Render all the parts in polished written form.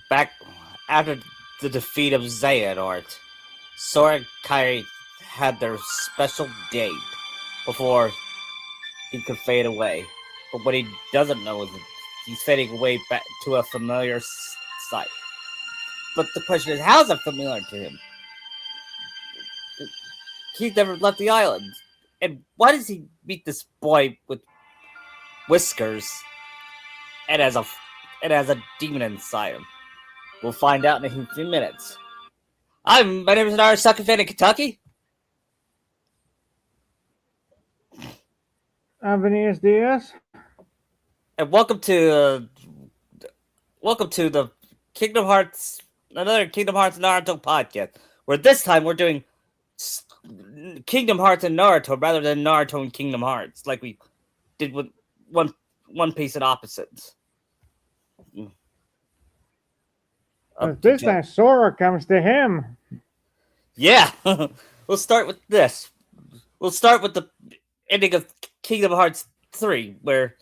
Back after the defeat of Xehanort, Sora and Kairi had their special date before he could fade away. But what he doesn't know is that he's fading away back to a familiar sight. But the question is, how is it familiar to him? He's never left the island. And why does he meet this boy with whiskers and has a demon inside him? We'll find out in a few minutes. My name is Nara Suckerfan in Kentucky. I'm Venus Diaz. And welcome to the Kingdom Hearts, another Kingdom Hearts Naruto podcast, where this time we're doing Kingdom Hearts and Naruto rather than Naruto and Kingdom Hearts, like we did with One Piece and Opposites. This time Sora comes to him. Yeah, we'll start with this. We'll start with the ending of Kingdom Hearts 3, where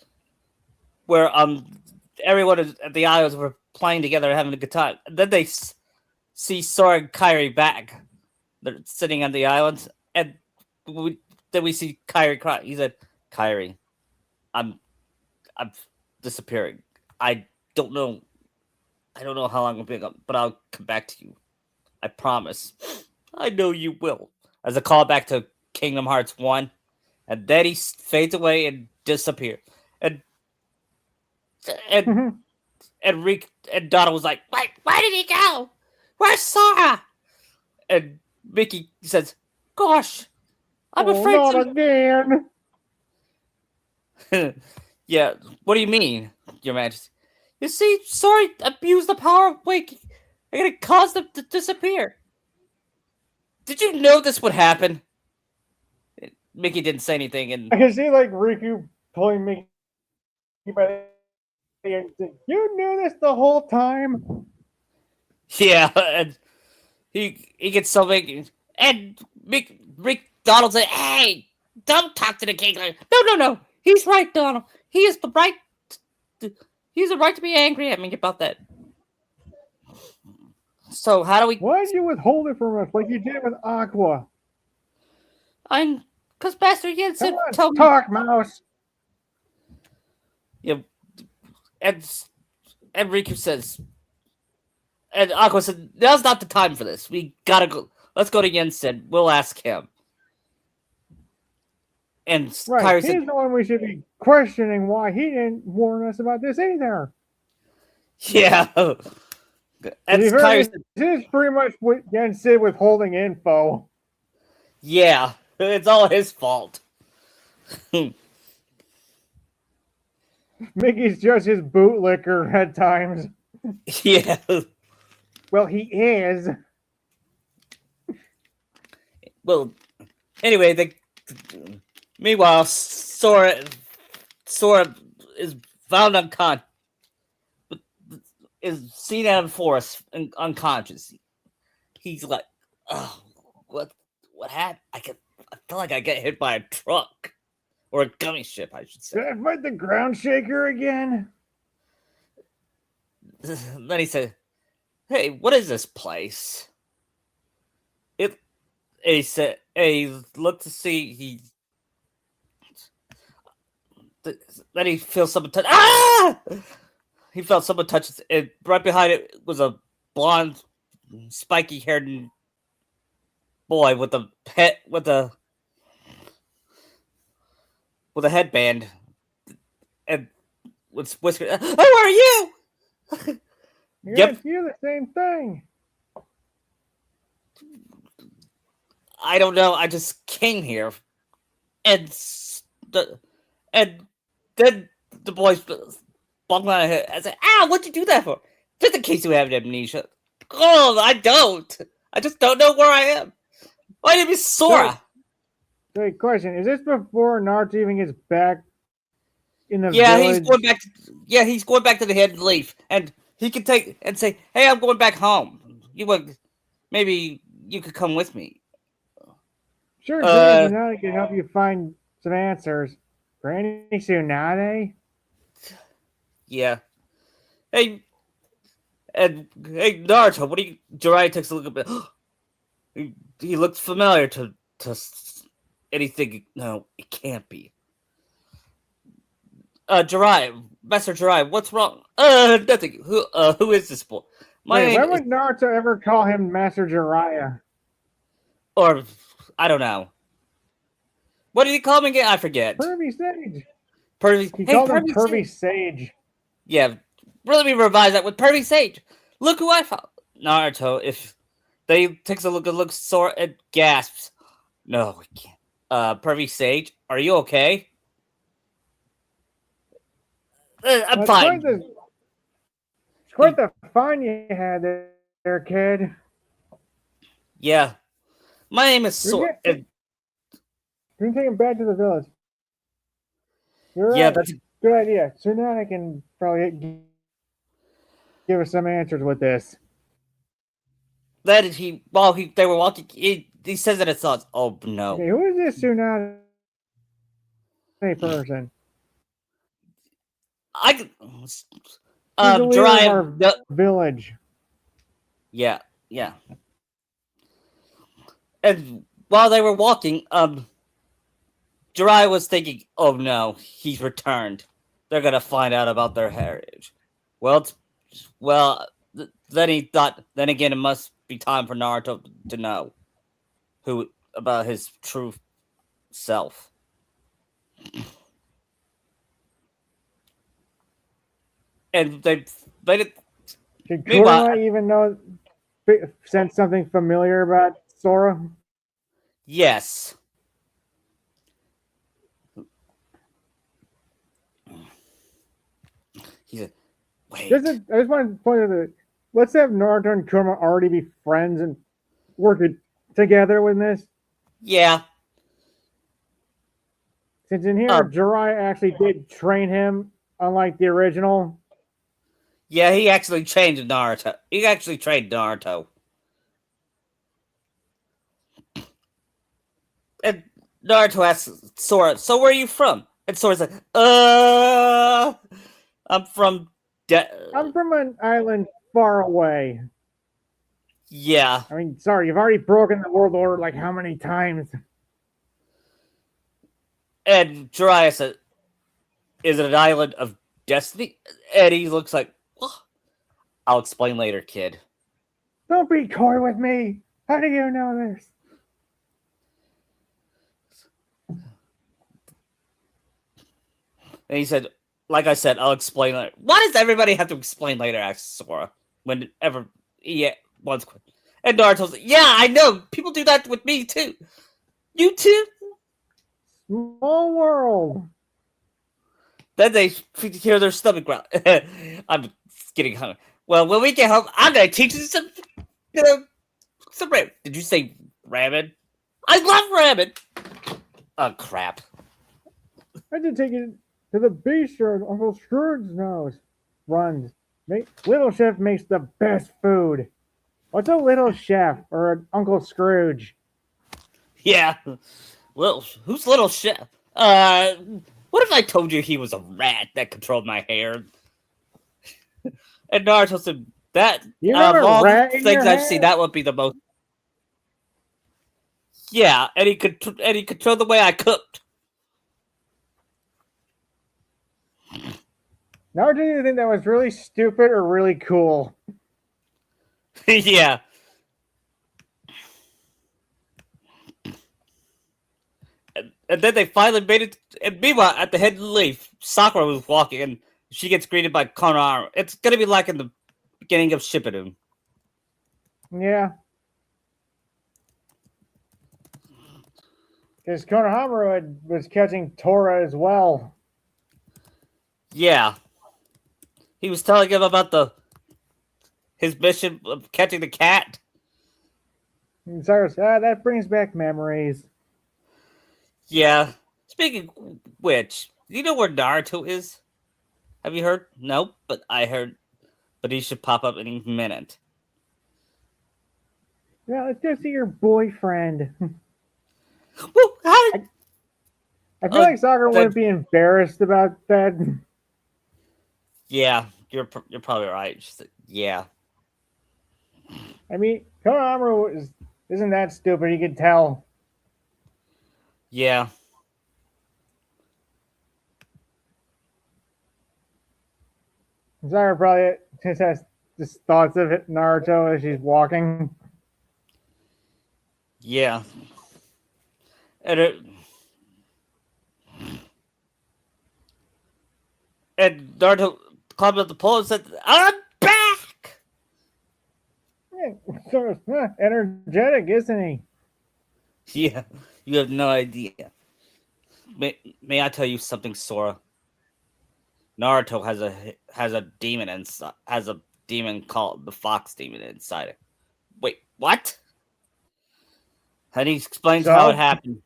everyone at the islands were playing together, having a good time. And then they see Sora and Kairi back. They're sitting on the island, and then we see Kairi cry. He said, "Kairi, I'm disappearing. I don't know how long I'll be up, but I'll come back to you. I promise. I know you will." As a callback to Kingdom Hearts 1, and then he fades away and disappears. And Donna was like, why did he go? Where's Sora? And Mickey says, "Gosh, I'm afraid not again." Yeah, what do you mean, Your Majesty? You see, Sora abused the power of waking, and it caused them to disappear. Did you know this would happen? Mickey didn't say anything, and I can see like Riku pulling Mickey by the ear. You knew this the whole time. Yeah, and he gets so big, and Rick Donald said, "Hey, don't talk to the king." No. He's right, Donald. He has the right. He has the right to be angry at me about that. So how do we? Why did you withhold it from us like you did with Aqua? Because Master Yin said, "Tell me." Talk, Mouse. Yeah, and Riku says, and Aqua said, "Now's not the time for this. We gotta go. Let's go to Yensid. We'll ask him." And right, Kairi he's said, the one we should be questioning why he didn't warn us about this either. Yeah. And Kairi said, this is pretty much what Yensid withholding info. Yeah, it's all his fault. Mickey's just his bootlicker at times. Yeah. Well, he is. Well, anyway, meanwhile, Sora is found unconscious, is seen out of the forest and unconscious. He's like, "Oh, what happened? I feel like I get hit by a truck or a gummy ship, I should say." Did I fight the ground shaker again? Then he said, "Hey, what is this place?" He said, he looked to see, then he feels someone touch. Ah! He felt someone touch it. Right behind it was a blonde, spiky-haired boy with a headband and with whiskers. "Who are you?" You're the same thing. I don't know. I just came here, and then the boys bumped my head. I said, "Ah, what'd you do that for?" "Just in case you have amnesia." "Oh, I don't. I just don't know where I am. My name is Sora." Great question. Is this before Naruto even gets back in the village? He's going back to the Hidden Leaf, and he can take and say, "Hey, I'm going back home. Maybe you could come with me." Sure, Tsunade can help you find some answers. Granny Tsunade? Yeah. Hey, hey, Naruto, what do you? Jiraiya takes a look at it. He looks familiar to anything. No, it can't be. Jiraiya, Master Jiraiya, what's wrong? Nothing. Who is this boy? My Wait, name when is, would Naruto ever call him Master Jiraiya? or I don't know. What did he call me again? I forget. Pervy Sage. Pervy. He Hey, called him Pervy Pervy Sage. Sage. Yeah, let me revise that with Pervy Sage. Look who I found. Naruto. If they takes a look, Sora and gasps. No, we can't. Pervy Sage, are you okay? I'm Well, fine. it's quite the fun you had there, kid. Yeah, my name is We Sora. can take him back to the village. You're Yeah, right. that's Good idea. So now I can probably give us some answers with this. that. He while they were walking, he says in his thoughts, "Oh no, Okay, who is this Tsunade person? I could." He's the leader of our Jiraiya. No, village. yeah, yeah. And while they were walking, Jiraiya was thinking, "Oh no, he's returned. They're gonna find out about their heritage." Well, then he thought. Then again, it must be time for Naruto to know who about his true self. And they made it. Did Meanwhile, Kurama even sense something familiar about Sora? yes, he said, "Wait, I just wanted to point out that let's have Naruto and Kurama already be friends and working together with this. yeah, Since in here, um, Jiraiya actually did train him, unlike the original. yeah." He actually trained Naruto. He actually trained Naruto, and Naruto asks Sora, "So where are you from?" And Sora's like, I'm from." I'm from an island far away. Yeah, I mean, sorry, you've already broken the world order like how many times? and Jiraiya says, "Is it an island of destiny?" And he looks like, "Oh, I'll explain later, kid." Don't be coy with me. How do you know this? And he said, "Like I said, I'll explain later." Why does everybody have to explain later? Asks Sora whenever he wants. And Naruto's like, "Yeah, I know. People do that with me too. You too." Small world. Then they hear their stomach growl. I'm getting hungry. Well, when we get home, I'm gonna teach you some ramen. Did you say ramen? I love ramen. Oh crap! I did take it to the bistro Uncle Scrooge runs. Little Chef makes the best food. What's a little chef or an Uncle Scrooge? Yeah, who's little chef? What if I told you he was a rat that controlled my hair? And Naruto said that You have of a all rat the in your things I've seen, hair? that would be the most. Yeah, and he controlled the way I cooked. Now, do you think that was really stupid or really cool? Yeah. And then they finally made it. And meanwhile, at the head of the leaf, Sakura was walking, and she gets greeted by Konohamaru. It's gonna be like in the beginning of Shippuden. Yeah. Because Konohamaru was catching Tora as well. Yeah, he was telling him about his mission of catching the cat. And Cyrus, that brings back memories. Yeah. Speaking of which, do you know where Naruto is? Have you heard? Nope, but I heard. But he should pop up any minute. Yeah, let's go see your boyfriend. Well, how did? I feel like Sakura that- wouldn't be embarrassed about that. Yeah, you're probably right. She said, yeah, I mean, isn't that stupid? You could tell. yeah, Zara probably just has just thoughts of it, Naruto as she's walking. yeah. And it, and Naruto climbed up the pole and said, "I'm back." Yeah, sort of energetic, isn't he? Yeah, you have no idea. May I tell you something, Sora? Naruto has a demon inside, has a demon called the Fox Demon inside it. Wait, what? And he explains how it So, happened.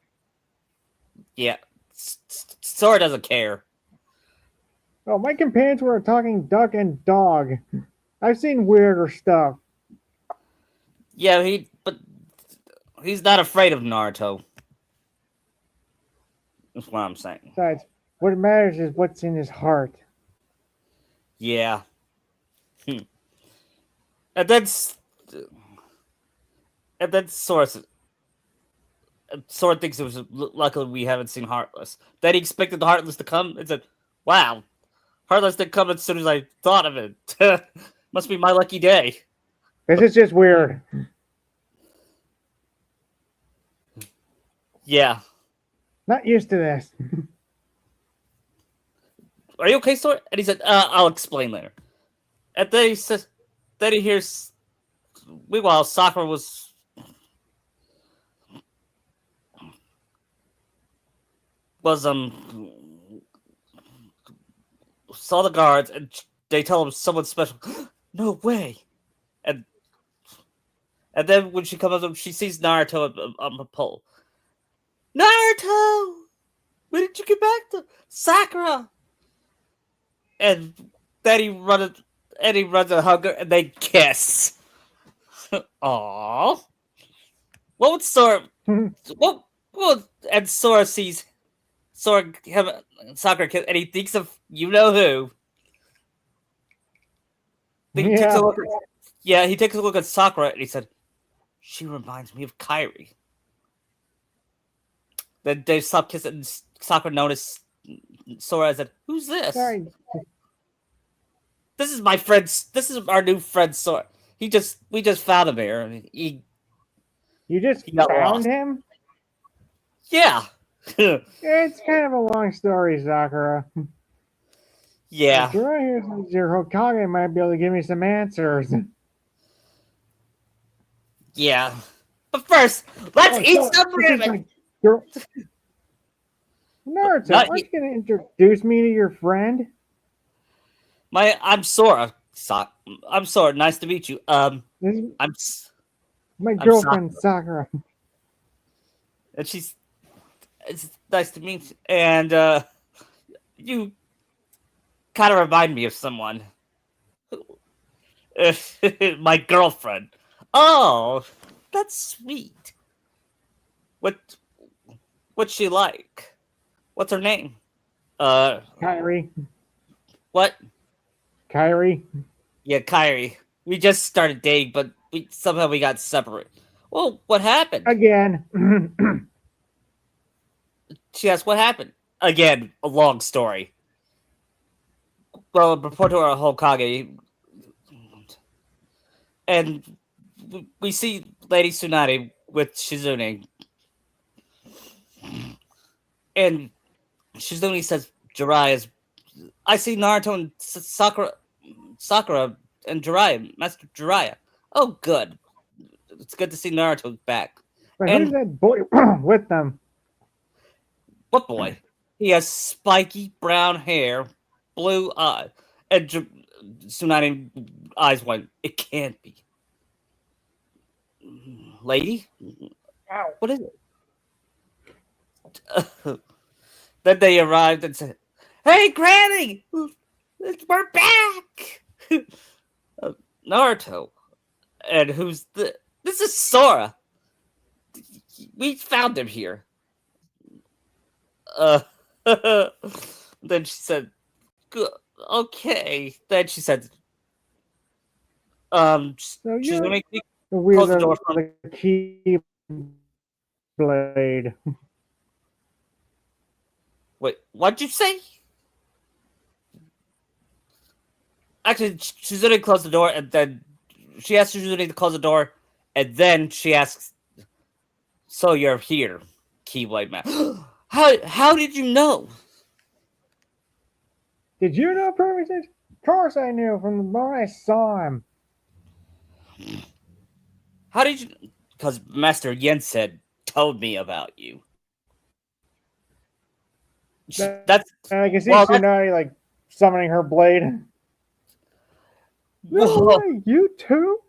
Yeah, Sora doesn't care. oh, my companions were a talking duck and dog. I've seen weirder stuff. Yeah, but he's not afraid of Naruto. That's what I'm saying. Besides, what matters is what's in his heart. Yeah. And then Sora thinks it was luckily we haven't seen Heartless. Then he expected the Heartless to come and said, "Wow, Heartless didn't come as soon as I thought of it. Must be my lucky day." This is just weird. Yeah. Not used to this. Are you okay, Sora? And he said, "I'll explain later." And then he says, then he hears. Meanwhile, Sakura was saw the guards and they tell him someone special. No way. And then when she comes up, she sees Naruto on the pole. Naruto, when did you get back to Sakura? And then he runs a hug her and they kiss. Aww. What would Sora? What? And Sora sees Sakura kiss, and he thinks of you know who. He takes a look. He takes a look at Sakura, and he said, "She reminds me of Kairi." Then they stop kissing, and Sakura noticed Sora and said, "Who's this?" Sorry. This is my friend. This is our new friend Sora. We just found him here. And You just got found lost. him? Yeah. It's kind of a long story, Sakura. Yeah. You're right here since your Hokage might be able to give me some answers. Yeah. But first, let's eat some ramen. Naruto, Not aren't you going to introduce me to your friend? I'm Sora. I'm Sora. Nice to meet you. This is I'm my girlfriend, Sakura. and it's nice to meet you. And you kind of remind me of someone. My girlfriend. Oh, that's sweet. What's she like? What's her name? Kairi. What? Kairi. Yeah, Kairi. We just started dating, but somehow we got separate. Well, what happened? Again. She asked, "What happened?" Again, a long story. Well, report to our Hokage, and we see Lady Tsunade with Shizune, and Shizune says, "Jiraiya's." I see Naruto and Sakura, and Jiraiya, Master Jiraiya. Oh, good. It's good to see Naruto back. But And- who's that boy with them? What boy? He has spiky brown hair, blue eyes, and Tsunade eyes went. It can't be. Lady? Ow. What is it? Then they arrived and said, "Hey, Granny! We're back!" Naruto. And who's this is Sora. We found him here. Then she said, Okay. Then she said, So she's you're gonna the close wheels the door of from. the Keyblade. Wait, what'd you say? Actually, she's gonna close the door, and then she asks Suzune to close the door, and then she asks, "So you're here, Keyblade Man? How did you know? Did you know Prometheus? Of course I knew from the moment I saw him. How did you? Because Master Yensid told me about you. That, That's and I can see well, that's Tsunade like summoning her blade. No well, way, you too?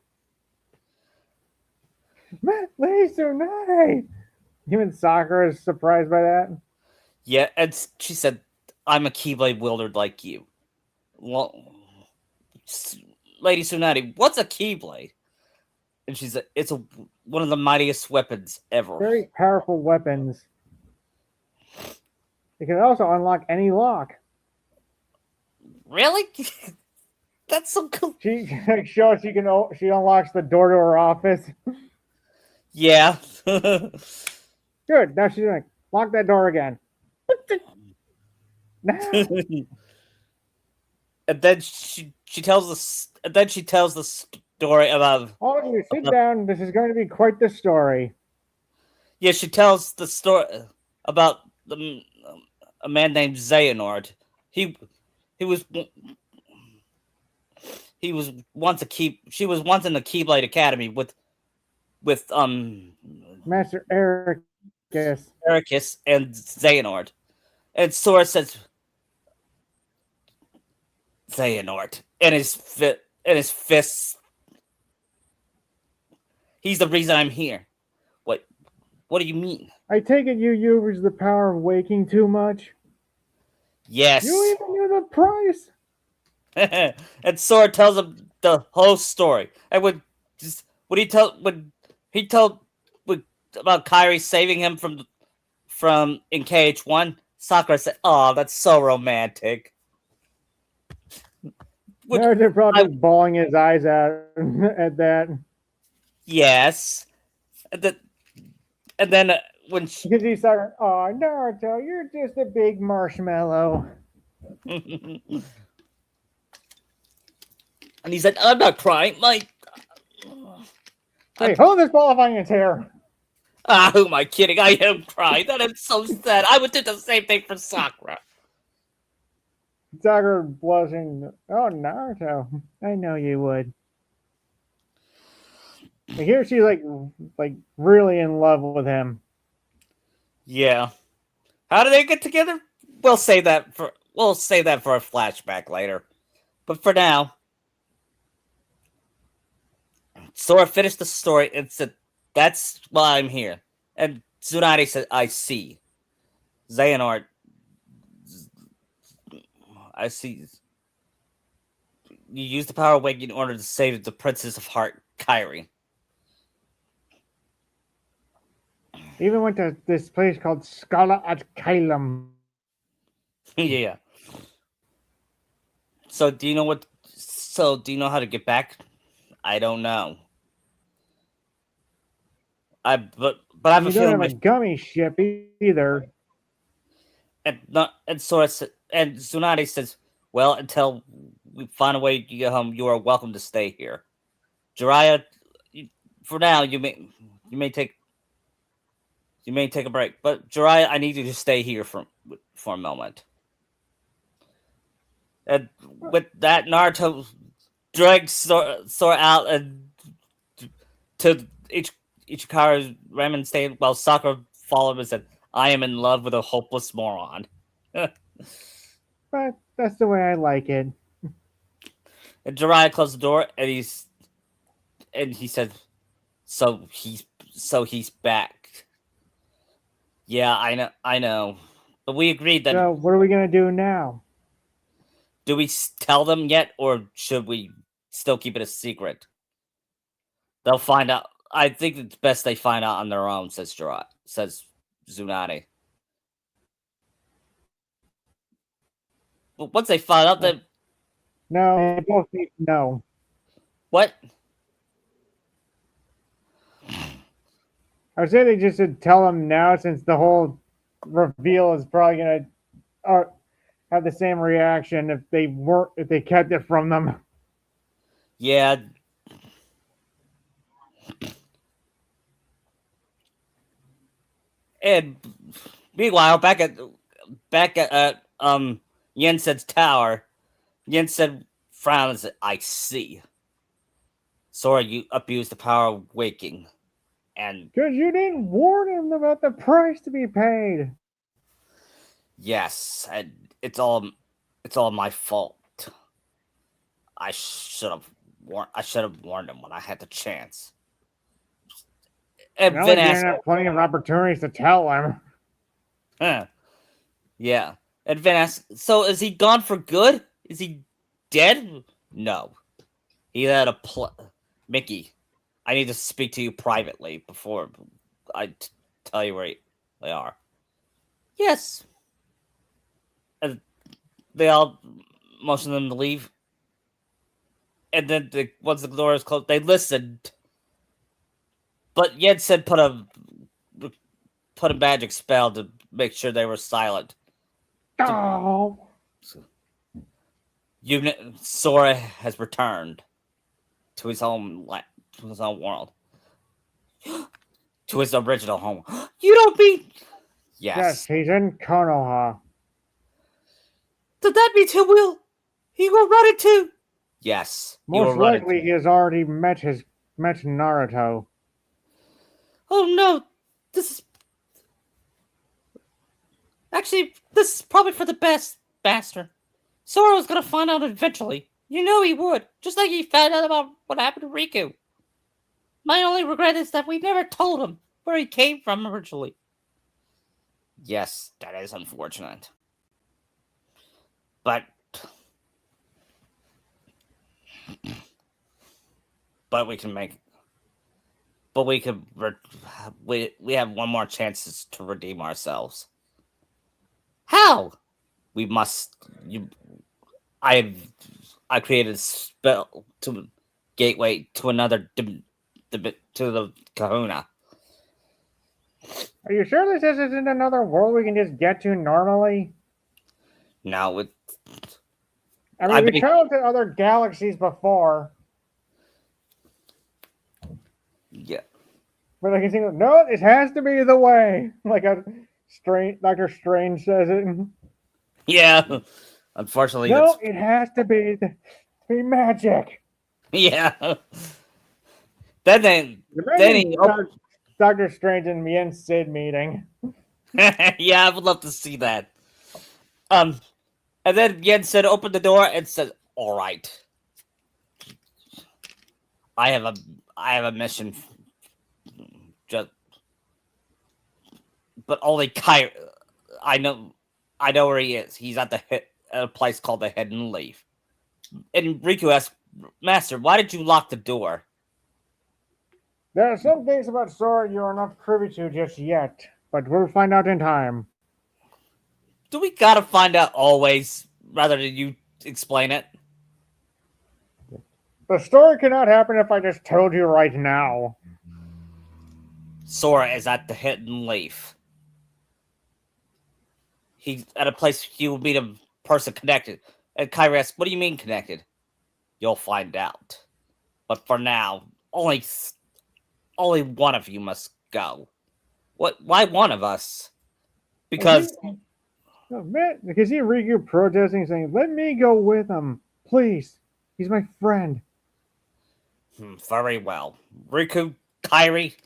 Lady Tsunade! Even Sakura is surprised by that. yeah. And she said, "I'm a Keyblade wielder like you." Well, Lady Tsunade, what's a Keyblade? And she's like, "It's one of the mightiest weapons ever." Very powerful weapons. It can also unlock any lock. Really? That's so cool. She shows she unlocks the door to her office. Yeah. Good. Now she's like, lock that door again. Now. And then she tells us. And then she tells the story about. All of you, sit down. This is going to be quite the story. Yeah, she tells the story about a man named Xehanort. He he was he was once a key. She was once in the Keyblade Academy with Master Ericus. Ericus and Xehanort. And Sora says Xehanort and his fists. He's the reason I'm here. What do you mean? I take it you use the power of waking too much. Yes. You even knew the price. And Sora tells him the whole story. And when he told about Kairi saving him from in KH1, Sakura said, "Oh, that's so romantic." Which Naruto probably bawling his eyes out at that. yes, and then when Because he's like, oh, Naruto, you're just a big marshmallow. and he said, "I'm not crying. Hey, hold this ball of onions here. Who am I kidding? I am crying. That is so sad. I would do the same thing for Sakura." Sakura blushing. Oh, Naruto, I know you would. And here she's like really in love with him. Yeah. How do they get together? We'll save that for a flashback later. But for now, Sora finished the story and said, "That's why I'm here." And Tsunade said, "I see." Xehanort, I see. You used the power of Wake in order to save the Princess of Heart, Kairi. Even went to this place called Scala at Kailum. Yeah. So do you know what? So do you know how to get back? I don't know. But I have You a don't feeling have my a gummy ship either. and Sora and Tsunade says, "Well, until we find a way to get home, you are welcome to stay here." Jiraiya, for now, you may take a break, but Jiraiya, I need you to stay here for a moment. And with that, Naruto drags Sora out and to Ichikaru's ramen stand while Sakura followed and said, "I am in love with a hopeless moron." But that's the way I like it. And Jiraiya closed the door and he said, so he's back. Yeah, I know. But we agreed that. So what are we gonna do now? Do we tell them yet, or should we still keep it a secret? They'll find out. I think it's best they find out on their own, says Tsunade. But once they find out, No, they both need to know. What? I would say they just should tell them now, since the whole reveal is probably gonna have the same reaction if they kept it from them. Yeah. And meanwhile, back at Yensed's tower, Yensid frowns. I see. Sora, you abused the power of waking, and Because you didn't warn him about the price to be paid. yes, and it's all my fault. I should have warned him when I had the chance. And Now Vin you asks, didn't have plenty of opportunities to tell him. huh, yeah. And Vin asks, so is he gone for good? Is he dead? No. He had a Mickey, I need to speak to you privately before I tell you where they are. Yes. And they all motion them to leave. And then once the door is closed, they listened. But Yensid put a magic spell to make sure they were silent. Oh. Sora has returned to his home, to his own world, to his original home. You don't mean? Yes, he's in Konoha. Does that mean he will run into? Yes. Most likely he has already met Naruto. Oh no, this is probably for the best, Bastard. Sora was gonna find out eventually. You know he would, just like he found out about what happened to Riku. My only regret is that we never told him where he came from originally. Yes, that is unfortunate. But we can make. But we could. We have one more chance to redeem ourselves. How? We must. I created a spell to gateway to another to the Kahuna. Are you sure this isn't another world we can just get to normally? No, we traveled to other galaxies before. Yeah. But I can think, no, it has to be the way. Like Dr. Strange says it. Yeah. Unfortunately, no, it has to be magic. Yeah. Then Dr. Strange and Yen Sid meeting. Yeah, I would love to see that. And then Yen Sid opened the door and said, "All right, I have a mission. But only Kyrie. I know where he is. He's at a place called the Hidden Leaf." And Riku asked, "Master, why did you lock the door?" There are some things about Sora you are not privy to just yet, but we'll find out in time. Do we gotta find out always, rather than you explain it? The story cannot happen if I just told you right now. Sora is at the Hidden Leaf. He's at a place he will meet a person connected. And Kyrie asks, "What do you mean connected?" You'll find out. But for now, only one of you must go. What? Why one of us? Because because he Riku protesting, saying, "Let me go with him, please. He's my friend." Very well, Riku, Kyrie,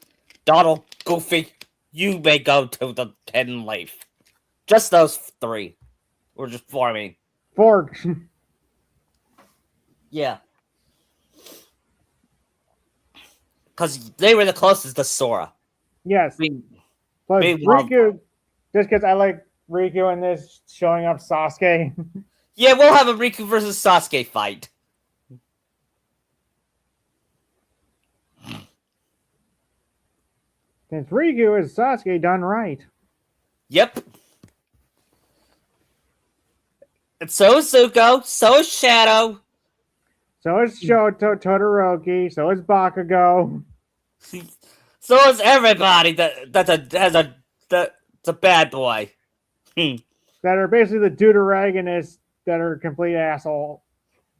Donald, Goofy, you may go to the Hidden Leaf. Just those three, or just four. I mean, 4. Yeah. Because they were the closest to Sora. Yes. Plus, Riku, just because I like Riku in this showing up Sasuke. Yeah, we'll have a Riku versus Sasuke fight. Since Riku is Sasuke done right. Yep. And so is Zuko, so is Shadow, So is Shoto Todoroki. So is Bakugo. So is everybody that's a bad boy. That are basically the deuteragonists that are complete asshole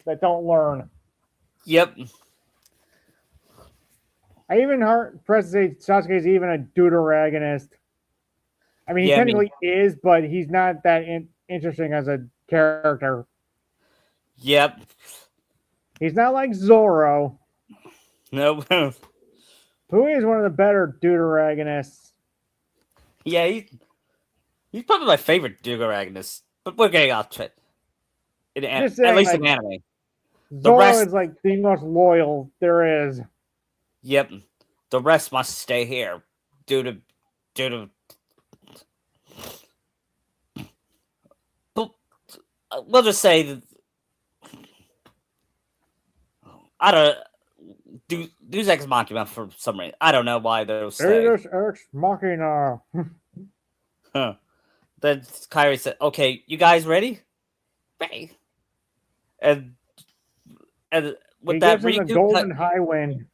that don't learn. Yep. I even heard press to say Sasuke's even a deuteragonist. I mean, he Yeah, technically is, but he's not that interesting as a character. Yep. He's not like Zoro, No. who is one of the better deuteragonists. Yeah, he's probably my favorite Deuteragonist. But we're getting off track. Just At saying, least like, in anime. Zoro rest- is like the most loyal there is. Yep. The rest must stay here due to we'll just say that I don't Deus Ex Machina for some reason. I don't know why they'll stay. Deus Ex Machina. Huh. Then Kyrie said, "Okay, you guys ready?" Ready. And with He that gives him the Riku golden high wind.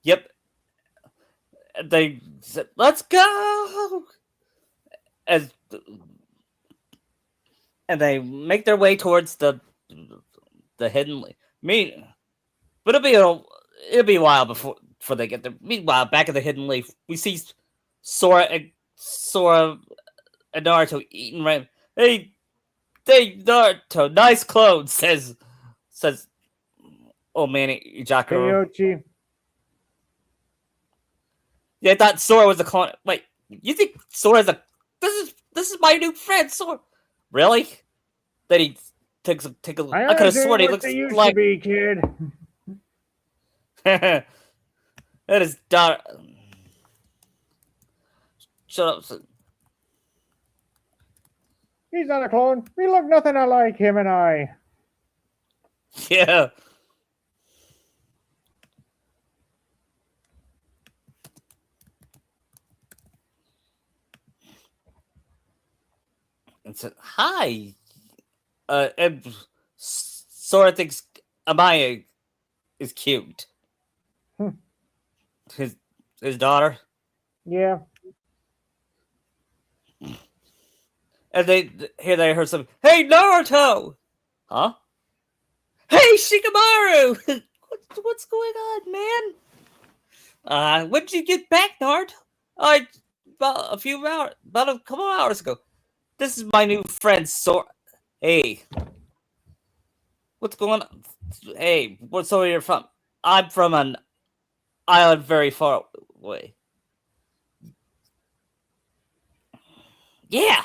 Yep. And they said, "Let's go!" And they make their way towards the hidden leaf. But it'll be a while before they get there. Meanwhile, back at the hidden leaf, we see Sora and Naruto eating right. Hey, Naruto, nice clothes, says old man Ijakuro. Kyochi. Yeah, I thought Sora was a clone. Wait, you think Sora's a? This is my new friend, Sora. Really? Then he takes a. I could have sworn he looks like. To be, kid. That is dark. Shut up. He's not a clone. We look nothing alike, him and I. Yeah. And said, "Hi." And Sora thinks Amaya is cute. His daughter. Yeah. And they heard something. Hey, Naruto! Huh? Hey, Shikamaru! What's going on, man? When did you get back, Naruto? About a couple hours ago. This is my new friend, Sora. Hey. What's going on? Hey, what's over here from? I'm from an island very far away. Yeah.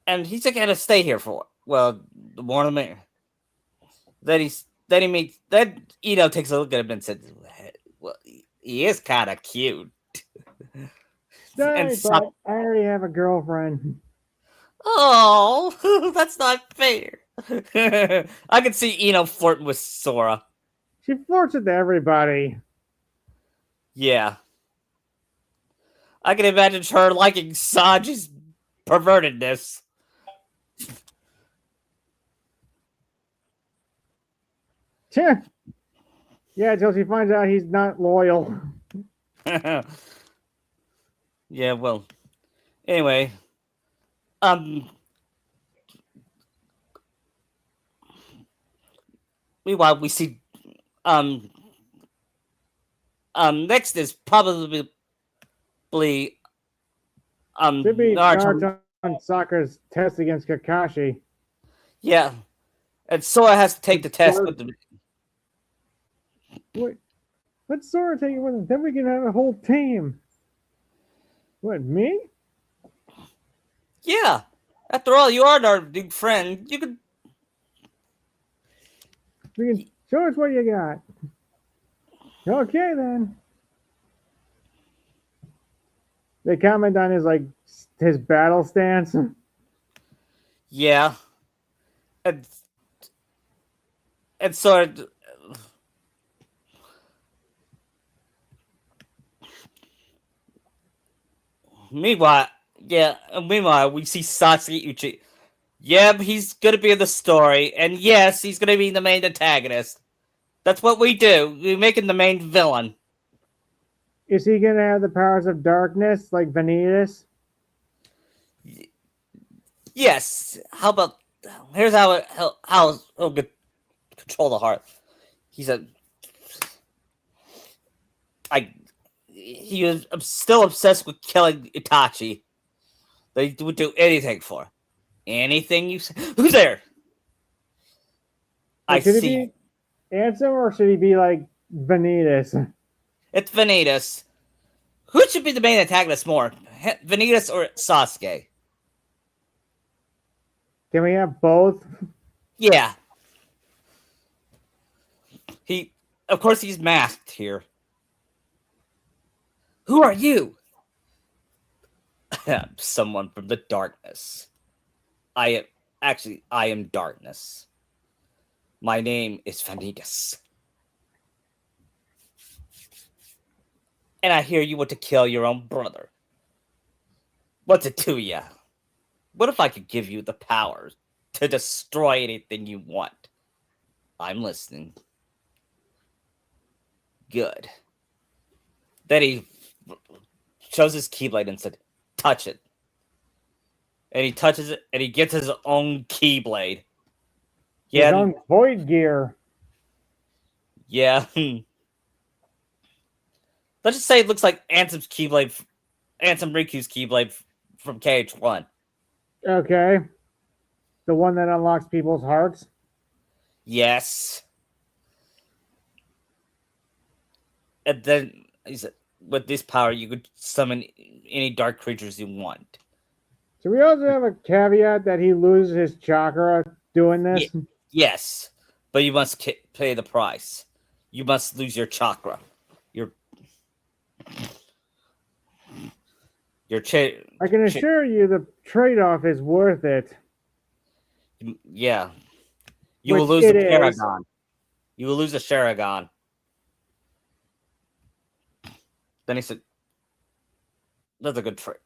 And he's gonna stay here for more than me. Then Ino takes a look at him and says, "Well, he is kind of cute." Sorry, but I already have a girlfriend. Oh, that's not fair. I can see Ino flirting with Sora. She flirts with everybody. Yeah. I can imagine her liking Sanji's pervertedness. Yeah, until she finds out he's not loyal. Yeah, well. Anyway. Meanwhile, we see next is probably Should be Naruto. Naruto and Sakura's test against Kakashi. Yeah. And Sora has to take the test with the Wait, let Sora take it with him. Then we can have a whole team. What, me? Yeah. After all, you are our big friend. You could. We can show us what you got. Okay, then. They comment on his battle stance. Yeah. And Sora. Meanwhile, we see Sasuke Yeah, he's gonna be in the story, and yes, he's gonna be the main antagonist. That's what we do. We make him the main villain. Is he gonna have the powers of darkness like Vanitas? Yes. How about? Here's how he'll get control the heart. He said, he was still obsessed with killing Itachi. They would do anything for. Anything you say. Who's there? I Should see. he be Ansem or should he be like Vanitas? It's Vanitas. Who should be the main antagonist more? Vanitas or Sasuke? Can we have both? Yeah. Of course, he's masked here. Who are you? Someone from the darkness. I am darkness. My name is Vanitas. And I hear you want to kill your own brother. What's it to ya? What if I could give you the power to destroy anything you want? I'm listening. Good. Then he shows his keyblade and said, touch it. And he touches it, and he gets his own keyblade. His own void gear. Yeah. Let's just say it looks like Ansem's keyblade, Ansem Riku's keyblade from KH1. Okay. The one that unlocks people's hearts? Yes. And then he said, with this power, you could summon any dark creatures you want. So we also have a caveat that he loses his chakra doing this? Yes. But you must pay the price. You must lose your chakra. I can assure you the trade-off is worth it. Yeah. You will lose the Sharingan. You will lose the Sharingan. Then he said, that's a good trade.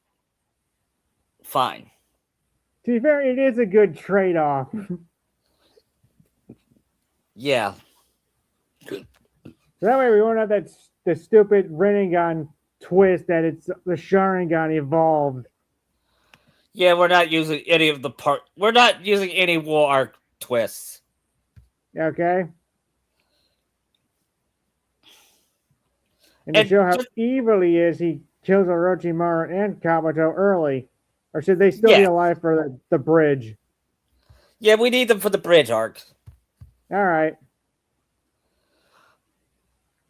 Fine. To be fair, it is a good trade-off. Yeah. So that way we won't have the stupid Rinnegan twist that it's the Sharingan evolved. Yeah, we're not using any of the we're not using any war arc twists. Okay. And to show how evil he is, he kills Orochimaru and Kabuto early. Or should they still be alive for the bridge? Yeah, we need them for the bridge arc. All right.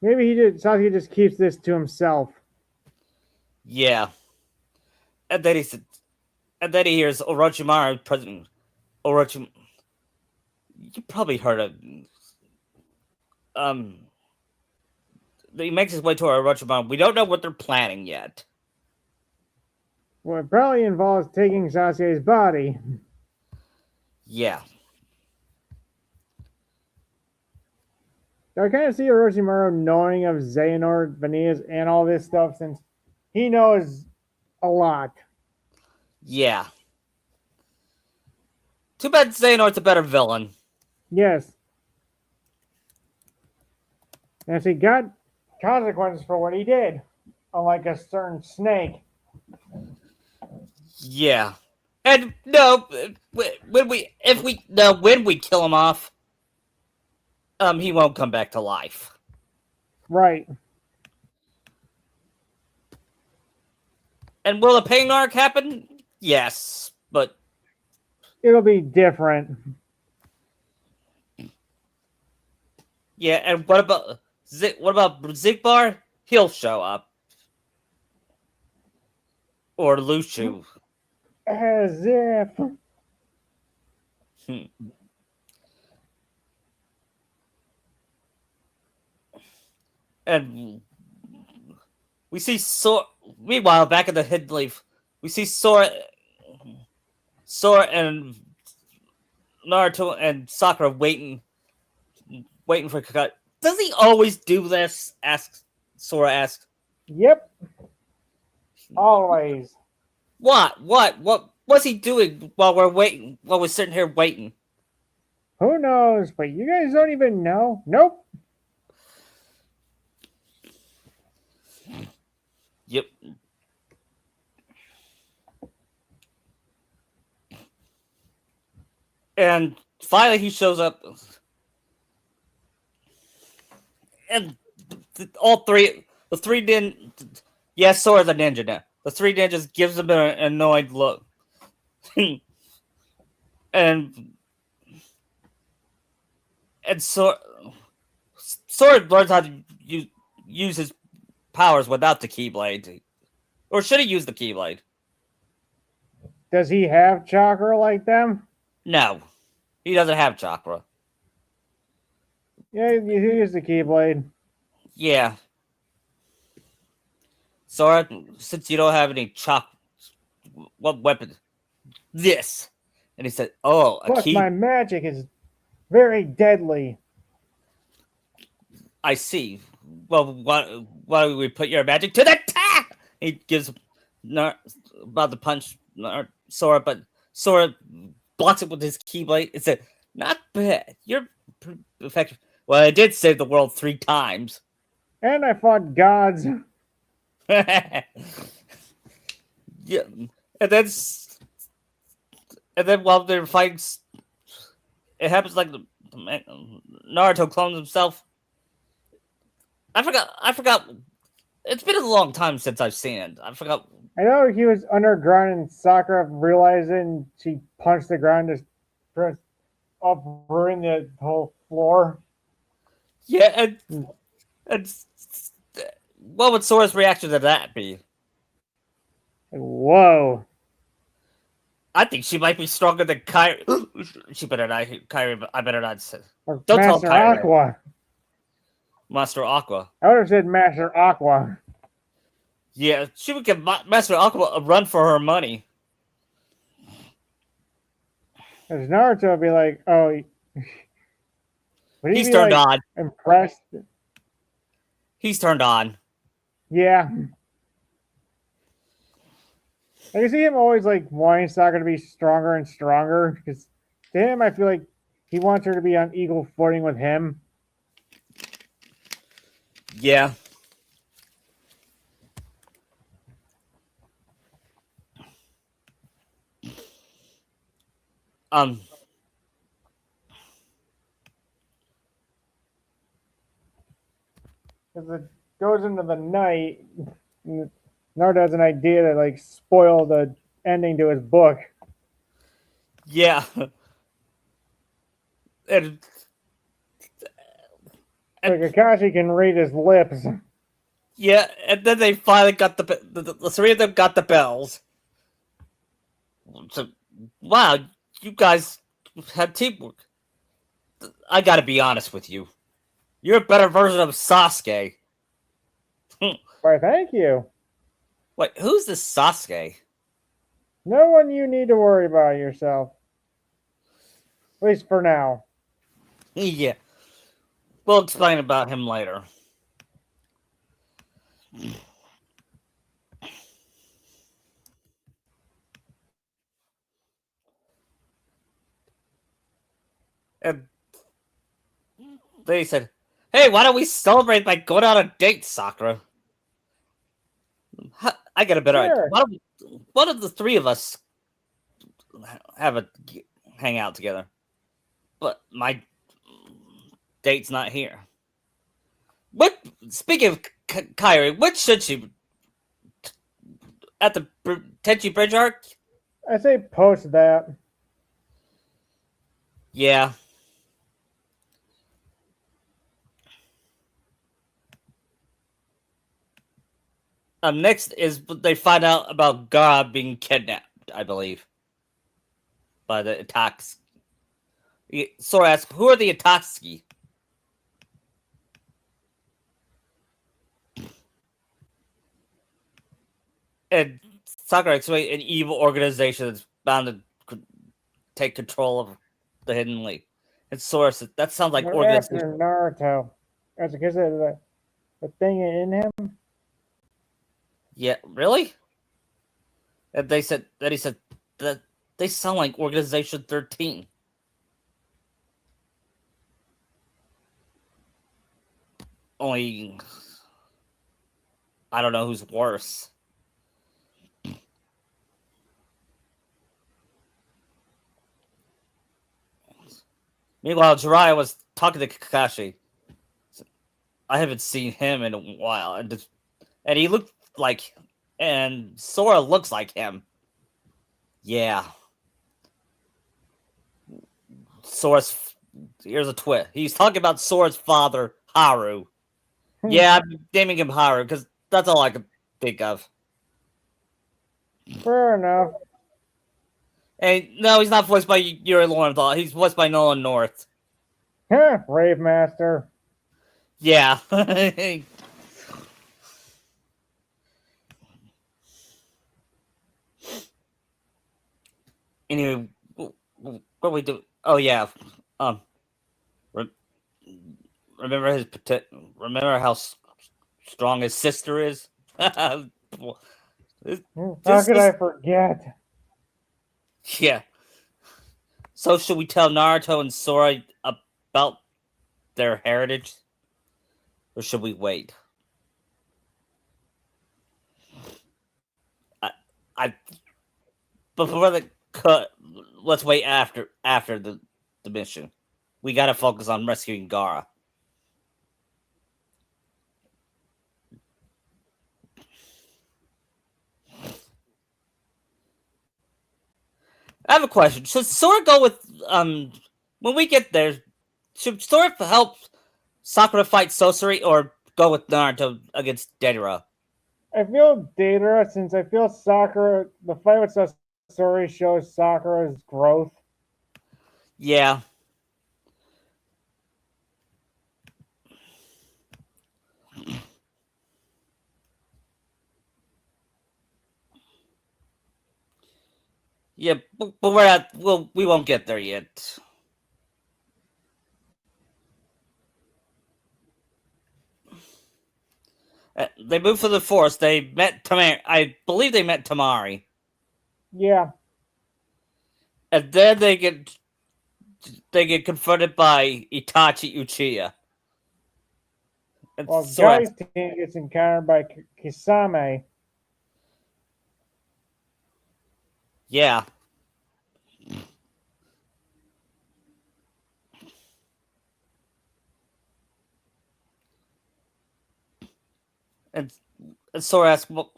Maybe Sasuke just keeps this to himself. Yeah. And then he hears Orochimaru, President Orochimaru. You probably heard of. He makes his way to Orochimaru. We don't know what they're planning yet. Well, it probably involves taking Sasuke's body. Yeah. I kind of see Orochimaru knowing of Xehanort, Vanitas, and all this stuff since he knows a lot. Yeah. Too bad Xehanort's a better villain. Yes. And he got consequences for what he did, unlike a certain snake. Yeah. And no, when we kill him off, he won't come back to life. Right. And will a pain arc happen? Yes, but it'll be different. Yeah, and what about Zigbar? He'll show up. Or Lushu. As if. And we see Sora. Meanwhile, back in the Hidden Leaf, we see Sora and Naruto and Sakura waiting for Kakashi. Does he always do this? Sora asks. Yep. Always. What what's he doing while we're waiting? While we're sitting here waiting? Who knows? But you guys don't even know. Nope. Yep. And finally, he shows up, and all three, the three yes, Sora's a ninja now. The three ninjas gives him an annoyed look, and Sora learns how to use his powers without the Keyblade, or should he use the Keyblade? Does he have chakra like them? No, he doesn't have chakra. Yeah, you use the Keyblade. Yeah. Sora, since you don't have any what weapon? This. And he said, "Oh, a Plus, key." my magic is very deadly. I see. Well, why don't we put your magic to the test? He gives about to punch Sora, but Sora blocks it with his Keyblade. It said, "Not bad. You're effective." Well, I did save the world 3 times. And I fought gods. Yeah, and then while they're fighting, it happens like Naruto clones himself. I forgot. It's been a long time since I've seen it. I forgot. I know he was underground and Sakura realizing she punched the ground to press uprooting the whole floor. Yeah, and what would Sora's reaction to that be? Whoa. I think she might be stronger than Kairi. She better not. Kairi, I better not say. Or Don't tell Master Kairi. Aqua. Master Aqua. I would have said Master Aqua. Yeah, she would give Master Aqua a run for her money. Because Naruto would be like, oh. Would he He's be, turned like, on. impressed? He's turned on. Yeah. I can see him always like wanting Sakura to be stronger and stronger. Because to him, I feel like he wants her to be on equal footing with him. Yeah. As it goes into the night, Naruto has an idea to like spoil the ending to his book. Yeah. And So Kakashi can read his lips. yeah, and then they finally got the 3 of them got the bells. So, wow, you guys had teamwork. I gotta be honest with you. You're a better version of Sasuke. Why, thank you. Wait, who's this Sasuke? No one you need to worry about yourself. At least for now. Yeah. We'll explain about him later. And they said, "Hey, why don't we celebrate by going on a date, Sakura?" I got a better idea. Sure. Why don't one of the 3 of us have a hang out together? But my date's not here. What? Speaking of Kairi, what should she at the Tenchi Bridge arc? I say post that. Yeah. Next is they find out about Gaara being kidnapped, I believe, by the Itachi. Sora asks, "Who are the Itachi?" And Sakura explains an evil organization that's bound to take control of the Hidden League. And Sora says, "That sounds like What organization." after Naruto? That's because of the thing in him. Yeah, really? And they said that he said that they sound like Organization 13. Only I don't know who's worse. Meanwhile, Jiraiya was talking to Kakashi. I haven't seen him in a while, and he looked like, and Sora looks like him. Yeah, Sora's. Here's a twist. He's talking about Sora's father, Haru. Yeah, I'm naming him Haru because that's all I could think of. Fair enough. And no, he's not voiced by Yuri Lowenthal. He's voiced by Nolan North. Brave Master. Yeah. Anyway, what we do? Oh yeah. Remember his remember how strong his sister is. How could I forget? Yeah. So should we tell Naruto and Sora about their heritage, or should we wait? I before the cut. Let's wait after the mission. We gotta focus on rescuing Gaara. I have a question. Should Sora go with when we get there? Should Sora help Sakura fight Sosori or go with Naruto against Deidara? I feel Deidara, since I feel Sakura. The fight with Sasori shows Sakura's growth. Yeah. Yeah, but we're at. Well, we won't get there yet. They moved to the forest. They met Tamari. I believe they met Tamari. Yeah. And then they get confronted by Itachi Uchiha. And Well, Sora, Guy's team gets encountered by Kisame. yeah. And Sora asks, well,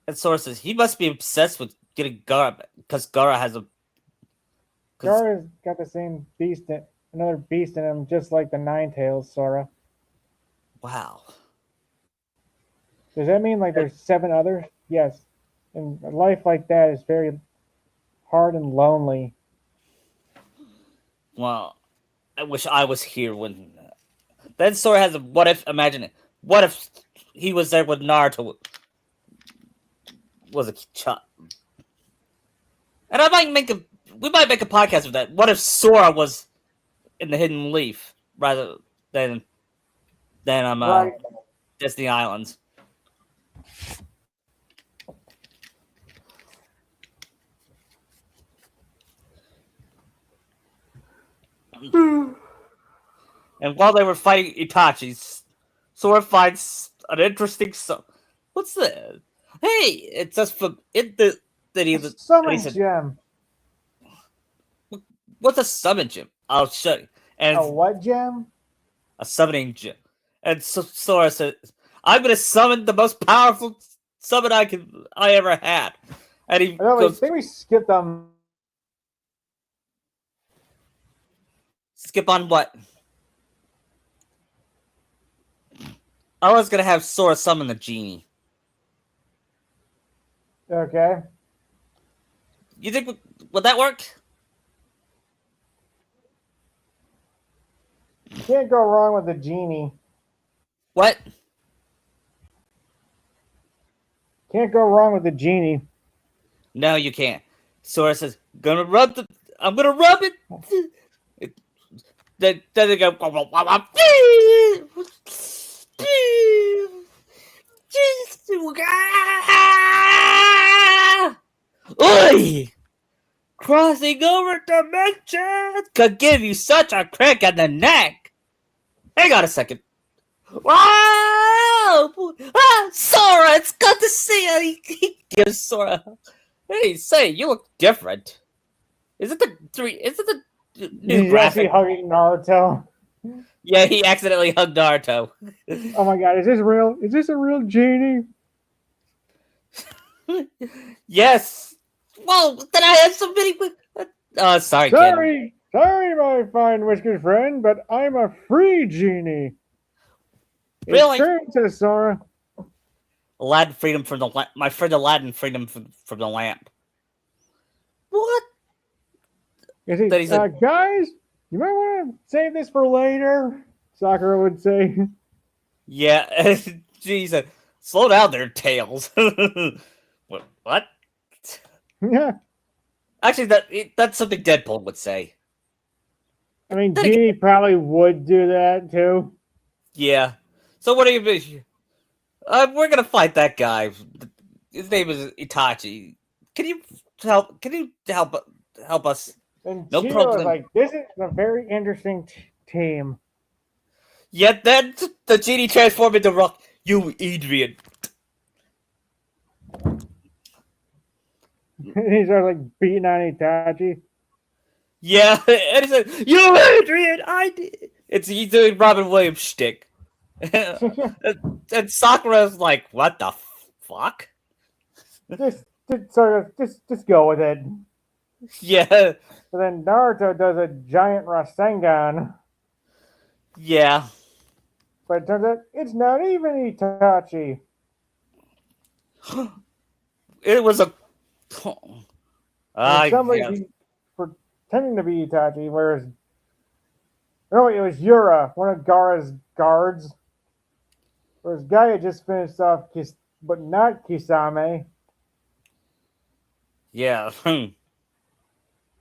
and Sora says he must be obsessed with getting Gaara because Gaara has a. Gaara's got the same beast, another beast in him, just like the Nine Tails, Sora. Wow. Does that mean like there's 7 others? Yes. And a life like that is very hard and lonely. Well, I wish I was here when. Then Sora has a what if. Imagine it. What if he was there when Naruto was a child? And we might make a podcast with that. What if Sora was in the Hidden Leaf rather than Right. Disney Islands? And while they were fighting Itachi, Sora finds an interesting. What's that? Hey, it's just from it. Summon gem. What's a summon gem? I'll show you. And A what gem? a summoning gem. And Sora says, "I'm gonna summon the most powerful summon I ever had." And he I goes, think we skipped on. "Skip on what?" I was gonna have Sora summon the genie. Okay. You think would that work? Can't go wrong with the genie. What? Can't go wrong with the genie. No, you can't. Sora says, I'm gonna rub it. Then they go. Oi! Crossing over dimensions could give you such a crack in the neck. Hang on a second. Wow! Ah, Sora, it's good to see you. He gives Sora. Hey, say, you look different. Is it the three? Is it the new He's actually graphic? hugging Naruto. Yeah, he accidentally hugged Naruto. Oh my god, is this real? Is this a real genie? Yes. Well, then I have so many. Sorry, kid. Sorry, my fine whiskered friend, but I'm a free genie. Really? It's true, says Sora. Aladdin freedom from the my friend Aladdin freedom from the lamp. What? You see, That he's a- guys, you might want to save this for later. Sakura would say. Yeah. Jeez, slow down there, Tails. What? Yeah, Actually, that's something Deadpool would say. I mean, Then Genie probably would do that too. Yeah. So what are you? We're gonna fight that guy. His name is Itachi. Can you help? Can you help us? And No Gino problem. was like, "This is a very interesting team." Yet then the genie transformed into rock. You Adrian. He's like beating on Itachi. Yeah, and he said, "You Adrian, I did." He's doing Robin Williams shtick, and Sakura's like, "What the fuck?" just go with it. Yeah, But then Naruto does a giant Rasengan, yeah, but it turns out it's not even Itachi. it was a. And somebody Yeah. pretending to be Itachi, whereas no, it was Yura, one of Gaara's guards. Whereas Gaia just finished off but not Kisame. Yeah.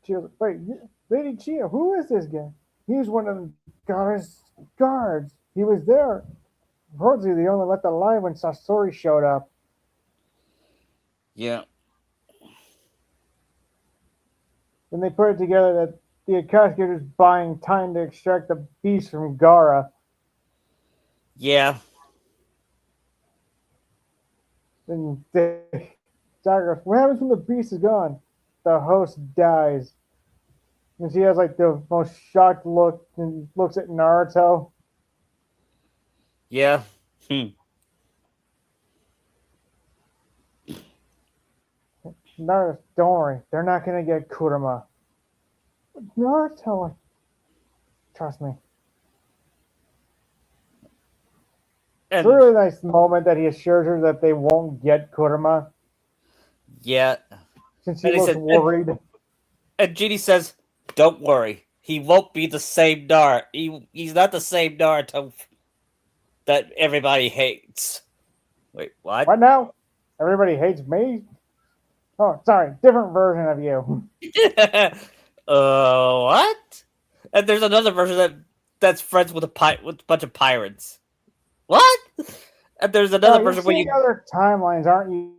She was like, wait, Lady Chia, who is this guy? He was one of Gaara's guards. He was there. Unfortunately, they only left alive when Sasori showed up. Yeah. Then they put it together that the Akatsuki are just buying time to extract the beast from Gaara. Yeah. Then Sakura, what happens when the beast is gone? The host dies. And she has like the most shocked look and looks at Naruto. Yeah. Naruto, don't worry, they're not gonna get Kurama. Naruto, trust me. It's And a really nice moment that he assures her that they won't get Kurama yeah. since he And he looks said- worried. And Genie says, "Don't worry, he won't be the same He's not the same Naruto that everybody hates." Wait, what? What now? Everybody hates me? Oh, sorry, different version of you. What? And there's another version that's friends with with a bunch of pirates. What? And there's another You're version where seeing you other timelines, aren't you?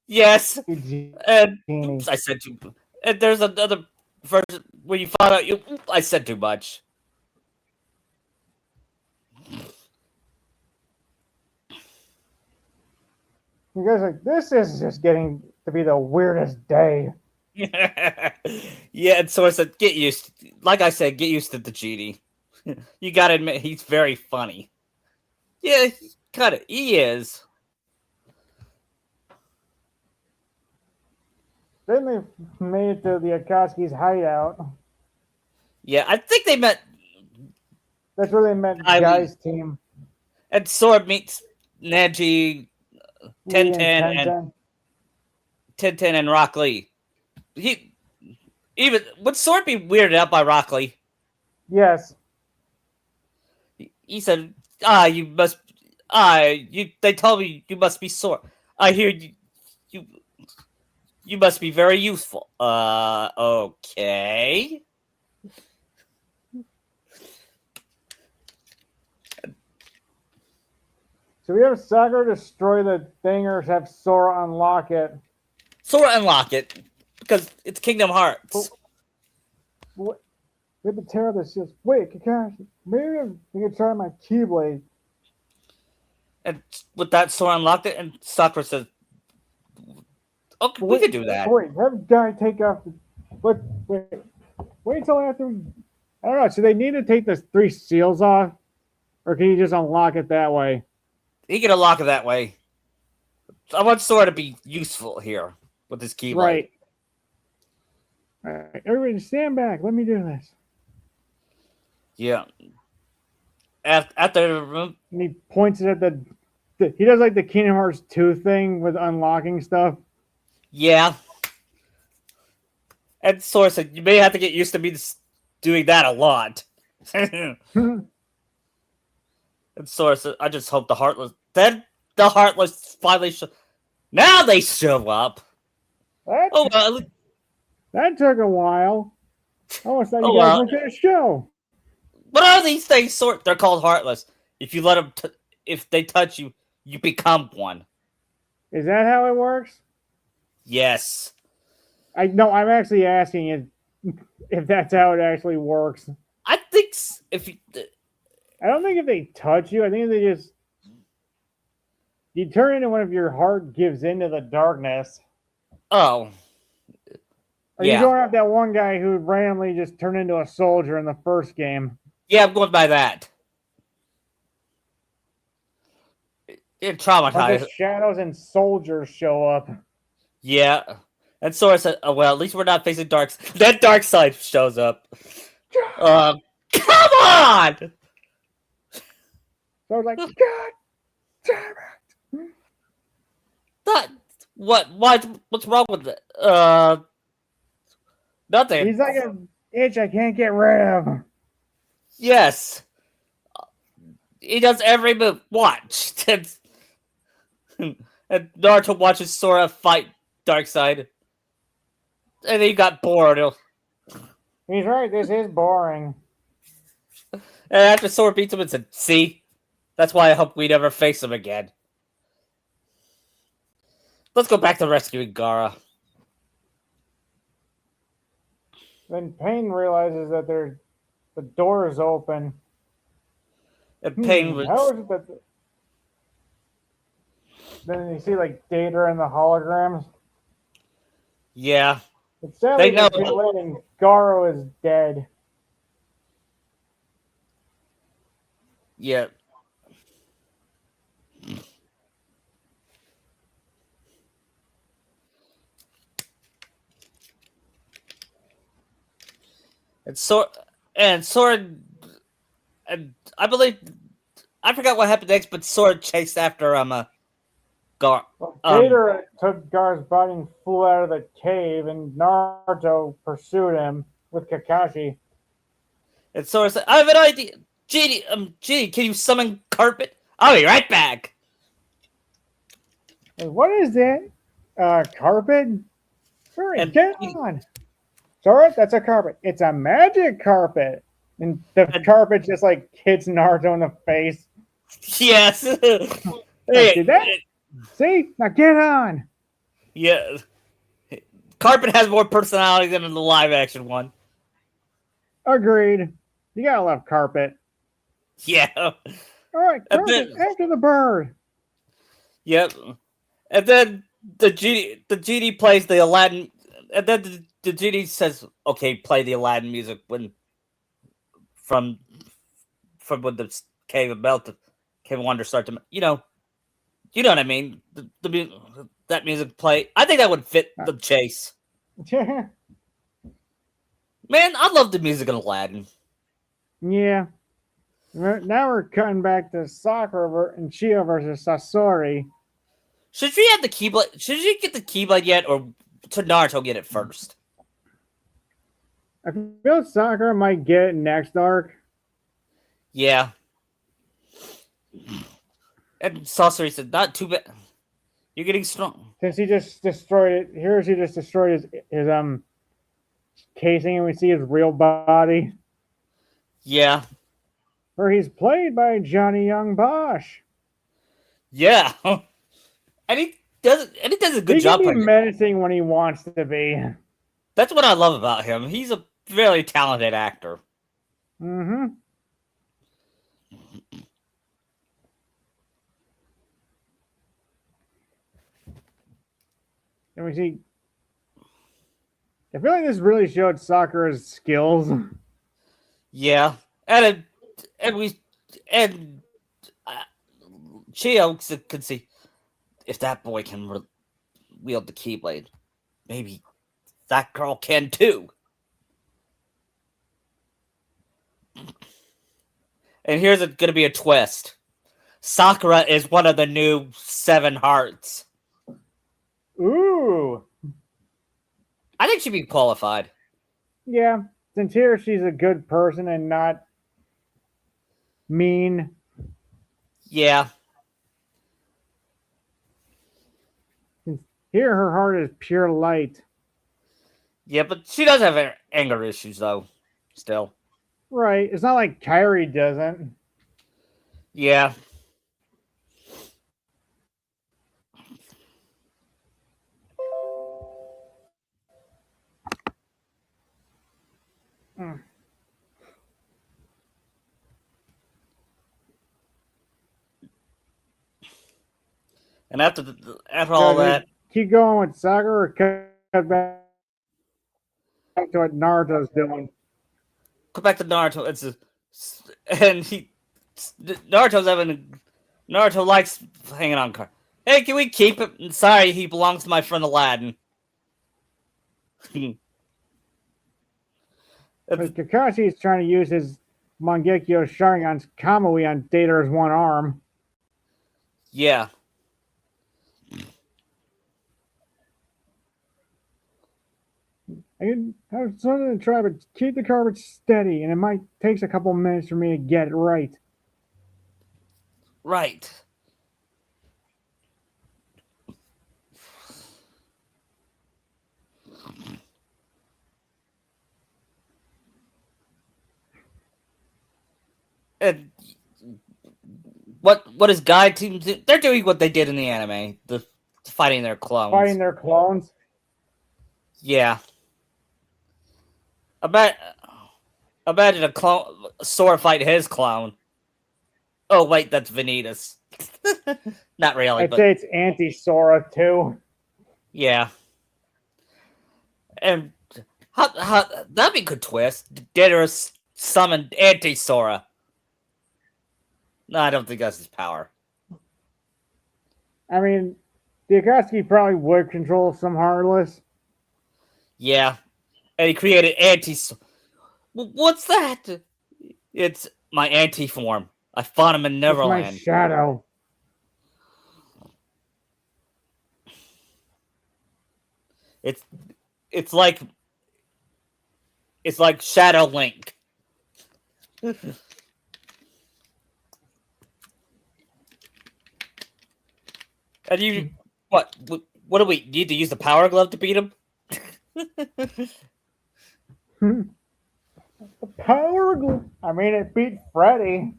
yes, and Genie? oops, I said too. And there's another version where you found out I said too much. You guys are like, this is just getting to be the weirdest day. Yeah, and so I said, get used. Like I said, get used to the genie. You gotta admit, he's very funny. Yeah, he is. Then they made it to the Akatsuki's hideout. Yeah, I think they met. That's where they met I Guy's team. And Sword meets Neji, Lee and Tenten, and Rock Lee. Would Sword be weirded out by Rock Lee? Yes. He said, you must. They told me you must be Sword. I hear you must be very useful. Okay. So we have Sakura destroy the thing or have Sora unlock it. Sora unlock it because it's Kingdom Hearts. What? We have to tear this. Just wait, Kakashi. Maybe we can try my Keyblade. And with that, Sora unlocked it, and Sakura says, "Okay, we could do that." Wait, have Guy take off. Wait till after. I don't know. So they need to take the 3 seals off, or can you just unlock it that way? He can unlock it that way. I want Sora to be useful here with his Keyblade. Right. All right, everybody, stand back. Let me do this. Yeah. After And he points it at the. He does like the Kingdom Hearts 2 thing with unlocking stuff. yeah. And Sora said, "You may have to get used to me doing that a lot." And Sora said, "I just hope the Heartless." Then the Heartless finally now they show up. Oh, well, That took a while. I almost thought you Oh, guys well. went to a show. what are these things? They're called Heartless. If you let them, if they touch you, you become one. Is that how it works? Yes. I'm actually asking if that's how it actually works. I think if you, I don't think if they touch you, I think they just you turn into one of your heart gives into the darkness. oh, Are yeah. you going after that one guy who randomly just turned into a soldier in the first game? Yeah, I'm going by that. It traumatized. The shadows and soldiers show up. Yeah. And Sora said, "Oh well, at least we're not facing dark." That dark side shows up. Come on! So I was like, God damn it! That what? What's wrong with it? Nothing. He's like an itch I can't get rid of. Yes. He does every move. Watch. And Naruto watches Sora fight Darkseid. And he got bored. He's right, this is boring. And after Sora beats him and said, "See? That's why I hope we never face him again." Let's go back to rescuing Gaara. Then Pain realizes that the door is open. And Pain was... How is it that? Then you see like Data and the holograms. Yeah. It's sadly They know. and Garo is dead. Yeah. And Sora, and I believe, I forgot what happened next, but Sora chased after Gar. Well, Data took Gar's body and flew out of the cave, and Naruto pursued him with Kakashi. And Sora said, "I have an idea, Genie, can you summon Carpet? I'll be right back." Like, what is that? Carpet? Hurry, And get on. Sora, that's a carpet. It's a magic carpet. And the carpet just like hits Naruto in the face. Yes. See that? See? Now get on. Yeah. Carpet has more personality than in the live action one. Agreed. You gotta love carpet. Yeah. All right, carpet, after the bird. Yep. And then the genie plays the Aladdin, and then the genie says, "Okay, play the Aladdin music from when the cave of melted, cave of wonder start to you know what I mean. That music play. I think that would fit the chase. Man, I love the music in Aladdin. Yeah. Now we're cutting back to Sakura and Chio versus Sasori. Should she have the Keyblade? Should she get the Keyblade yet, or should Naruto get it first? I feel Sakura might get it next arc. Yeah. And Sasori said, "Not too bad. You're getting strong." Since he just destroyed it. He just destroyed his casing, and we see his real body. Yeah. Where he's played by Johnny Young Bosch. Yeah, and he does a good He can job be playing it. menacing when he wants to be. That's what I love about him. He's a very talented actor. Mm-hmm. And we see. I feel like this really showed Sakura's skills. Yeah, and and we and uh, Chio can see if that boy can wield the Keyblade, maybe that girl can too. And here's going to be a twist. Sakura is one of the new Seven Hearts. Ooh. I think she'd be qualified. Yeah. Since here she's a good person and not mean. Yeah, Since here her heart is pure light. yeah, but she does have anger issues though. Still, Right. It's not like Kyrie doesn't. yeah. Mm. And after all that, Keep going with Sakura or cut back to what Naruto's doing. go back to Naruto. And Naruto likes hanging on. Hey, can we keep it? Sorry, he belongs to my friend Aladdin. But Kakashi is trying to use his Mangekyo Sharingan's Kamui on Data's one arm. Yeah. I was something to try, but keep the carpet steady, and it might take a couple minutes for me to get it right. Right. And what is Guide Team do? They're doing what they did in the anime, the fighting their clones. Fighting their clones. Yeah. Imagine a Sora fight his clone. Oh wait, that's Vanitas. Not really, I'd but say it's anti-Sora too. yeah. And that'd be a good twist. Didorus summoned anti-Sora. No, I don't think that's his power. I mean, the Akatsuki probably would control some Heartless. Yeah. And he created anti. What's that? It's my anti form. I fought him in It's my Neverland. shadow. It's it's like Shadow Link. And you what do we need to use the power glove to beat him? The power glue. I mean, it beat Freddy.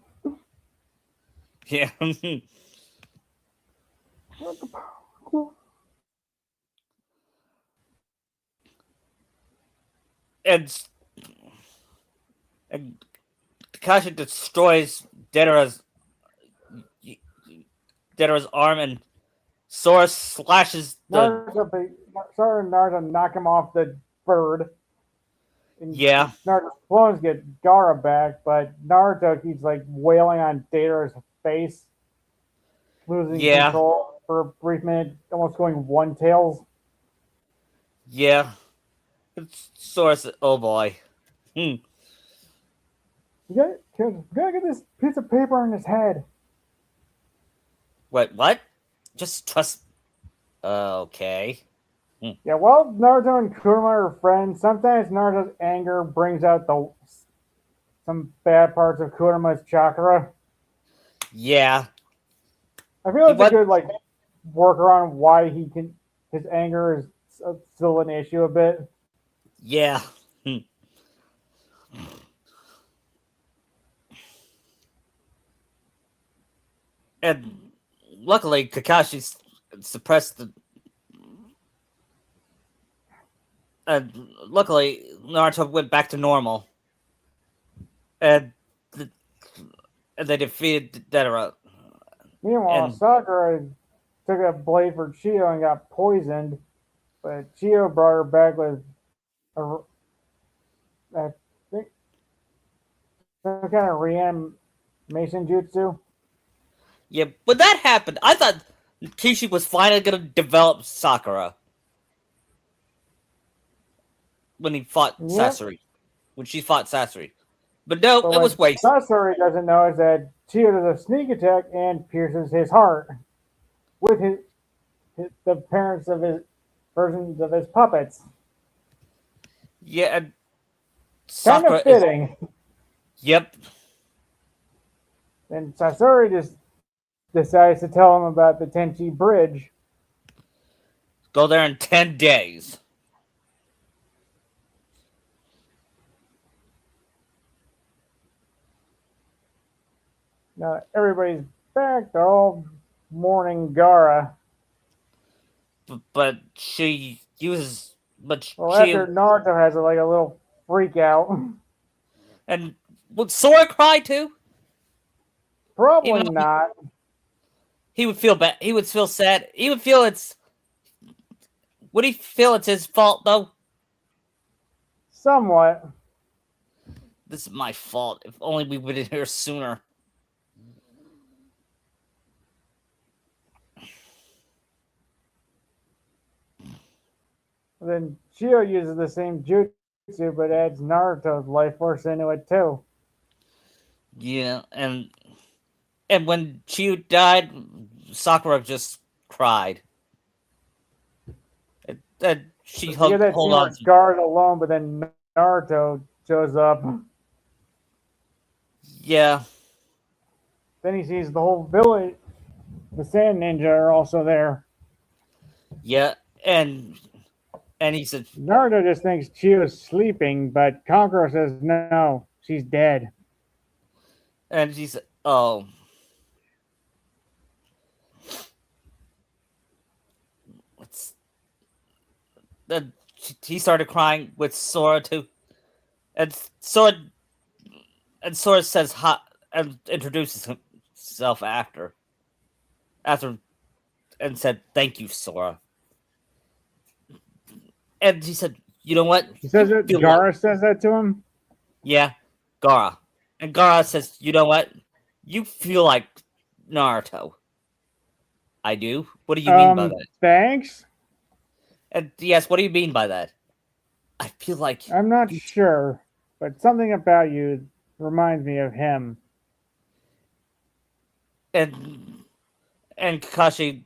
Yeah. What the power glue? and Kakashi destroys Dedora's arm, and Sora slashes the. Naruto knock him off the bird. And Yeah. Naruto's clones get Gara back, but Naruto keeps like wailing on Data's face, losing Yeah. control for a brief minute, almost going one tails. Yeah. Sora said, oh boy. You gotta get this piece of paper on his head. Wait, what? Just trust. Okay. Yeah, well, Naruto and Kurama are friends. Sometimes Naruto's anger brings out some bad parts of Kurama's chakra. Yeah. I feel it's a good like workaround why his anger is still an issue a bit. Yeah. And luckily, Kakashi suppressed the. And luckily, Naruto went back to normal, and the, and they defeated Deidara. Meanwhile, And Sakura took a blade for Chio and got poisoned, but Chio brought her back with a, I think, some kind of reanimation jutsu. yeah, when that happened, I thought Kishi was finally gonna develop Sakura when he fought Yep. Sasori. When she fought Sasori, but no, But it what was wasted. Sasori doesn't know is that Chio does a sneak attack and pierces his heart with the parents of his versions of his puppets. Yeah, and Kind Sakura of fitting. Yep. And Sasori just decides to tell him about the Tenchi Bridge. Go there in 10 days. Now everybody's back. They're all mourning Gara. But she uses. But Well, she. after Naruto has like a little freak out. And would Sora cry too? Probably Even though not. he would feel bad. He would feel sad. He would feel it's. Would he feel it's his fault though? Somewhat. This is my fault. If only we would have been here sooner. Then Chio uses the same jutsu but adds Naruto's life force into it too. Yeah, and when Chiyu died, Sakura just cried. And she You get that hold scene on. where Guard alone, but then Naruto shows up. Yeah, Then he sees the whole village. The Sand Ninja are also there. yeah, and he said, Naruto just thinks Chio's sleeping, but Kankuro says no, she's dead. and she said, "Oh." Then he started crying with Sora too, and Sora says hi and introduces himself after, and said, "Thank you, Sora." And he said, "You know what?" He says You it. feel Gara like-" says that to him. Yeah, Gara, and Gara says, "You know what? You feel like Naruto." I do. What do you mean by that? Thanks. And yes, what do you mean by that? I feel like I'm not sure, but something about you reminds me of him. and Kakashi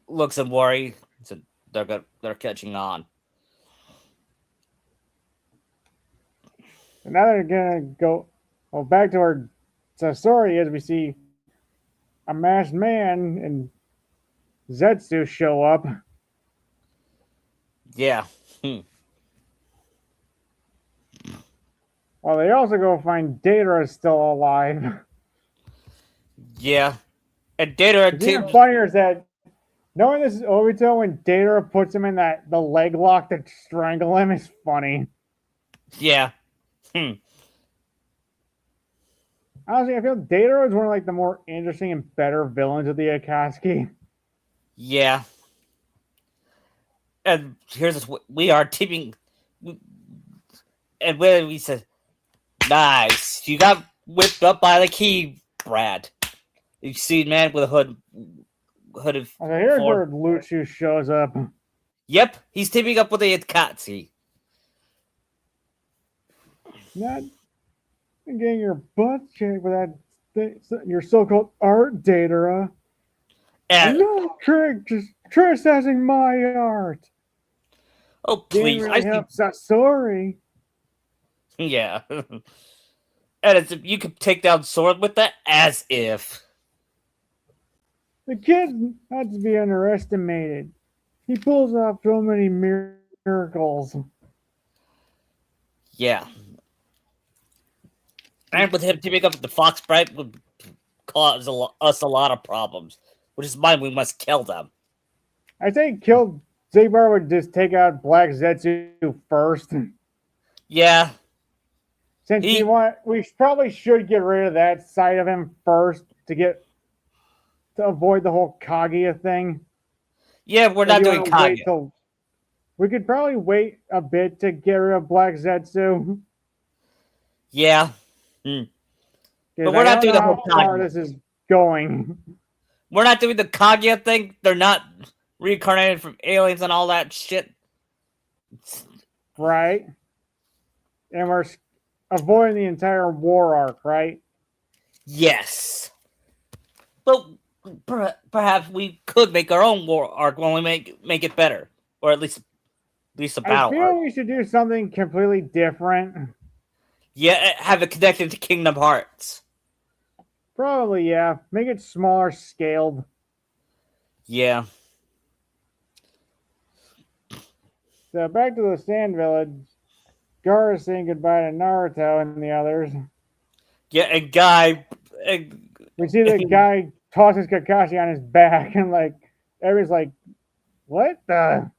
looks and worry. So they're catching on. And now they're gonna go back to where Sasori is. We see a masked man and Zetsu show up. Yeah. Well, they also go find Deidara is still alive. Yeah. And Deidara What's even too. funnier is that knowing this is Obito when Deidara puts him in the leg lock to strangle him is funny. Yeah. Honestly, I feel Deidara is one of like the more interesting and better villains of the Akatsuki. Yeah. And here's this. We are teaming. And when we said, "Nice, you got whipped up by the key, Brad." You see, man with a hood of. Okay, here's Ford. where Luchu shows up. Yep, he's teaming up with the Akatsuki. Not getting your butt kicked with your so-called art, Deidara. And No, Trick, just criticizing my art. oh Didn't please, really help Sasori. Yeah. And it's you could take down Sword with that as if. The kid not to be underestimated. He pulls off so many miracles. Yeah. And with him teaming up with the Fox Sprite would cause us a lot of problems. which is mine. We must kill them. I say kill Zabar would just take out Black Zetsu first. Yeah, Since He- we probably should get rid of that side of him first to avoid the whole Kaguya thing. yeah, we're Or not do you doing wanna wait Kaguya. till- We could probably wait a bit to get rid of Black Zetsu. Yeah, 'Cause But I we're not don't doing know the how whole far Kaguya. this is going. we're not doing the Kaguya thing. They're not reincarnated from aliens and all that shit. Right? And we're avoiding the entire war arc, right? Yes, but perhaps we could make our own war arc when we make it better, or at least a I battle feel arc. we should do something completely different. Yeah, have it connected to Kingdom Hearts. Probably, yeah. Make it smaller scaled. Yeah, So back to the Sand Village. Gar is saying goodbye to Naruto and the others. yeah, and Guy, We see the guy tosses Kakashi on his back, and like everybody's like, "What the?"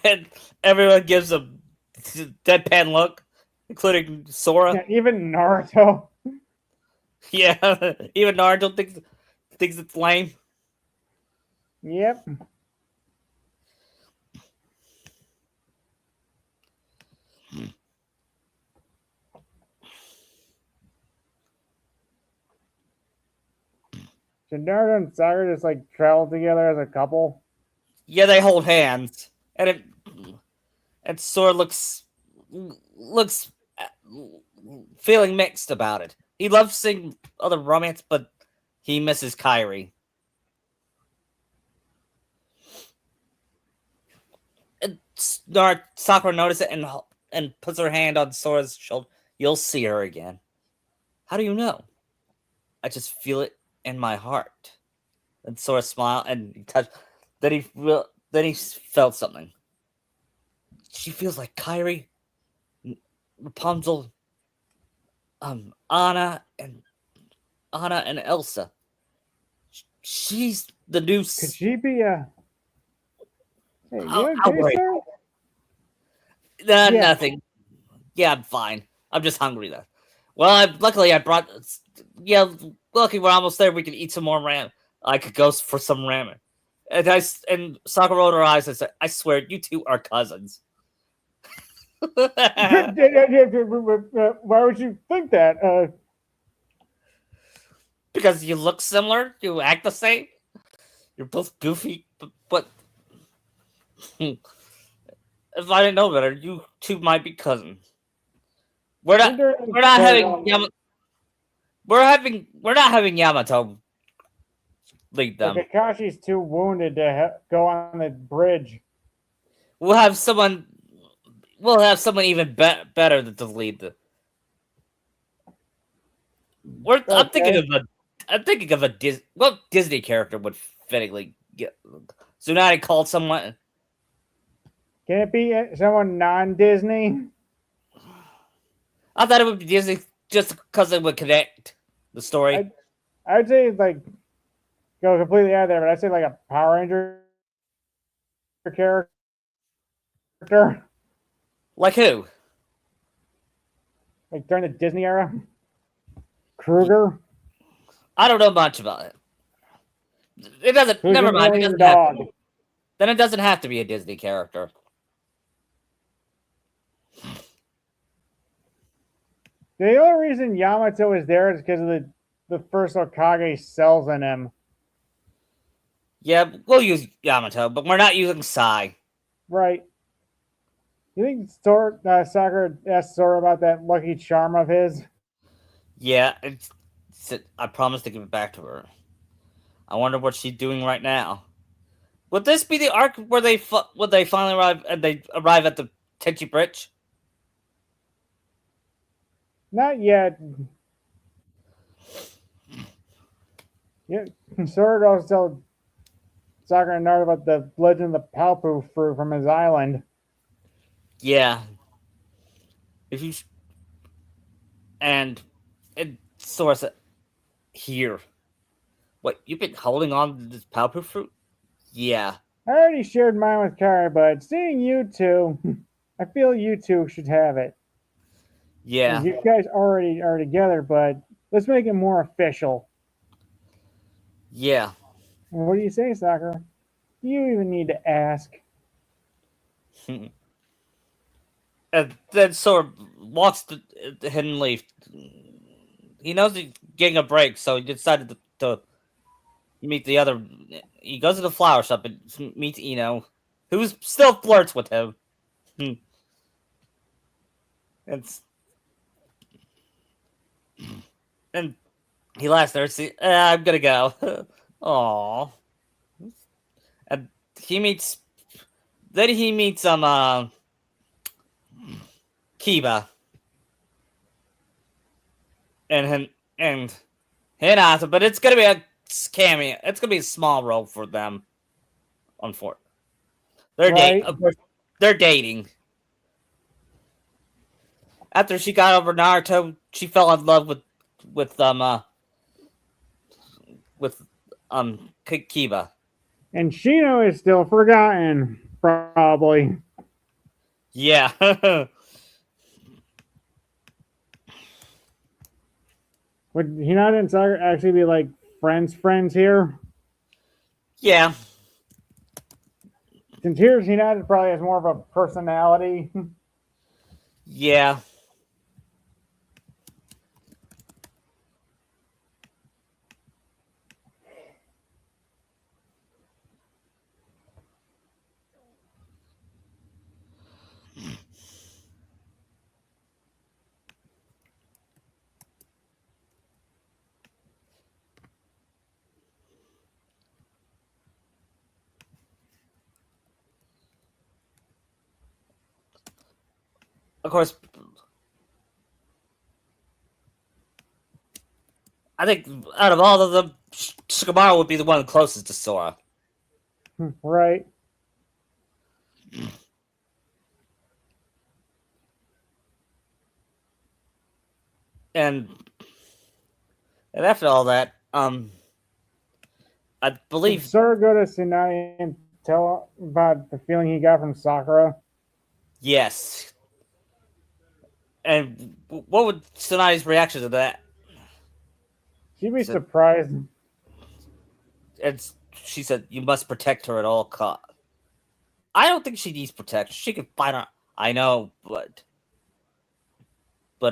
and everyone gives a deadpan look, including Sora. Yeah, even Naruto. Yeah, even Naruto thinks it's lame. Yep. Should Naruto and Sakura just like travel together as a couple? Yeah, they hold hands, and Sora looks feeling mixed about it. He loves seeing other romance, but he misses Kyrie. And Sakura notices it and puts her hand on Sora's shoulder. You'll see her again. How do you know? I just feel it in my heart. And Sora smiled and he touched. Then he felt something. She feels like Kyrie, Rapunzel, Anna and Elsa. She's the new. Could she be a? Hey, I'll okay, wait. sir? Yeah. Nothing. Yeah, I'm fine. I'm just hungry though. Well, luckily I brought. Yeah, lucky we're almost there. We can eat some more ramen. I could go for some ramen. And Sakura rolled her eyes and said, "I swear, you two are cousins." Why would you think that? Because you look similar, you act the same. You're both goofy, but if I didn't know better, you two might be cousins. We're not having we're not having Yamato lead them. Kakashi's too wounded to go on the bridge. We'll have someone even better to lead the. I'm thinking of a Disney character would fittingly get. Tsunade called someone. Can it be someone non-Disney? I thought it would be Disney just because it would connect the story. I'd say like go completely out there, but I'd say like a Power Ranger character. Like who? Like during the Disney era. Kruger. I don't know much about it. It doesn't. Who's Never an mind. It alien doesn't have dog. to be. Then it doesn't have to be a Disney character. The only reason Yamato is there is because of the first Hokage cells in him. Yeah, we'll use Yamato, but we're not using Sai. Right. You think Sakura asked Sora about that lucky charm of his? Yeah, I promised to give it back to her. I wonder what she's doing right now. Would this be the arc where they finally arrive and they arrive at the Tenchi Bridge? Not yet. Yeah, Sora goes tell Sakura and Naruto about the legend of the Palpu fruit from his island. Yeah. If you and Sora said, "Here, What, you've been holding on to this powder fruit? Yeah. I already shared mine with Kara, but seeing you two, I feel you two should have it. Yeah. You guys already are together, but let's make it more official. Yeah. What do you say, Sakura? You even need to ask. And then Sora walks the hidden leaf. He knows he's getting a break, so he decided to meet the other. He goes to the flower shop and meets Ino, who still flirts with him. It's and he laughs there. See, I'm gonna go. Aww. And he meets. Then he meets Kiba and Hinata, but it's gonna be a cameo. It's gonna be a small role for them. Unfortunately, Right. they're dating. After she got over Naruto, she fell in love with Kiba. And Shino is still forgotten, probably. Yeah. Would Hinata and Sakura actually be like friends here? Yeah. Since here's Hinata probably has more of a personality. Yeah. Of course, I think out of all of them, Shikamaru would be the one closest to Sora. Right. And after all that, I Did believe Sora go to Tsunade and tell about the feeling he got from Sakura? yes. And what would Tsunade's reaction to that? She'd be So- surprised. And she said, "You must protect her at all costs." I don't think she needs protection. She can find her. I know, but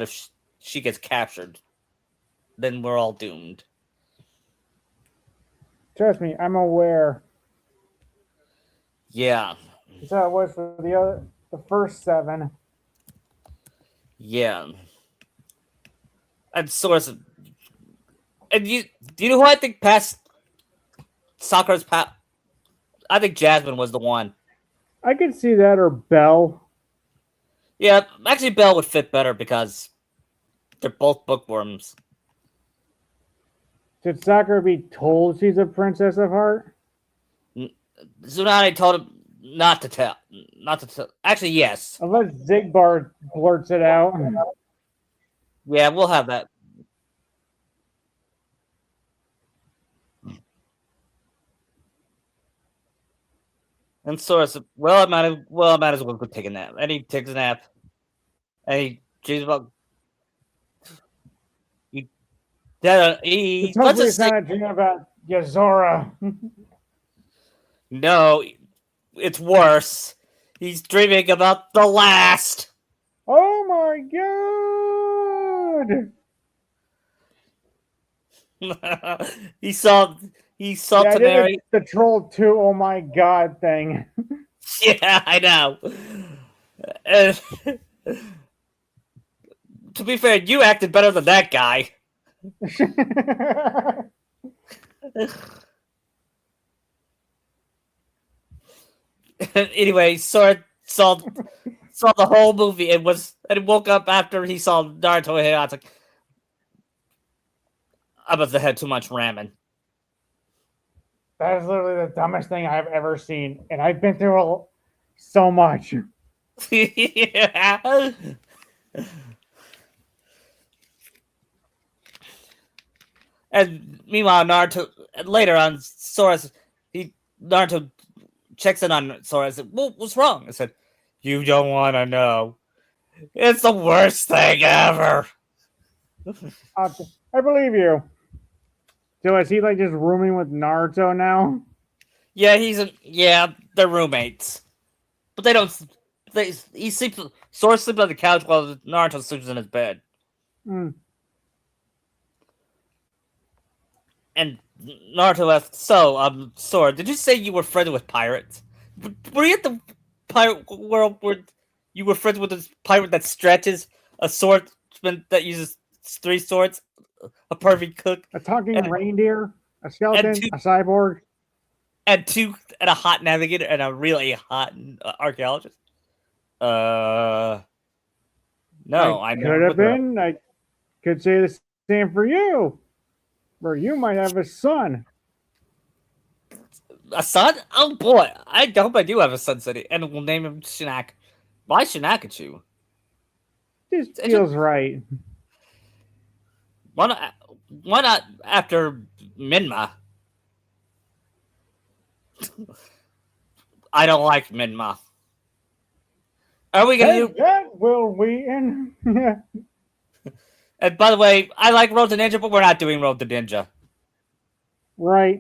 if she gets captured, then we're all doomed. Trust me, I'm aware. Yeah, That's how it was for the first 7. yeah. And source, and do you know who I think passed Sakura's path? I think Jasmine was the one. I could see that, or Belle. Yeah, actually, Belle would fit better because they're both bookworms. Should Sakura be told she's a princess of heart? Tsunade told him not to tell. Not to tell. Actually, yes. Unless Zigbar blurts it out. Yeah, we'll have that. And Sora said, I might as well go take a nap. And he takes a nap. And he dreams about. He It's let's hopefully just it's say, not a dream about Yazora. no, it's worse. He's dreaming about the last. Oh my god! he saw Yeah, I Taneri. did the Troll 2 oh my god thing. Yeah, I know. And, to be fair, you acted better than that guy. Anyway, Sora saw the whole movie and woke up after he saw Naruto hit. I was like, I must have had too much ramen. That is literally the dumbest thing I've ever seen, and I've been through so much. Yeah. And meanwhile, Naruto later on, Naruto checks in on Sora. I said, "What's wrong?" I said, "You don't want to know. It's the worst thing ever." I believe you. So is he like just rooming with Naruto now? Yeah, they're roommates, but they don't. He sleeps. Sora sleeps on the couch while Naruto sleeps in his bed. Hmm. And Naruto asks, "So, Sora, did you say you were friends with pirates? Were you at the pirate world where you were friends with this pirate that stretches a swordsman that uses 3 swords, a perfect cook, A talking and reindeer, a and skeleton, two a cyborg. and a hot navigator and a really hot archaeologist?" No, I Could never have with her. been. I could say the same for you, where you might have a son. A son? Oh boy, I hope I do have a son, City, and we'll name him Shinak. Why Shinakachu? Just It's just feels right. one, one after Minma. I don't like Minma. Are we gonna And do? that will we and And by the way, I like Road to Ninja, but we're not doing Road to Ninja. right.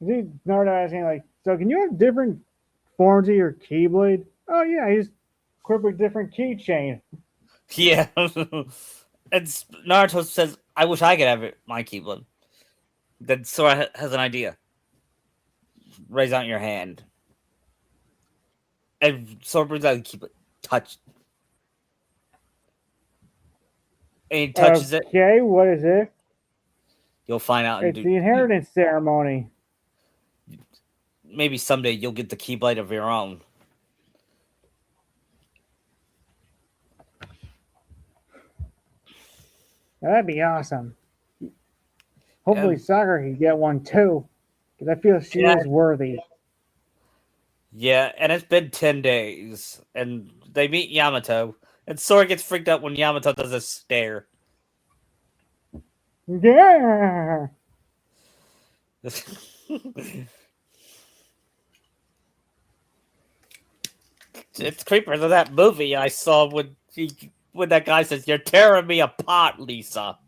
He started asking like, so can you have different forms of your keyblade? Oh yeah, I just equip with different keychain. Yeah. And Naruto says, "I wish I could have it, my Keyblade." Then Sora has an idea. Raise out your hand, and Sora brings out the Keyblade. Touch, and he touches it. Okay, what is it? You'll find out, It's the inheritance ceremony. maybe someday you'll get the Keyblade of your own. That'd be awesome. Hopefully, And, Sakura can get one too, because I feel she Yeah. is worthy. yeah, and it's been 10 days, and they meet Yamato, and Sora gets freaked out when Yamato does a stare. Yeah. It's creepier than that movie I saw when that guy says, "You're tearing me apart, Lisa."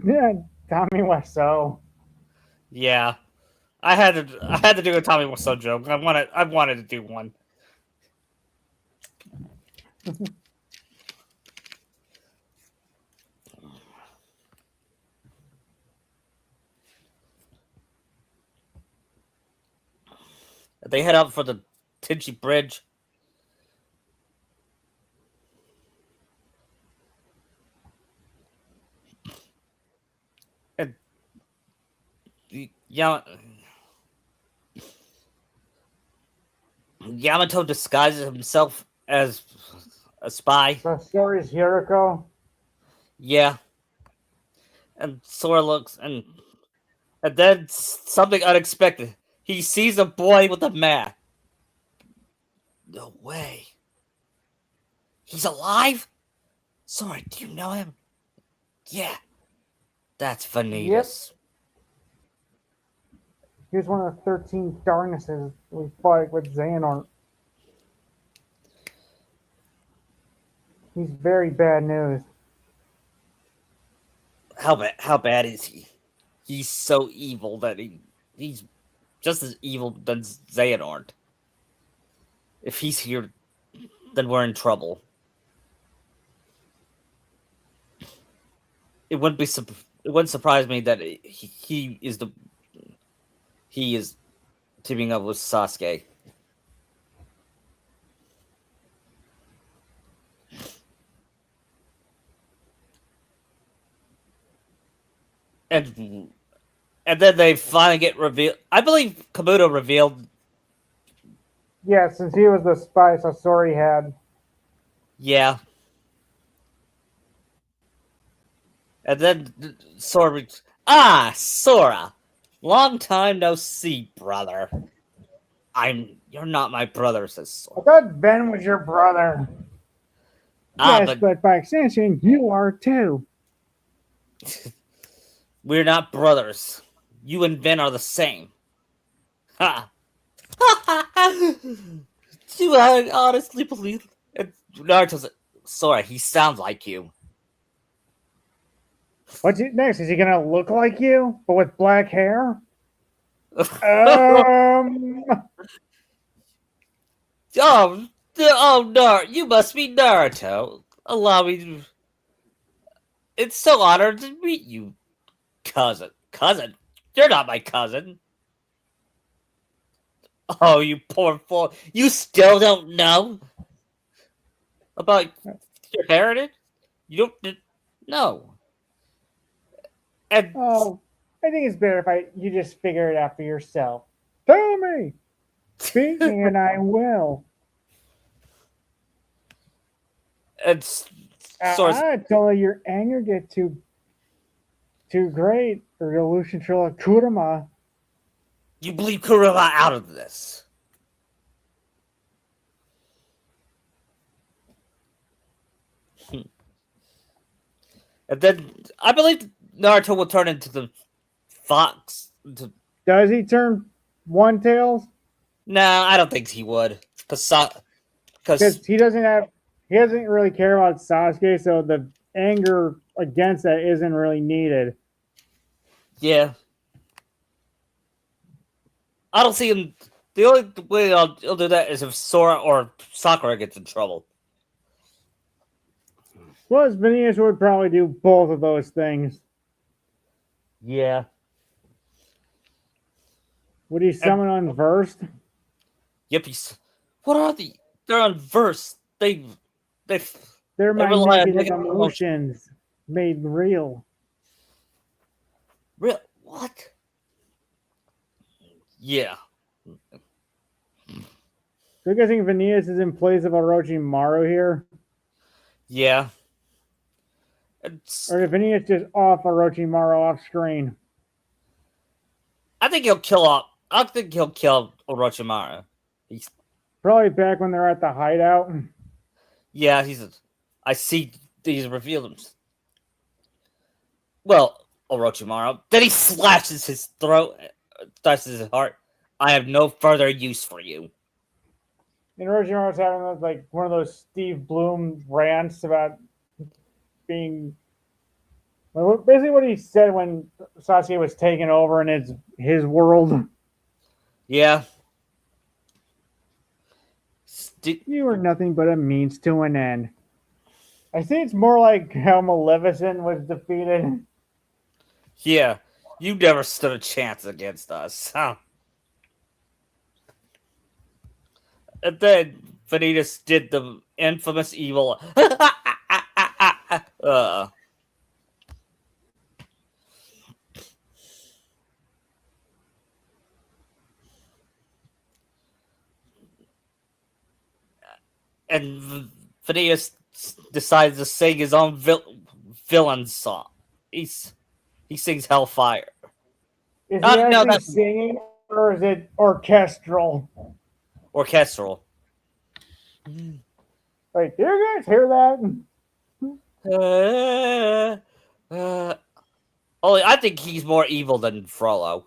Yeah, Tommy Wiseau. Yeah, I had to do a Tommy Wiseau joke. I wanted to do one. They head out for the Tinchi Bridge. And Yamato disguises himself as a spy. The story's Hiroko. Yeah, and Sora looks, and then something unexpected. He sees a boy with a mask. No way. He's alive? Sora, do you know him? Yeah, that's Vanitas. He was one of the 13 darknesses we fought with Xehanort. He's very bad news. How bad is he? He's so evil that he's just as evil than Xehanort. If he's here, then we're in trouble. It wouldn't surprise me that he is teaming up with Sasuke. And then they finally get revealed. I believe Kabuto revealed. Yeah, since he was the spy Sasori had. Yeah, And then Sora, Sora, long time no see, brother. You're not my brother, says I Sora. thought Ben was your brother. Yes, but by extension, you are too. We're not brothers. You and Ben are the same. Ha! Do I honestly believe? And Naruto's like, Sora, he sounds like you. What's next? Is he gonna look like you, but with black hair? Oh no! You must be Naruto. Allow me to. It's so honored to meet you, cousin. Cousin, you're not my cousin. Oh, you poor fool! You still don't know about your heritage? You don't know. And Oh, I think it's better if you just figure it out for yourself. Tell me. Speaking, and I will. it's source. Don't let your anger get too great, or you'll lose control of Kurama. You bleep Kurama out of this. And then I believe Naruto will turn into the fox. Does he turn one tails? No, I don't think he would. Because he doesn't really care about Sasuke, so the anger against that isn't really needed. Yeah. I don't see him. The only way he'll do that is if Sora or Sakura gets in trouble. Plus, Vanitas would probably do both of those things. Yeah. Would he summon unversed? Yep. What are the? They're unversed. They're my negative emotions made real. Real? What? Yeah. So you guys think Vanitas is in place of Orochimaru here? Yeah. Or if Vanitas just off Orochimaru off screen? I think he'll kill Orochimaru. He's probably back when they're at the hideout. Yeah, I see these revealed him. Well, Orochimaru. Then he slashes his throat, slashes his heart. I have no further use for you. And Orochimaru's having like one of those Steve Bloom rants about being basically what he said when Sasuke was taken over in his world. Yeah. You are nothing but a means to an end. I think it's more like how Maleficent was defeated. Yeah, you never stood a chance against us, huh? And then Vanitas did the infamous evil. And Phineas decides to sing his own villain song. He sings Hellfire. Is he actually singing, or is it orchestral? Orchestral. Wait, do you guys hear that? Only I think he's more evil than Frollo.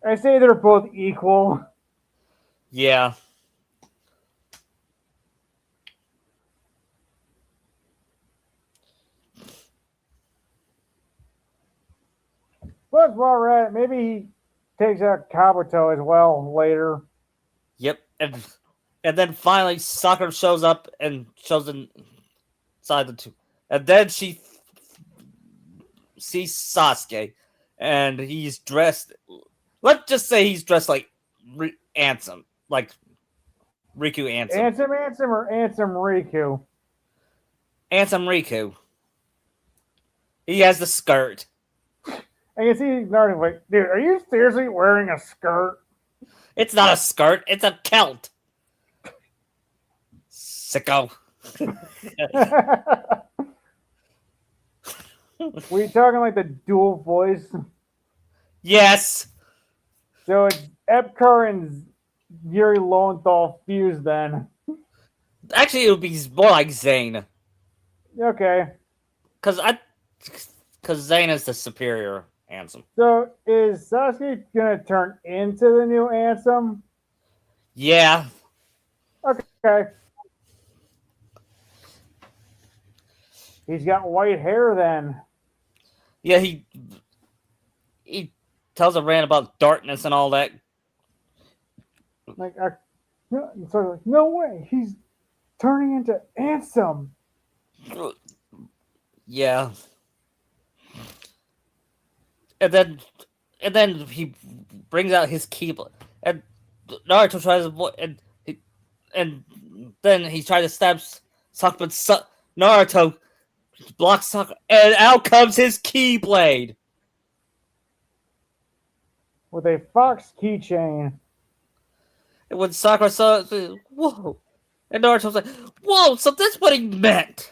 I say they're both equal. Yeah. Plus, while we're at it, maybe he takes out Kabuto as well later. Yep, and then finally Sakura shows up and shows inside the two, and then she sees Sasuke, and he's dressed. Let's just say he's dressed like Ansem, like Riku Ansem. Ansem or Ansem Riku? Ansem Riku. He has the skirt. I can see Narden like, dude, are you seriously wearing a skirt? It's not a skirt, it's a kilt. Sicko. Were you talking like the dual voice? Yes. So it's Epcar and Yuri Lowenthal fused then. Actually, it would be more like Zane. Okay. Because Zane is the superior Ansem. So is Sasuke gonna turn into the new Ansem? Yeah. Okay. He's got white hair then. Yeah, he tells a rant about darkness and all that. Like, no way. He's turning into Ansem. Yeah. And then he brings out his keyblade, and Naruto tries to and then he tries to stab Sasuke, but Naruto blocks Sasuke, and out comes his keyblade. With a fox keychain. And when Sakura saw it, whoa, and Naruto was like, "Whoa!" So that's what he meant.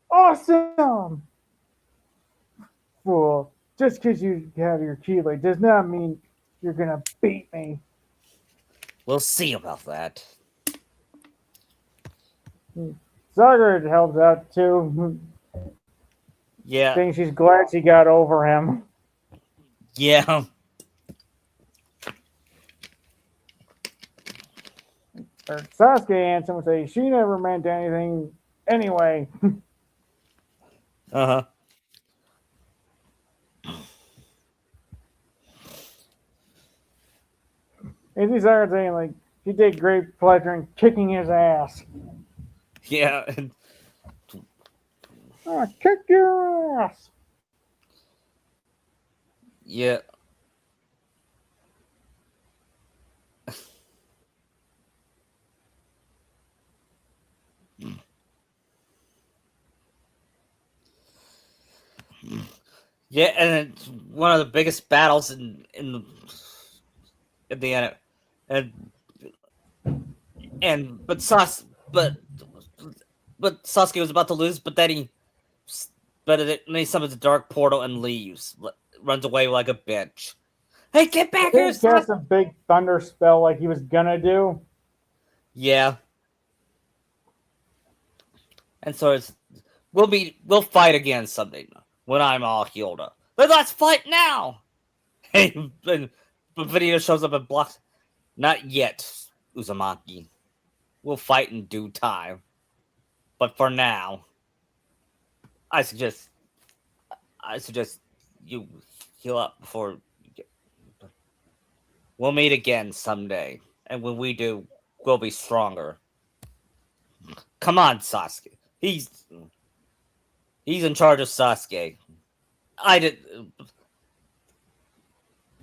Awesome! Fool. Just because you have your keyblade does not mean you're gonna beat me. We'll see about that. Sakura helps out too. Yeah, Saying she's glad she got over him. yeah. Or Sasuke Ansem would say she never meant anything anyway. Uh huh. And she started saying like she take great pleasure in kicking his ass. Yeah. Kick your ass. Yeah. Yeah, and it's one of the biggest battles in the end, and but Sasuke was about to lose, but then he summons a dark portal and leaves, runs away like a bitch. Hey, get back here, He cast a big thunder spell like he was gonna do. Yeah, and so we'll fight again someday when I'm all healed up. But let's fight now. Hey, but Vegeta shows up and blocks. Not yet, Uzumaki. We'll fight in due time. But for now, I suggest you heal up before you get. We'll meet again someday, and when we do, we'll be stronger. Come on, Sasuke. He's in charge of Sasuke. I did.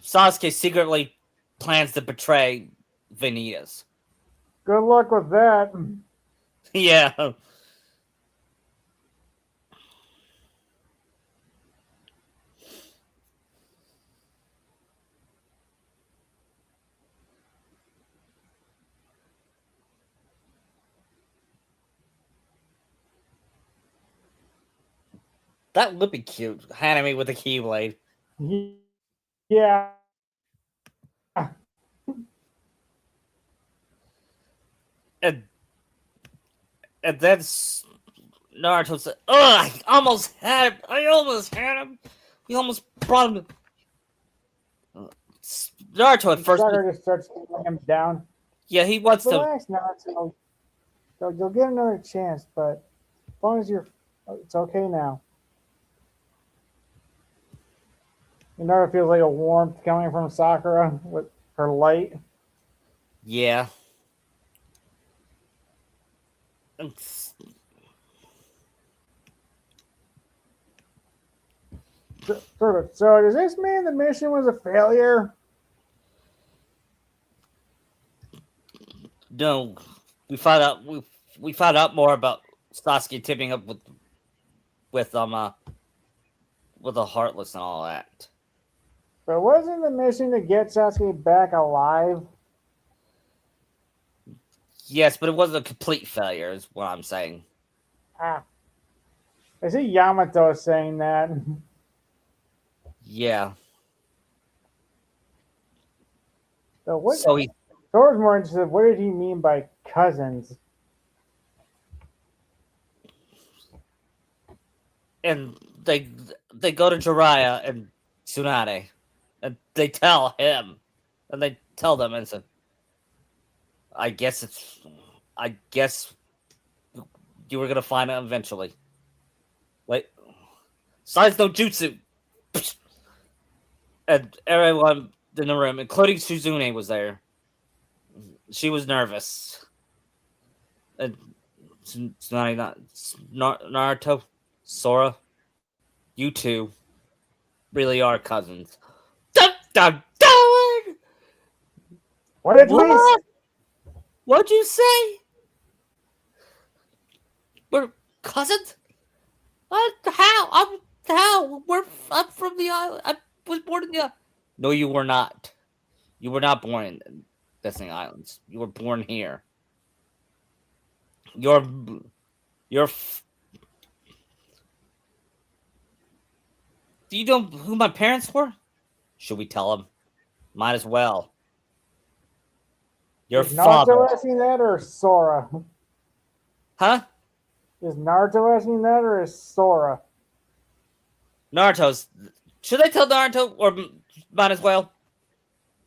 Sasuke secretly plans to betray Vanitas. Good luck with that. Yeah. That would be cute. Hanami with a keyblade. Yeah. And then Naruto said, "Ugh, I almost had him. We almost brought him." Naruto at first. Sakura just starts pulling him down. Yeah, he wants to. Relax, Naruto. You'll get another chance, but as long as it's okay now. You never feels like a warmth coming from Sakura with her light. Yeah. Sort of. So does this mean the mission was a failure? No, we found out we found out more about Sasuke teaming up with the Heartless and all that. But wasn't the mission to get Sasuke back alive? Yes, but it wasn't a complete failure, is what I'm saying. Ah. I see Yamato saying that. Yeah. So what? So he Thor's more interested. What did he mean by cousins? and they go to Jiraiya and Tsunade, and they tell him, and they tell them, and said, I guess you were gonna find out eventually. Like, Science no Jutsu. And everyone in the room, including Suzune, was there. She was nervous. And Naruto, Sora, you two really are cousins. Dun, dun, dun! What did we? What? What'd you say? We're cousins? What? How? How? I'm from the island. I was born in the island. No, you were not. You were not born in Destiny Islands. You were born here. You're. Do you know who my parents were? Should we tell them? Might as well. Your Is Naruto father. asking that or Sora? Huh? Is Naruto asking that or is Sora? Naruto's. Should I tell Naruto or might as well?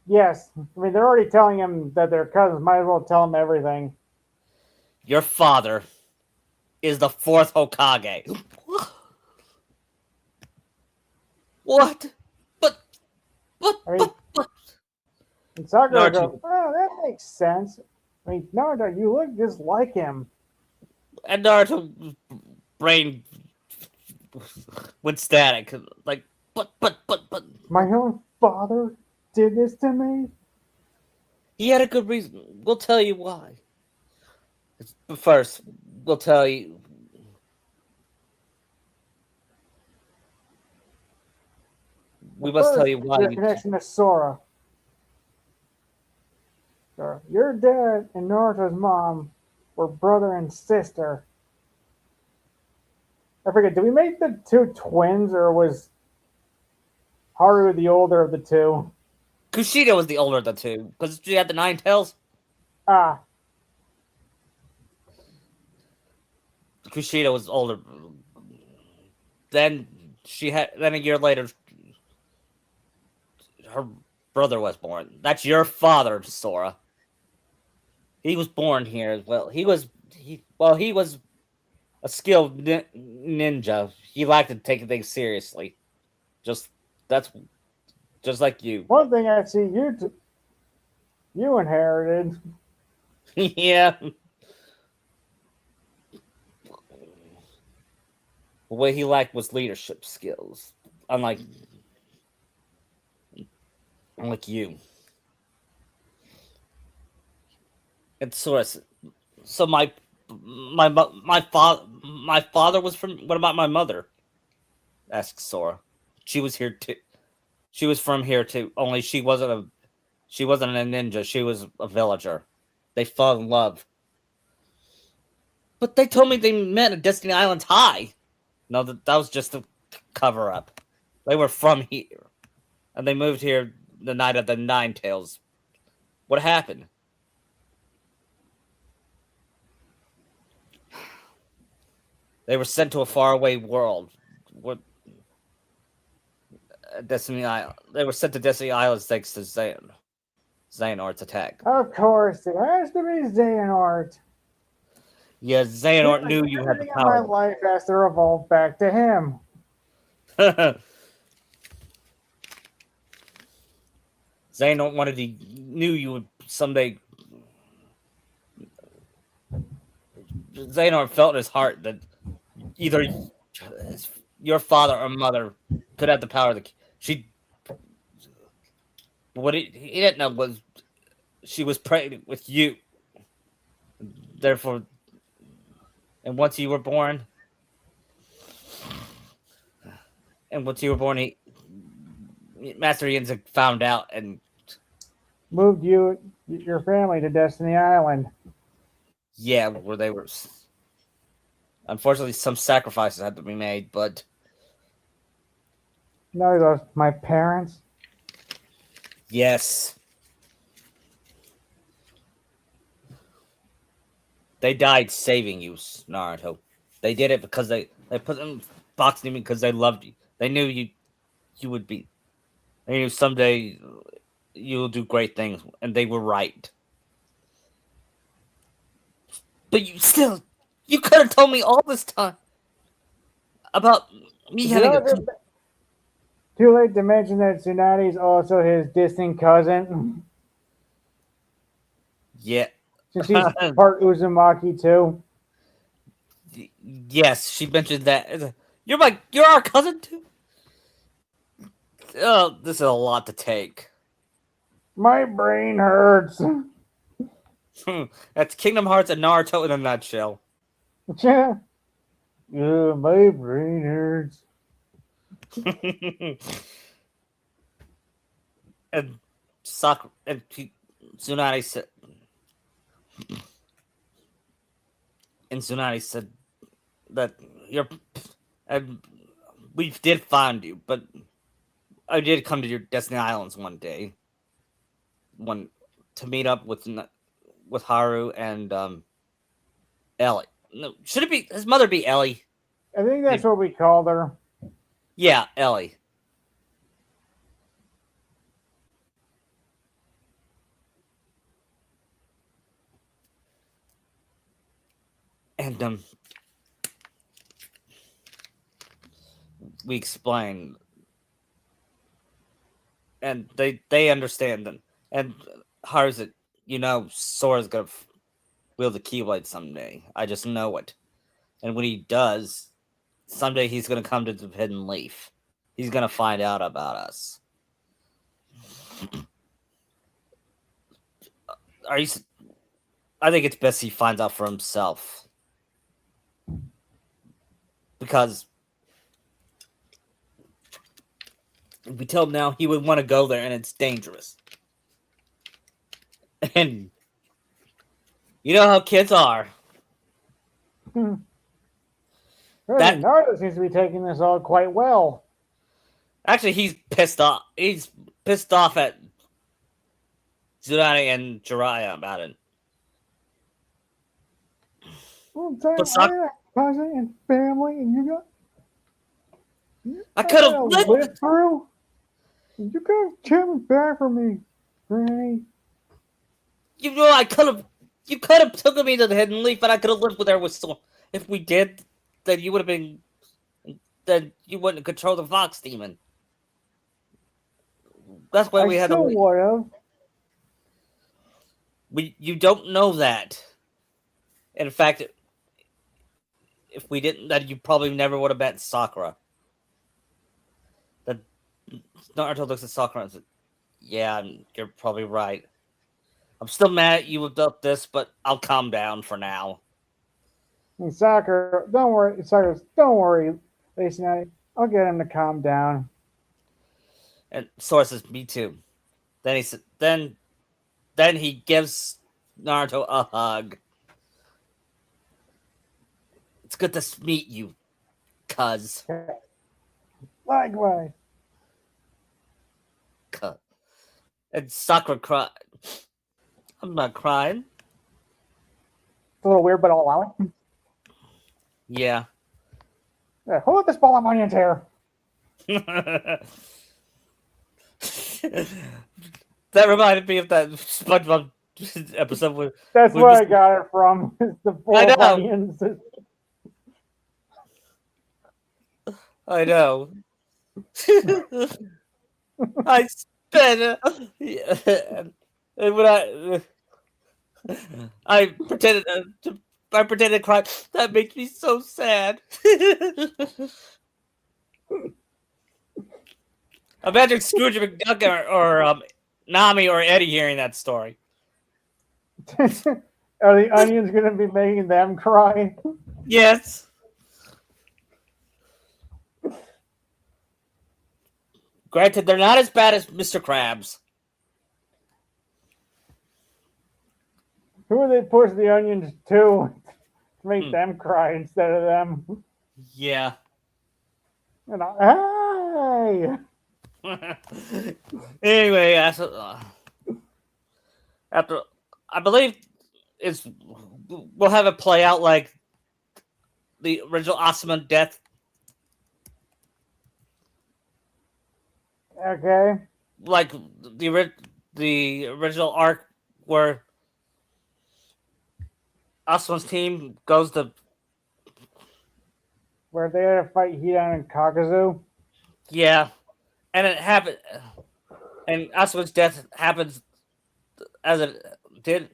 Yes. I mean, they're already telling him that they're cousins. Might as well tell him everything. Your father is the fourth Hokage. What? But. I mean, But. And Sakura Naruto. goes, oh, that makes sense. I mean, Naruto, you look just like him. And Naruto's brain went static. Like, but. My own father did this to me? He had a good reason. We'll tell you why. But first, we'll tell you. We must tell you why. Your connection to Sora. So, your dad and Naruto's mom were brother and sister. I forget, did we make the two twins or was Haru the older of the two? Kushida was the older of the two because she had the 9 tails. Ah, Kushida was older. Then a year later, her brother was born. That's your father, Sora. He was born here as well. He was a skilled ninja. He liked to take things seriously. That's just like you. one thing I see you inherited. Yeah. What he lacked was leadership skills, unlike you. And so my father was from. What about my mother? Asked Sora. She was here too. She was from here too. Only she wasn't a ninja. She was a villager. They fell in love. But they told me they met at Destiny Islands High. No, that was just a cover up. They were from here, and they moved here the night of the 9 tails. What happened? They were sent to a faraway world. What? Destiny Island. They were sent to Destiny Islands thanks to Xehanort's attack. Of course, it has to be Xehanort. Yeah, Xehanort knew you had the Everything in my power. life has to revolve back to him. Xehanort knew you would someday. Xehanort felt in his heart that either your father or mother could have the power. What he didn't know was she was pregnant with you. Therefore, and once you were born, Master Yenza found out and Moved your family to Destiny Island. yeah, where they were. Unfortunately, some sacrifices had to be made, but No, those my parents. yes, they died saving you, Naruto. They did it because they put them boxing because they loved you. They knew you would be. They knew someday you'll do great things, and they were right. But you could have told me all this time about me You having know, a. it's too late to mention that Tsunade is also his distant cousin, Yeah. since he's part Uzumaki too. Yes, she mentioned that. You're our cousin too. Oh, this is a lot to take. My brain hurts. That's Kingdom Hearts and Naruto in a nutshell. Yeah, my brain hurts. And Sakura and Tsunade said, that you're, and we did find you, but I did come to your Destiny Islands one day, to meet up with Haru and Ellie. No, should it be his mother be Ellie? I think that's what we called her. Yeah, Ellie. And we explain, and they understand them. And Haru's it, Sora's gonna wield the Keyblade someday. I just know it. And when he does, someday he's gonna come to the Hidden Leaf. He's gonna find out about us. Are you? I think it's best he finds out for himself, because if we tell him now, he would want to go there, and it's dangerous. And you know how kids are. Naruto seems to be taking this all quite well. Actually, he's pissed off. He's pissed off at Tsunade and Jiraiya about it. Well, But cousin and family, and you got. I could have lived through. You could have come back for me, Granny. I could have. You could have taken me to the Hidden Leaf, but I could have lived with her with Sora. If we did, then you would have been. Then you wouldn't control the Fox Demon. That's why we had to. Would have. You don't know that. In fact, if we didn't, then you probably never would have met Sakura. That Naruto looks at Sakura and says, "Yeah, you're probably right. I'm still mad at you about this, but I'll calm down for now." And Sakura, don't worry. Sakura, don't worry. Listen, I'll get him to calm down. And Sora says, "Me too." Then he said, then he gives Naruto a hug. It's good to meet you, cuz. Likewise. And Sakura cried. I'm not crying. It's a little weird, but I'll allow it. Yeah. Yeah, hold this ball on my hair. That reminded me of that SpongeBob episode where That's where I got it from. It's the bowl of know. onions. I know. I spent and when I pretended to cry. That makes me so sad. Imagine Scrooge McDuck or Nami or Eddie hearing that story. Are the onions going to be making them cry? Yes. Granted, they're not as bad as Mr. Krabs. Who would they push the onions to make them cry instead of them. Yeah. You know, hey! Anyway, after I believe it's we'll have it play out like the original Asuma death, Okay. like the original arc where Asuma's team goes to Where they had to fight Hidan and Kakuzu. yeah, and it happened, and Asuma's death happens as it did.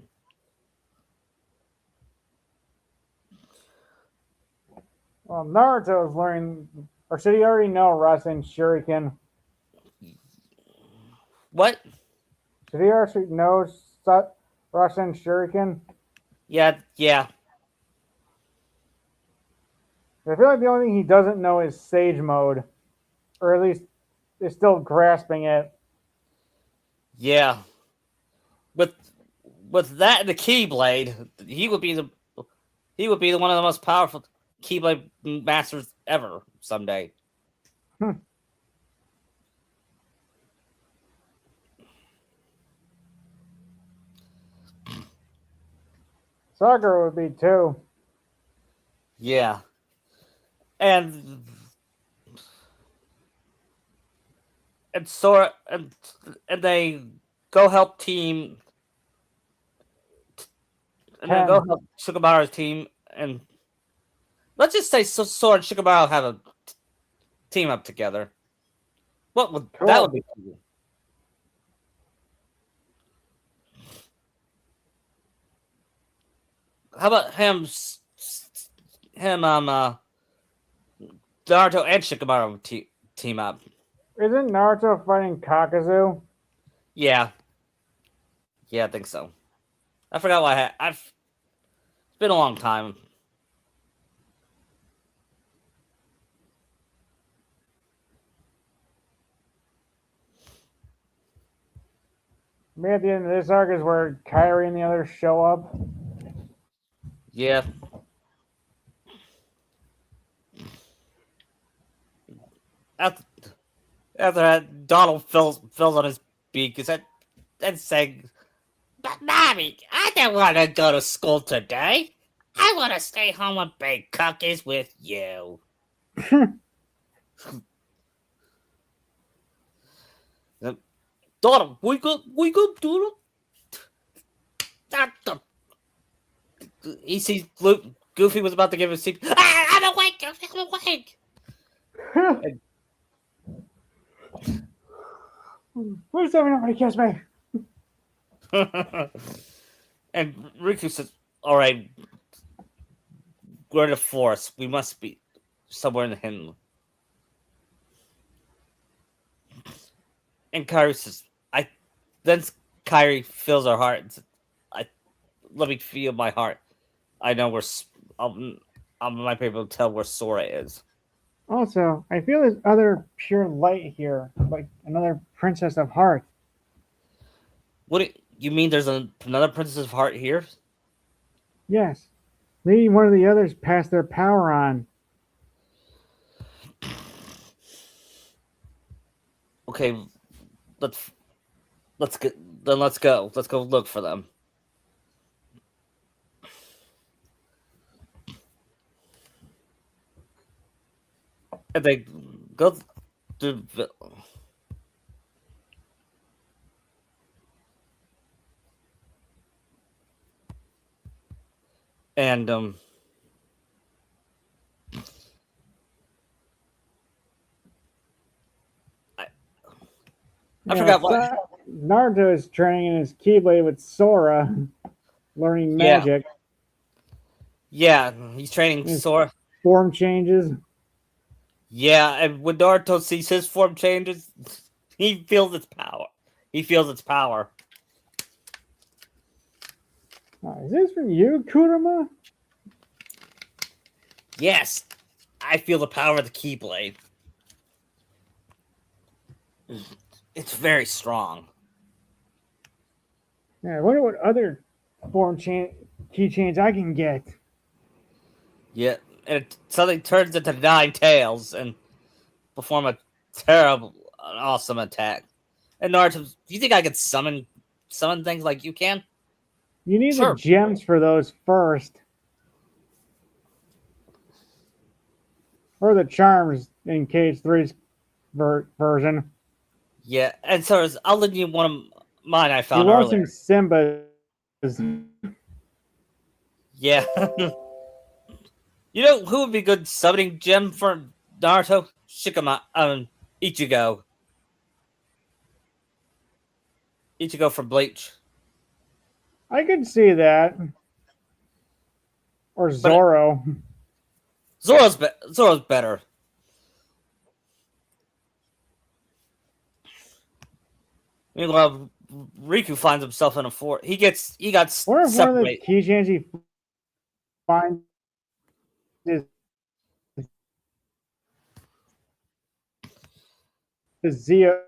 Well, Naruto is learning, or should he already know Rasen Shuriken? What? Should he actually know Rasen Shuriken? Yeah, yeah, I feel like the only thing he doesn't know is Sage Mode, or at least is still grasping it. yeah. With that and the Keyblade, he would be the one of the most powerful Keyblade masters ever someday. Sakura would be too. Yeah, and Sora and they go help team, and then go help Shikamaru's team, and let's just say Sora and Shikamaru have a team up together. What would that would be cool. How about him, Naruto and Shikamaru team up? Isn't Naruto fighting Kakuzu? Yeah, I think so. I forgot why It's been a long time. Maybe at the end of this arc is where Kairi and the others show up. Yeah. After that, Donald fills on his beak. Is that saying, "But mommy, I don't want to go to school today. I want to stay home and bake cookies with you." Donald, wake up, Donald. He sees Goofy was about to give him a seat. I'm awake, Goofy, I'm awake. Please tell me nobody kills me. And Riku says, "All right, we're in the forest. We must be somewhere in the hidden." And Kairi says, Then Kairi fills her heart and says, let me feel my heart. I know I might be able to tell where Sora is." Also, I feel there's other pure light here, like another Princess of Heart. What do you mean? There's another Princess of Heart here? Yes, maybe one of the others passed their power on. Okay, let's go. Let's go look for them. And they go to and I forgot what Naruto is training in his Keyblade with Sora, learning magic. Yeah, he's training Sora. Form changes. Yeah, and when Naruto sees his form changes, he feels its power. Is this from you, Kurama? Yes, I feel the power of the Keyblade. It's very strong. Yeah, I wonder what other form keychains I can get. Yeah, and it suddenly turns into nine tails and perform a terrible, awesome attack. And Naruto, do you think I could summon things like you can? You need the Sure. gems for those first, or the charms in Cage 3's version. Yeah, and so I'll lend you one of mine I You found want earlier. some Simba's. Yeah. You know who would be good summoning gem for Naruto? Shikama, Ichigo. Ichigo from Bleach. I could see that. Or But Zoro. Zoro's better. Meanwhile, Riku finds himself in a fort. He got Or if one of the separated. keychains he finds is the Zeo,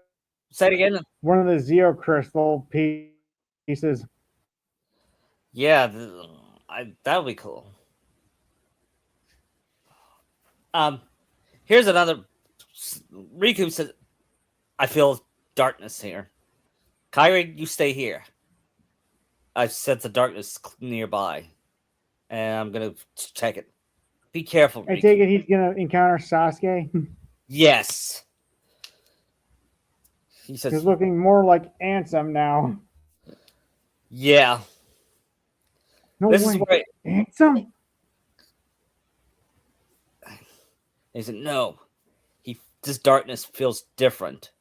Say it again. one of the Zeo crystal pieces. Yeah, that would be cool. Um, here's another. Riku says, "I feel darkness here. Kairi, you stay here. I sense the darkness nearby, and I'm gonna check it. Be careful, I Riku." take it he's gonna encounter Sasuke. Yes, he He's says. looking more like Ansem now. Yeah, No this is way, where Ansem. he said, "No, this darkness feels different."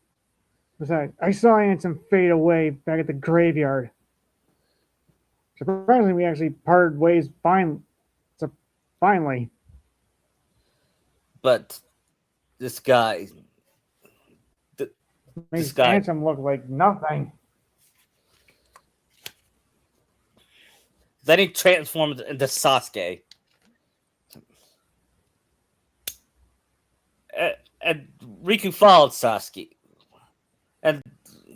Besides, I saw Ansem fade away back at the graveyard. Surprisingly, we actually parted ways finally. But this guy, this Makes guy, Ansem look like nothing. then he transformed into Sasuke. And Riku followed Sasuke, and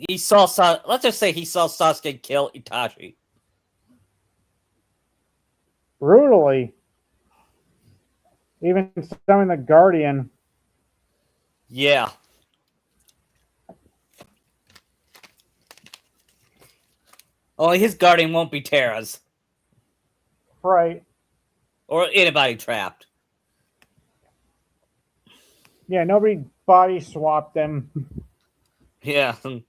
he saw let's just say he saw Sasuke kill Itachi. Brutally. Even summoning the Guardian. Yeah. Only his guardian won't be Terra's Right. or anybody trapped. Yeah, nobody body swapped them. Yeah. So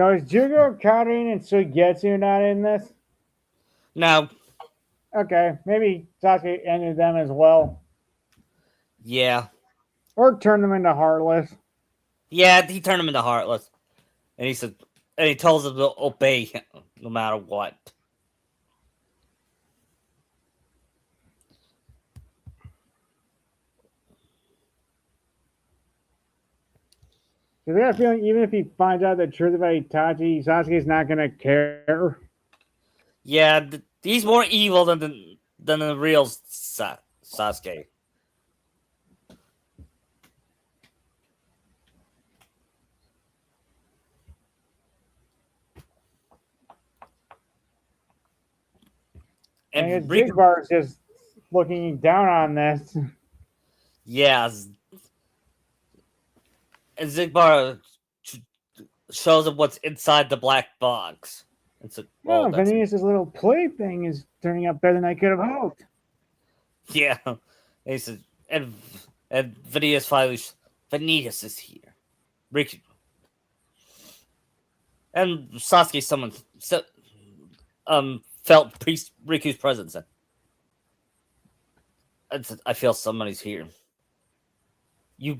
is Jugo, Karin, and Suigetsu not in this? No. Okay, maybe Sasuke ended them as well. Yeah. Or turned them into Heartless. Yeah, he turned him into Heartless. And he said, and he tells him to obey him no matter what. Because I got a feeling even if he finds out the truth about Itachi, Sasuke's not going to care. Yeah, he's more evil than the real Sasuke. And And Riku, Zigbar's just looking down on this. yeah, and Zigbar shows him what's inside the black box. And so, Oh, that's Venus' little plaything is turning out better than I could have hoped. yeah. And he said, and Vanitas finally, Vanitas is here. Riku and Sasuke felt Riku's presence. I feel somebody's here. You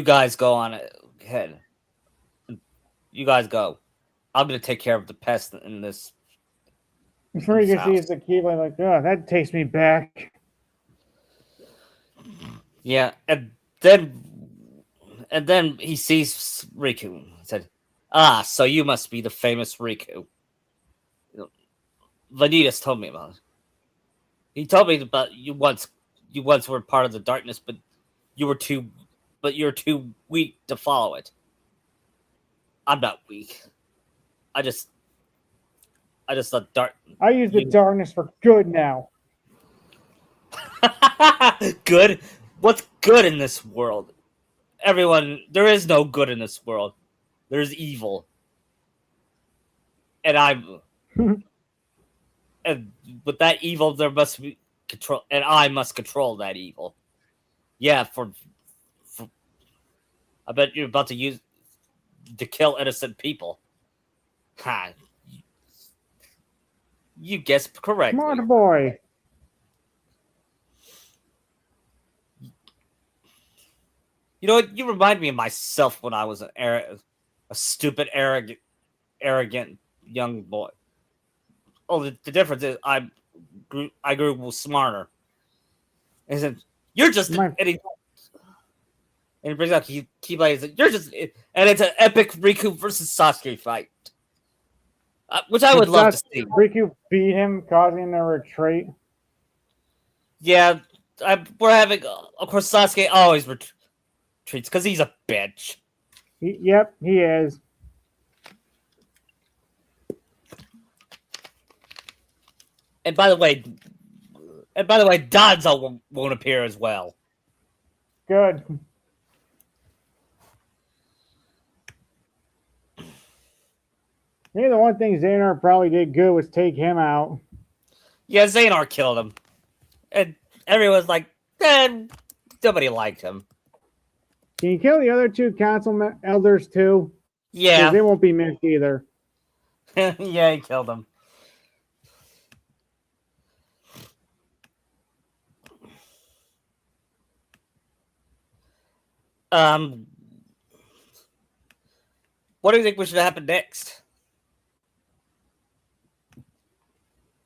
guys go on ahead. You guys go. I'm gonna take care of the pest in this. Before you can see it's the Keyblade, like, oh, that takes me back. Yeah, and then he sees Riku. He said, "Ah, so you must be the famous Riku." Vanitas told me about it. He told me about you once. You once were part of the darkness, but you're too weak to follow it. I'm not weak. I just thought dark. I use the darkness for good now. Good? What's good in this world? Everyone, there is no good in this world. There's evil. And and with that evil, there must be control, and I must control that evil. Yeah, for I bet you're about to use to kill innocent people. Ha! You guessed correctly. Smart boy. You know what? You remind me of myself when I was a stupid, arrogant young boy. Oh, the difference is I grew smarter. Isn't you're just My- and he brings out Keyblade. You're just and it's an epic Riku versus Sasuke fight, which I would love to see. Riku beat him, causing a retreat. Yeah, we're having of course Sasuke always retreats because he's a bitch. Yep, he is. And by the way, Danzo won't appear as well. Good. Maybe the one thing Xehanort probably did good was take him out. Yeah, Xehanort killed him, and everyone's like, nobody liked him. Can you kill the other two council elders too? Yeah, they won't be missed either. yeah, he killed him. What do you think we should happen next?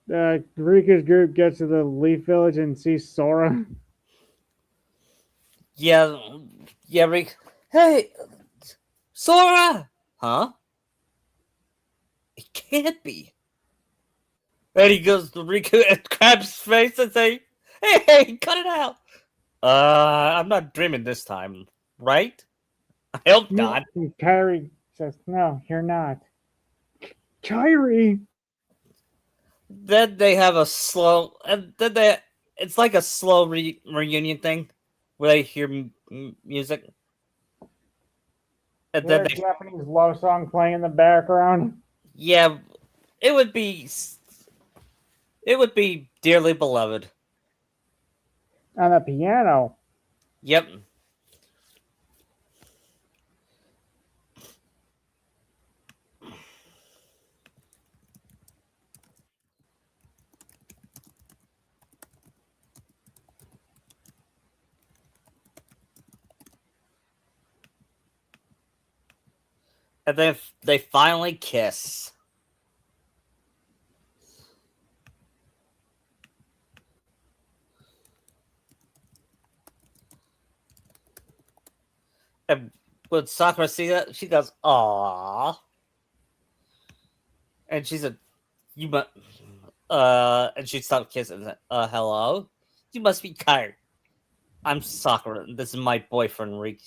Riku's group gets to the Leaf Village and sees Sora. Yeah, Rick. Hey, Sora! Huh? It can't be. And he goes to Riku and grabs his face and say, hey, cut it out. I'm not dreaming this time, right? I hope not. And Kairi says, no, you're not. Kairi! Then they have a slow, and then it's like a slow reunion thing where they hear music. And then There's a Japanese love song playing in the background. Yeah, it would be Dearly Beloved. On the piano. Yep. And then they finally kiss. And when Sakura sees that, she goes, "Aww," and she said, "You must." And she stopped kissing. And said, hello, you must be Kairi. I'm Sakura. This is my boyfriend, Rick.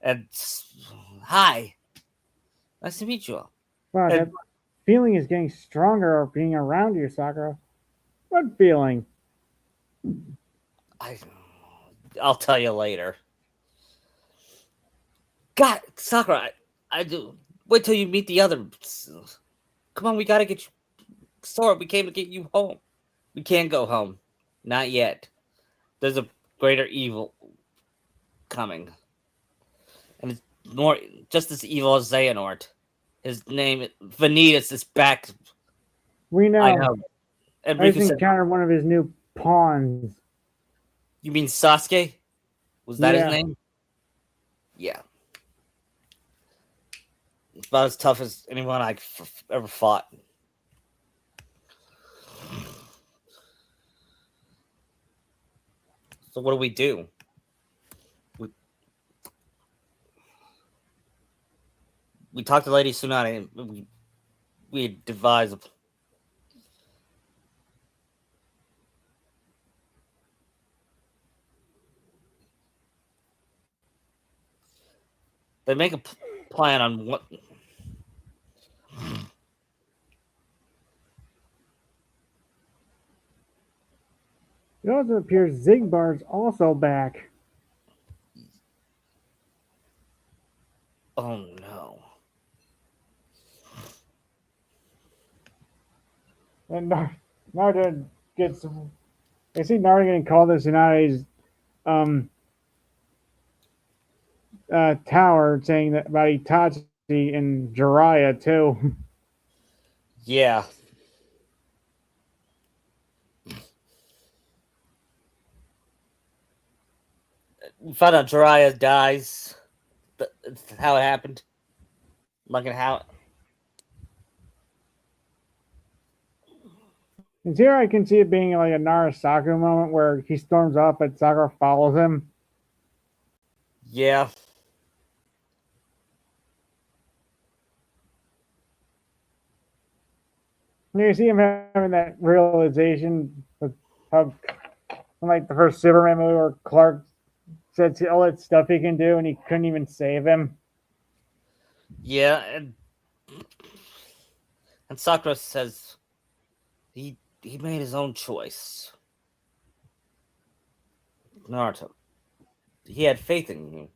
And hi, nice to meet you. Wow, that feeling is getting stronger of being around you, Sakura. What feeling? I'll tell you later. God, Sakura, I do. Wait till you meet the others. Come on, we gotta get you. Sora, we came to get you home. We can't go home. Not yet. There's a greater evil coming. And it's more just as evil as Xehanort. His name, Vanitas, is back. We know. I know. And I Riku just said, encountered one of his new pawns. you mean Sasuke? Was that Yeah. his name? Yeah. It's about as tough as anyone I ever fought. So what do? We talked to Lady Tsunade and we devised a they make a plan on what It also appears Zigbar's also back. Oh no. And Naruto gets. I see Naruto getting called to Tsunade's tower, saying that about Itachi and Jiraiya too. Yeah. We found out Jiraiya dies. That's how it happened. Like and how. And here I can see it being like a Narasaku moment where he storms off, but Sakura follows him. Yeah. And you see him having that realization with how, like the first Superman movie where Clark said all that stuff he can do and he couldn't even save him. Yeah, and Sakura says he made his own choice. Naruto. He had faith in you.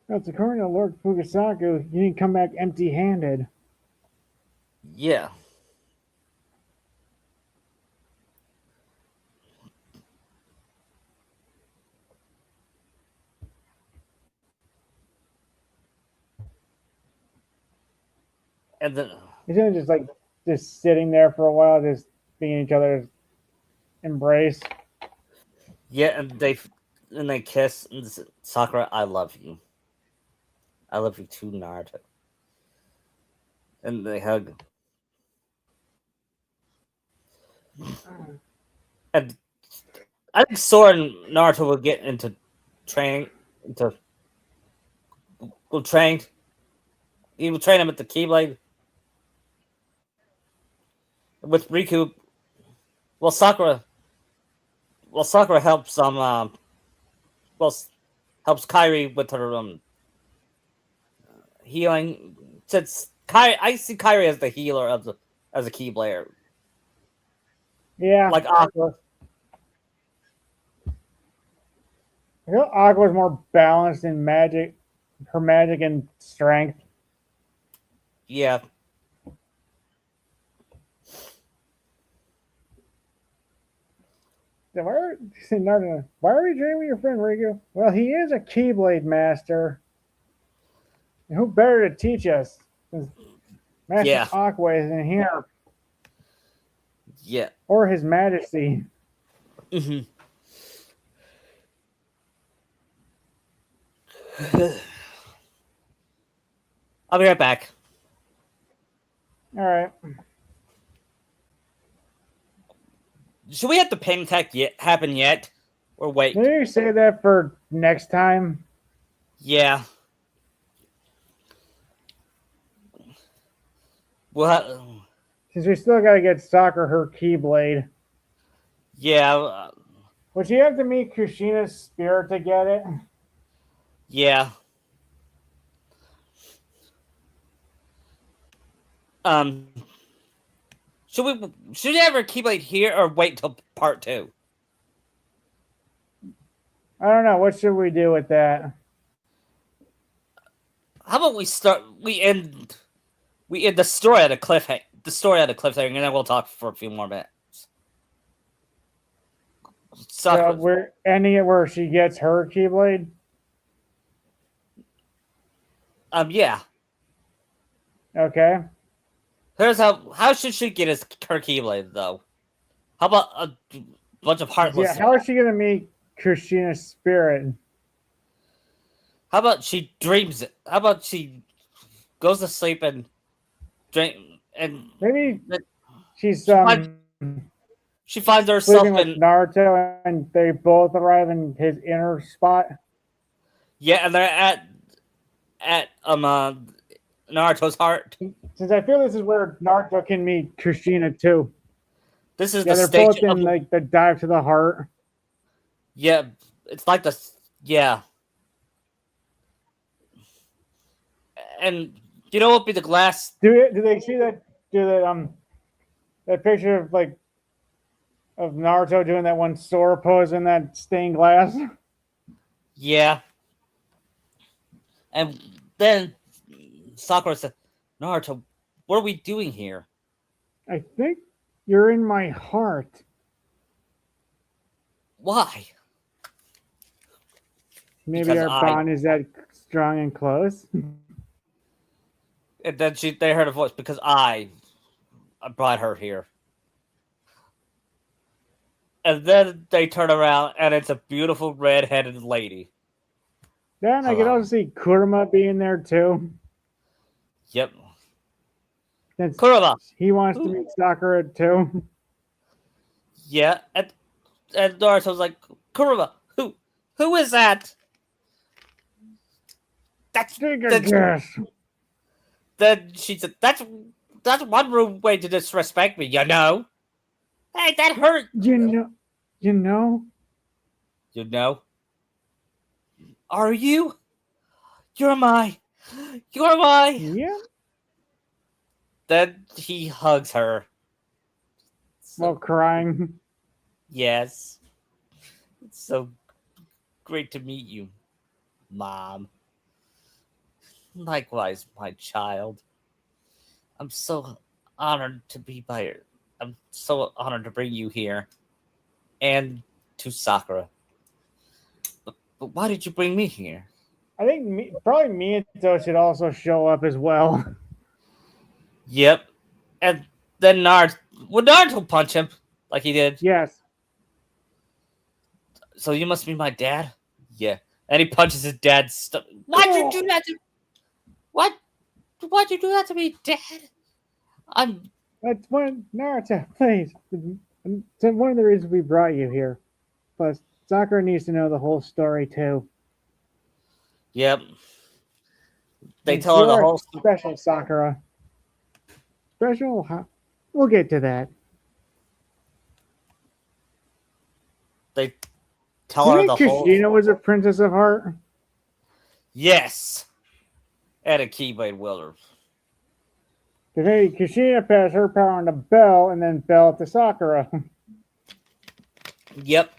That's according to Lord Fukasaku, you didn't come back empty handed. Yeah. And then He's not just like just sitting there for a while, just being each other's embrace. yeah, and they kiss and Sakura, I love you. I love you too, Naruto. And they hug. And I think Sora and Naruto will get into training will train. He will train him at the Keyblade with Riku. Well, Sakura. Well, Sakura helps helps Kairi with her healing. Since I see Kairi as the healer of the as a Keyblader, Yeah. like Aqua. I feel Aqua's more balanced in magic, her magic and strength. Yeah, So why are you dreaming your friend Riku? Well, he is a Keyblade master. And who better to teach us? Master Yeah. Aqua is in here, yeah. or His Majesty. hmm I'll be right back. All right. Should we have the pain attack happen yet, or wait? Maybe you say that for next time. Yeah. Well, Since we still got to get Sakura her Keyblade. yeah, Would you have to meet Kushina's spirit to get it? yeah. Um, should you ever keep it here or wait till part 2? I don't know. What should we do with that? How about we end the story at a cliffhanger, and then we'll talk for a few more minutes. So we're ending it where she gets her Keyblade. Yeah. Okay. Here's how should she get her Keyblade though? How about a bunch of heartless? Yeah. How is she gonna meet Kushina's spirit? How about she dreams it? How about she goes to sleep and dream and Maybe she's she finds herself sleeping with in Naruto, and they both arrive in his inner spot. yeah, and they're at Naruto's heart. Since I feel this is where Naruto can meet Kushina too. This is Yeah, the they're stage both in like the dive to the heart. yeah. It's like the yeah. And you know what? Be the glass. Do they see that? Do that picture of Naruto doing that one Sora pose in that stained glass? Yeah. And then Sakura said, "Naruto, what are we doing here? I think you're in my heart. Why?" Maybe Because our bond is that strong and close. And then they heard a voice, because I brought her here. And then they turn around, and it's a beautiful red-headed lady. Then I could Hello. also see Kurama being there too. Yep. Since Kurama. he wants to meet Sakura too. Yeah. And Naruto's like, "Kurama, who is that?" Take a guess. Then she said, that's one rude way to disrespect me, you know? Hey, that hurt. You know. You know? Are you? You're my. Yeah. Then he hugs her. While crying. Yes. It's so great to meet you, Mom. Likewise, my child. I'm so honored to be by her. I'm so honored to bring you here. And to Sakura. But why did you bring me here? I think probably Miyako should also show up as well. Yep. And then Naruto punch him like he did. Yes. So you must be my dad? Yeah. And he punches his dad's stomach. Why'd you do that to Why'd you do that to me, Dad? That's one Naruto, please. It's one of the reasons we brought you here. Plus, Sakura needs to know the whole story too. Yep. They And tell her the you're whole special Sakura. Special? We'll get to that. They tell Do her you the think whole. Kushina was a princess of heart? Yes. And a Keyblade wielder. Because maybe Kushina passed her power on to Bell and then Bell to Sakura. Yep.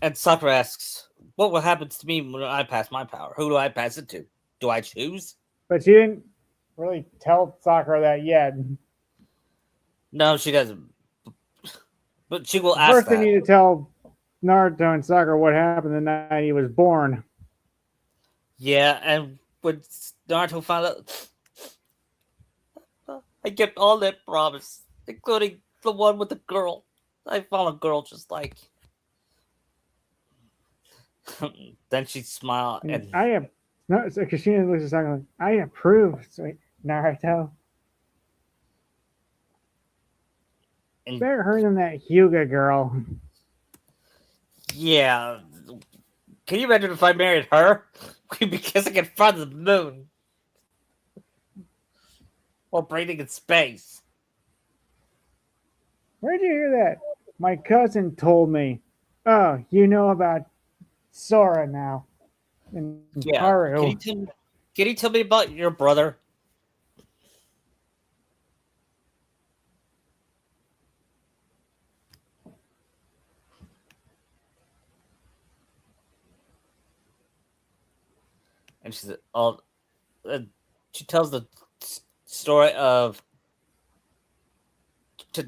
And Sakura asks, "What will happen to me when I pass my power? Who do I pass it to? Do I choose?" But she didn't really tell Sakura that yet. No, she doesn't. But she will ask First, that. they need to tell Naruto and Sakura what happened the night he was born. Yeah, and when Naruto found out, I kept all that promise, including the one with the girl. I found a girl just like. Then she smiled and I have no. So Kushina looks at Sakura like, I approve, sweet Naruto. Better her than that Hyuga girl. yeah. Can you imagine if I married her? We'd be kissing in front of the moon. While breathing in space. Where'd you hear that? My cousin told me. Oh, you know about Sora now. And Yeah. Haru. Can you tell me about your brother? And she said, "Oh." She tells the story of.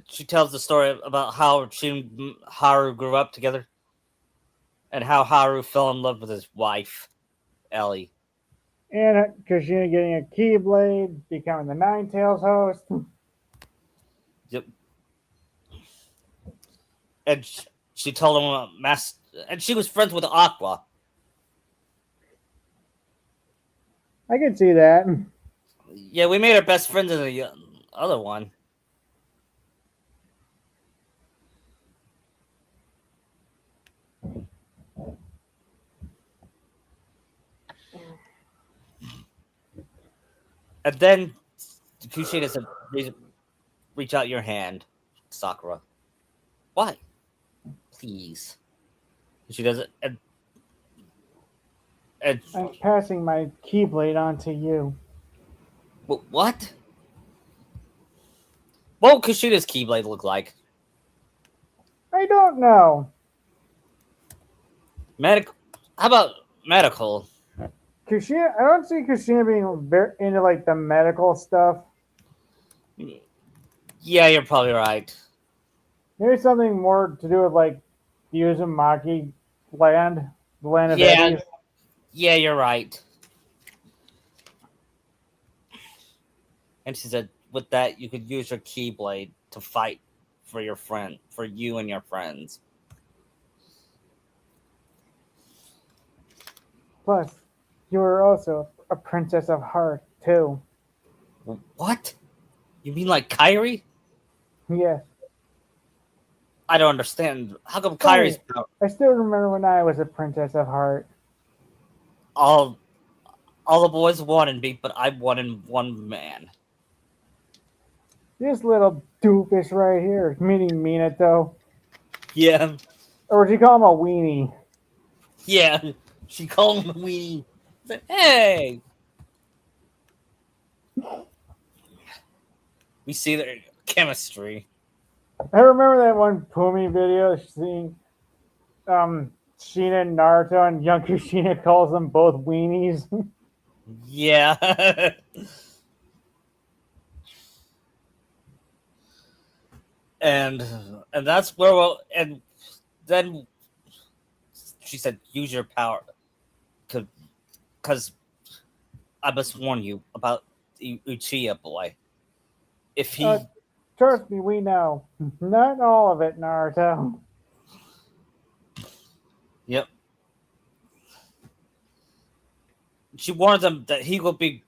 She tells the story about how she and Haru grew up together, and how Haru fell in love with his wife, Ellie. And Kushina getting a Keyblade, becoming the Nine Tails host. Yep. And she told him and she was friends with Aqua. I could see that. Yeah, we made her best friends in the other one. And then Kushina said, "Reach out your hand, Sakura." Why? please. She does it, and I'm passing my Keyblade on to you. what? What would Kushina's Keyblade look like? I don't know. Medical. How about medical? Kushina, I don't see Kushina being very into like the medical stuff. Yeah, you're probably right. Maybe something more to do with like the Uzumaki land, the land of Yeah, eddies. yeah, you're right. And she said, with that, you could use your Keyblade to fight for your friend, for you and your friends. Plus, you are also a princess of heart too. What? You mean like Kyrie? Yes. I don't understand. How come Kyrie's power? I still remember when I was a princess of heart. all all the boys wanted me, but I wanted one man. This little doofus right here, meaning Minato. Yeah, Or would you call him a weenie? yeah. She called him a weenie. Said, hey, we see their chemistry. I remember that one Pumi video seeing Sheena and Naruto, and young Kushina calls them both weenies. Yeah. and that's where and then she said, use your power, because I must warn you about the Uchiha boy. If he, Trust me, we know. Not all of it, Naruto. yep, she warns him that he will be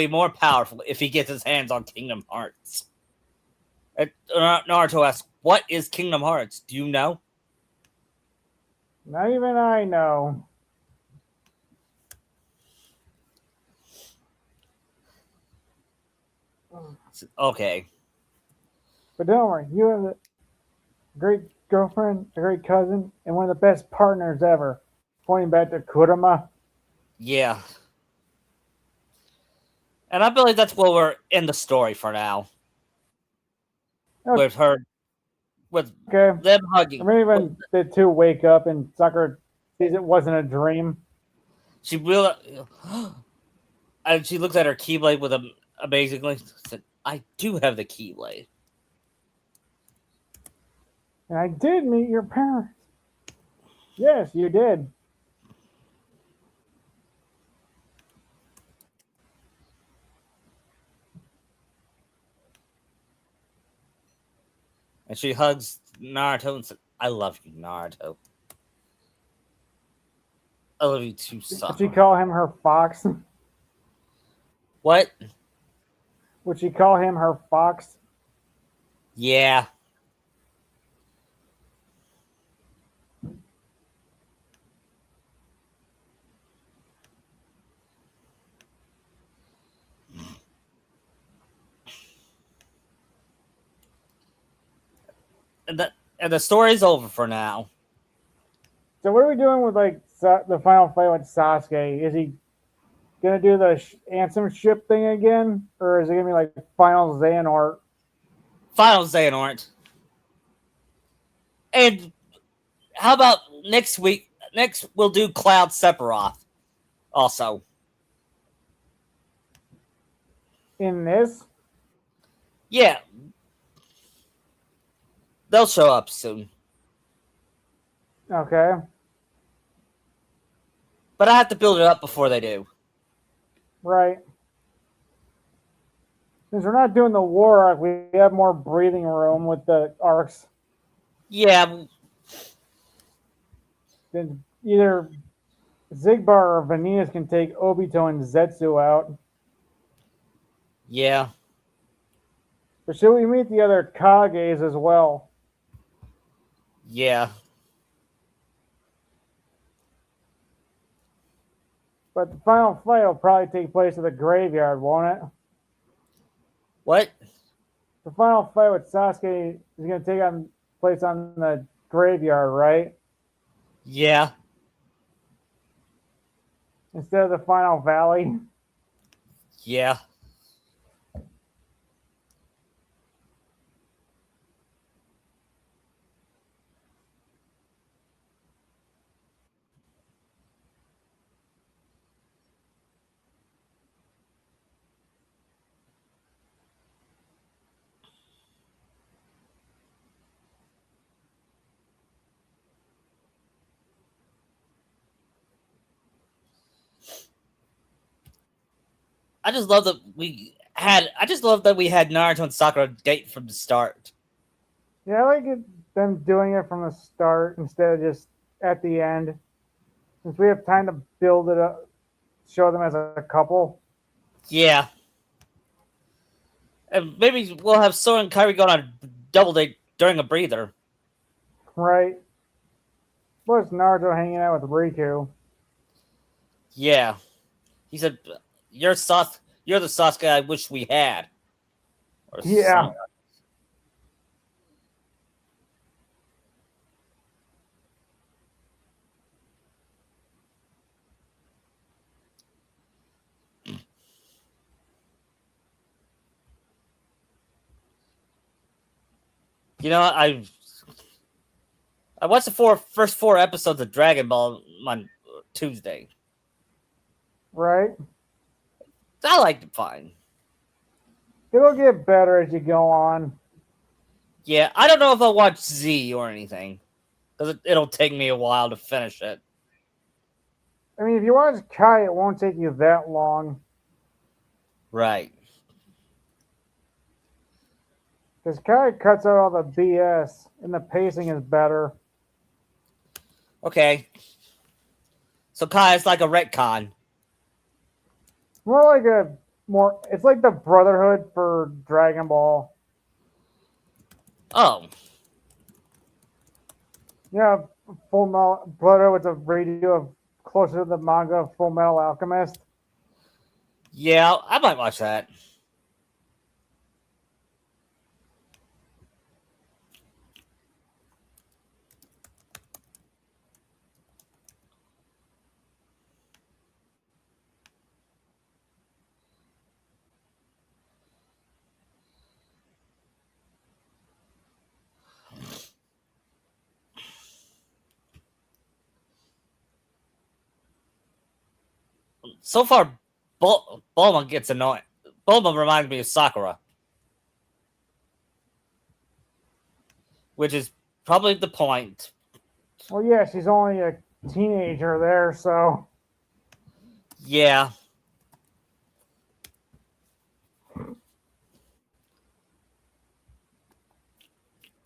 more powerful if he gets his hands on Kingdom Hearts. And Naruto asks, "What is Kingdom Hearts? Do you know?" Not even I know. Okay. But don't worry, you have a great girlfriend, a great cousin, and one of the best partners ever. Pointing back to Kurama. Yeah. And I believe that's where we're in the story for now. Okay. With her, with Okay. them hugging. Or maybe when the two wake up and Sakura sees it wasn't a dream. She really, and she looks at her Keyblade with amazingly. Said, "I do have the Keyblade." And I did meet your parents. Yes, you did. And she hugs Naruto and said, "I love you, Naruto. I love you too, Did she Sakura." call him her fox? What? Would she call him her fox? Yeah. And the story's over for now. So what are we doing with like the final fight with Sasuke? Is he gonna do the Ansem ship thing again, or is it gonna be like final Xehanort? Final Xehanort. And how about next week? Next, we'll do Cloud Sephiroth. Also. In this? Yeah. They'll show up soon. Okay. But I have to build it up before they do. Right. Since we're not doing the war arc, we have more breathing room with the arcs. Yeah. Then either Zigbar or Venus can take Obito and Zetsu out. Yeah. But should we meet the other Kages as well? Yeah. But the final fight will probably take place at the graveyard, won't it? What? The final fight with Sasuke is going to take place on the graveyard, right? Yeah. Instead of the final valley. Yeah. I just love that we had. I just love that we had Naruto and Sakura date from the start. Yeah, I like them doing it from the start instead of just at the end. Since we have time to build it up, show them as a couple. Yeah. And maybe we'll have Sora and Kyrie go on a double date during a breather. Right? Plus Naruto hanging out with Riku. Yeah. He said, "You're You're the Sasuke I wish we had." Or Yeah. something. You know, I watched the first four episodes of Dragon Ball on Tuesday. Right? I liked it fine. It'll get better as you go on. Yeah, I don't know if I'll watch Z or anything because it'll take me a while to finish it. I mean, if you watch Kai, it won't take you that long. Right. Because Kai cuts out all the BS and the pacing is better. Okay. So Kai is like a retcon. More like it's like the Brotherhood for Dragon Ball. Oh. Yeah, Full Metal Brotherhood with a redo of closer to the manga of Full Metal Alchemist. Yeah, I might watch that. So far, Bulma gets annoying. Bulma reminds me of Sakura, which is probably the point. Well, yeah, she's only a teenager there, so Yeah.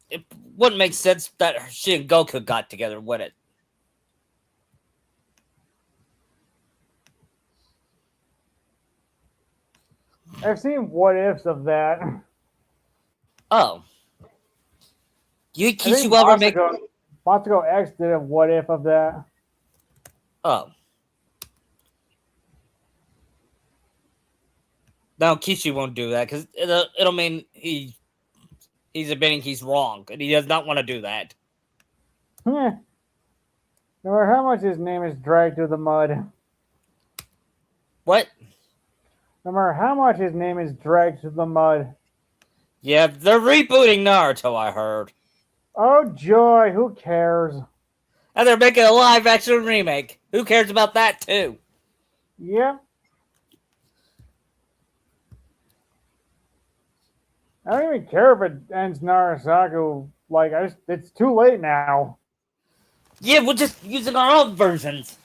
It wouldn't make sense that she and Goku got together, would it? I've seen what ifs of that. Oh. You I Kichi think ever make. Matsuko X did a what if of that. Oh. No, Kishi won't do that because it'll mean he's admitting he's wrong, and he does not want to do that. No matter how much his name is dragged through the mud. What? No matter how much his name is dragged through the mud. Yeah, they're rebooting Naruto, I heard. Oh joy, who cares? And they're making a live action remake. Who cares about that, too? Yep. I don't even care if it ends Narasaku. Like, it's too late now. Yeah, we're just using our own versions.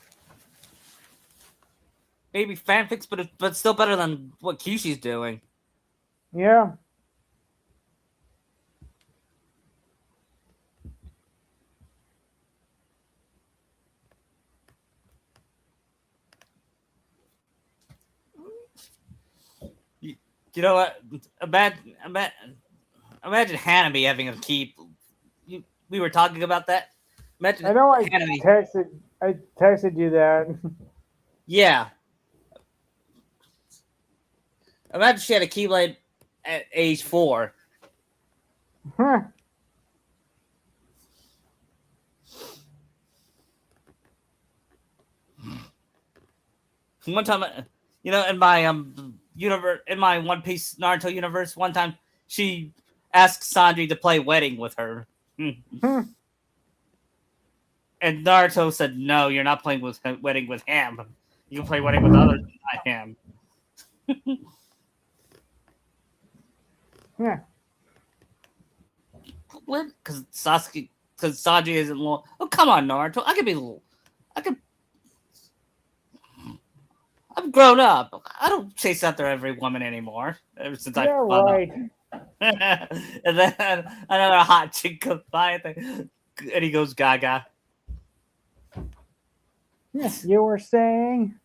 Maybe fanfics, but still better than what Kishi's doing. Yeah. You know what? Imagine Hanami having a keep. We were talking about that. Imagine I know Hanami. I texted you that. Yeah. Imagine she had a Keyblade at age 4. Huh. One time, in my universe, in my One Piece Naruto universe, one time she asked Sanji to play wedding with her. Hmm. And Naruto said, "No, you're not playing with wedding with him. You can play wedding with others, not him." Yeah. What? Because Sanji isn't. Oh, come on, Naruto. I could. I'm grown up. I don't chase after every woman anymore. Ever since I Yeah, found out. right. And then another hot chick comes by, and he goes gaga. Yeah, you were saying?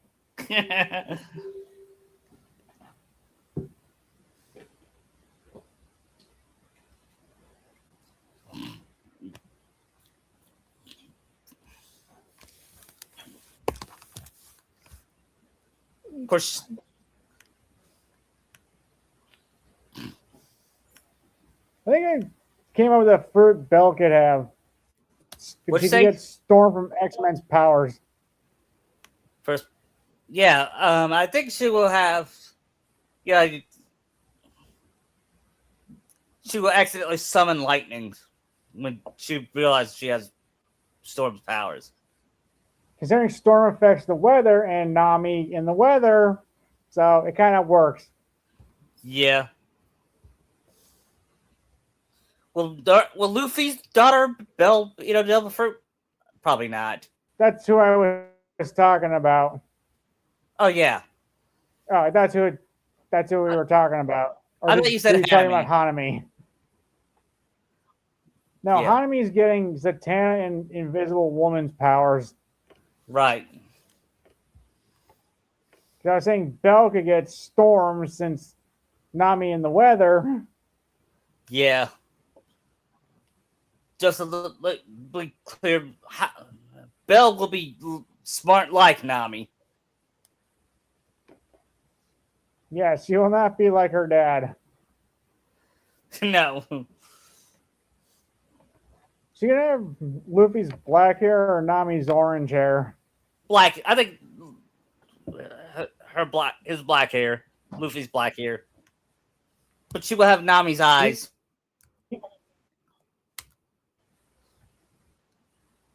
Of course, I think I came up with a fruit Belle could have. What'd She you could say? get Storm from X-Men's powers. First, yeah. I think she will have. Yeah, she will accidentally summon lightning when she realizes she has Storm's powers. Considering Storm affects the weather and Nami in the weather, so it kind of works. Yeah. Will Luffy's daughter Belle Devil Fruit? Probably not. That's who I was talking about. Oh yeah. Oh, that's who we were talking about. Or I thought you said were you talking about Hanami. Hanami? No, Yeah. Hanami's getting Zatanna and Invisible Woman's powers. Right. I was saying Belle could get Storm since Nami in the weather. Yeah. Just a little be clear. Belle will be smart like Nami. Yeah, she will not be like her dad. No. She gonna have Luffy's black hair or Nami's orange hair? Black. I think his black hair. Luffy's black hair. But she will have Nami's eyes.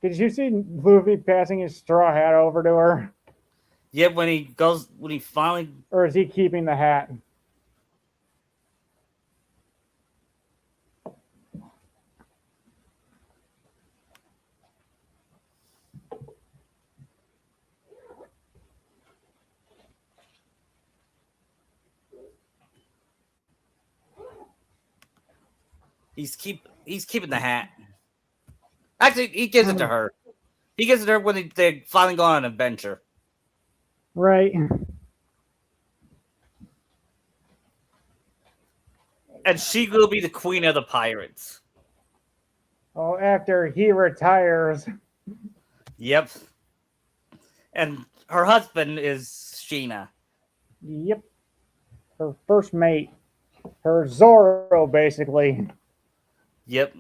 Did you see Luffy passing his straw hat over to her? Yeah, when he finally. Or is he keeping the hat? He's keeping the hat. Actually, he gives it to her. He gives it to her when they finally go on an adventure. Right. And she will be the queen of the pirates. Oh, after he retires. Yep. And her husband is Sheena. Yep. Her first mate. Her Zorro, basically. Yep.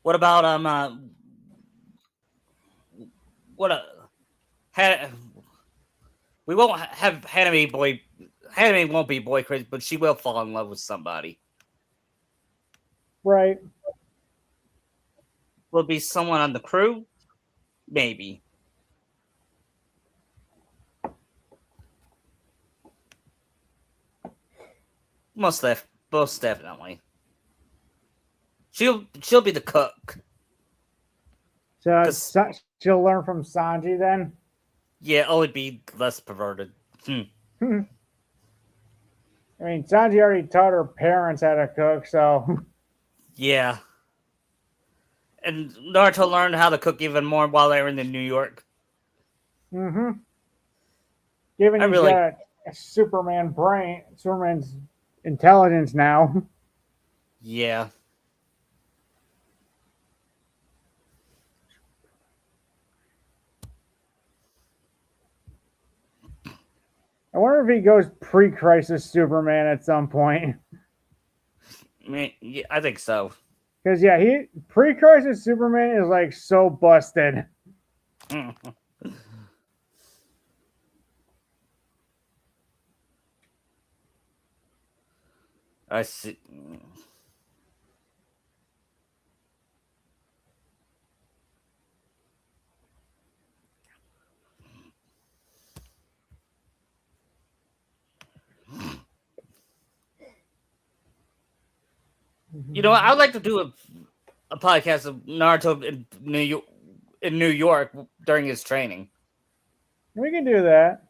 What about we won't have Hanami boy. Hanami won't be boy crazy, but she will fall in love with somebody. Right. Will it be someone on the crew? Maybe. Most definitely. She'll be the cook. So she'll learn from Sanji then? Yeah, only be less perverted. I mean, Sanji already taught her parents how to cook, so. Yeah. And Naruto learned how to cook even more while they were in New York. Mm-hmm. Given he's got a Superman's intelligence now. Yeah. I wonder if he goes pre-crisis Superman at some point. I mean, yeah, I think so. Because yeah, he pre-crisis Superman is like so busted. I see. You know, I'd like to do a podcast of Naruto in New York during his training. We can do that.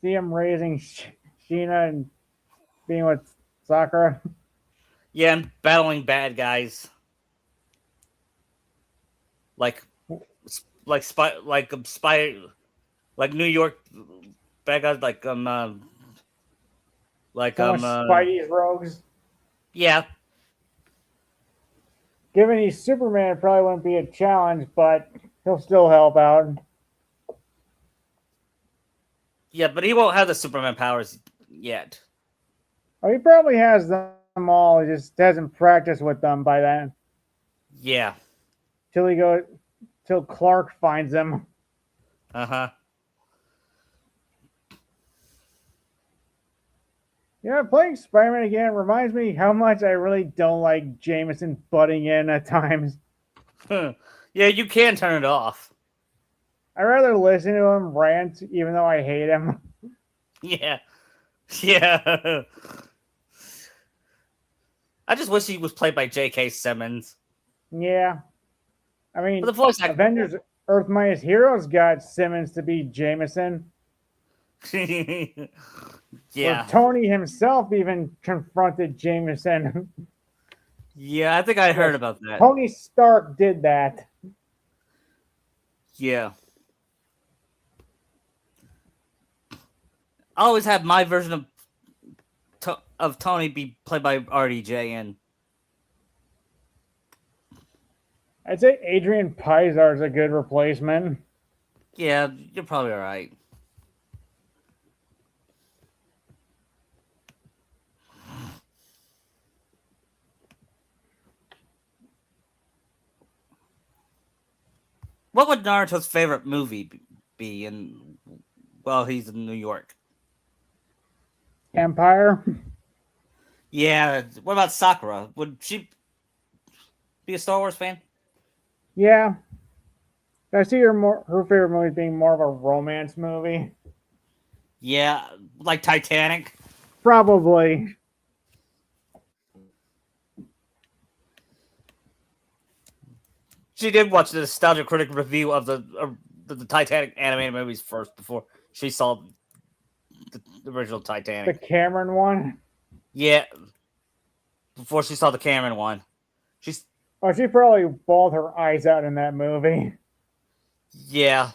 See him raising Sheena and being with Sakura. Yeah, and battling bad guys like New York bad guys Spidey's rogues. Yeah. Given he's Superman, it probably wouldn't be a challenge, but he'll still help out. Yeah, but he won't have the Superman powers yet. Oh, he probably has them all. He just hasn't practiced with them by then. Yeah. Till Clark finds them. Uh-huh. Yeah, playing Spider-Man again reminds me how much I really don't like Jameson butting in at times. Yeah, you can turn it off. I'd rather listen to him rant, even though I hate him. Yeah. Yeah. I just wish he was played by J.K. Simmons. Yeah. I mean, But the voice actor. Avengers Earth Minus Heroes got Simmons to be Jameson. Yeah. Or Tony himself even confronted Jameson. Yeah, I think I heard about that. Tony Stark did that. Yeah. I always had my version of Tony be played by RDJ, and I'd say Adrian Pizar is a good replacement. yeah, you're probably all right. What would Naruto's favorite movie be while he's in New York? Empire. Yeah. What about Sakura? Would she be a Star Wars fan? Yeah. I see her favorite movie being more of a romance movie. Yeah, like Titanic. Probably. She did watch the Nostalgia Critic review of the Titanic animated movies first before she saw the original Titanic. The Cameron one? Yeah. Before she saw the Cameron one. She probably bawled her eyes out in that movie. Yeah.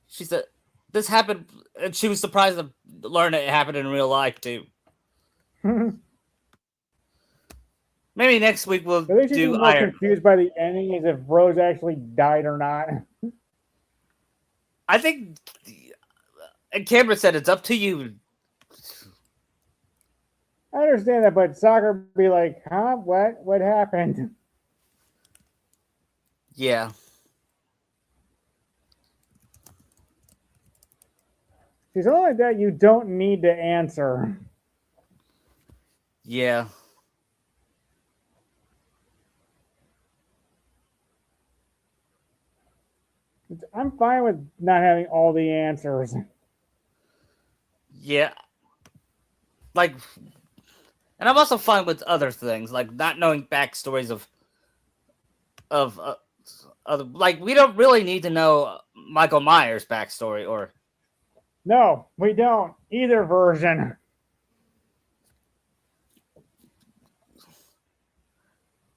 She said this happened, and she was surprised to learn it happened in real life too. Maybe next week we'll do more Iron. Confused by the ending as if Rose actually died or not. I think, and Cameron said it's up to you. I understand that, but Sakura be like, huh? What happened? Yeah. See, something like that you don't need to answer. Yeah. I'm fine with not having all the answers. Yeah. Like, and I'm also fine with other things, like not knowing backstories of other. Like, we don't really need to know Michael Myers' backstory, or No, we don't. Either version.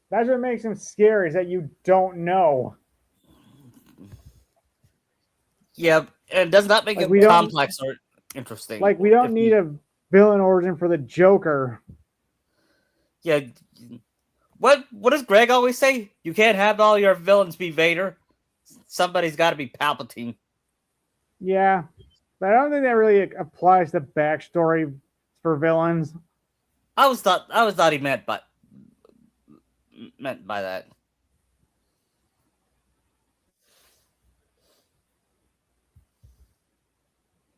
That's what makes him scary, is that you don't know. yeah, and does not make Like, it complex or interesting. Like, we don't need a villain origin for the Joker. Yeah. What does Greg always say? You can't have all your villains be Vader. Somebody's got to be Palpatine. Yeah. But I don't think that really applies to backstory for villains. I was thought he meant by that.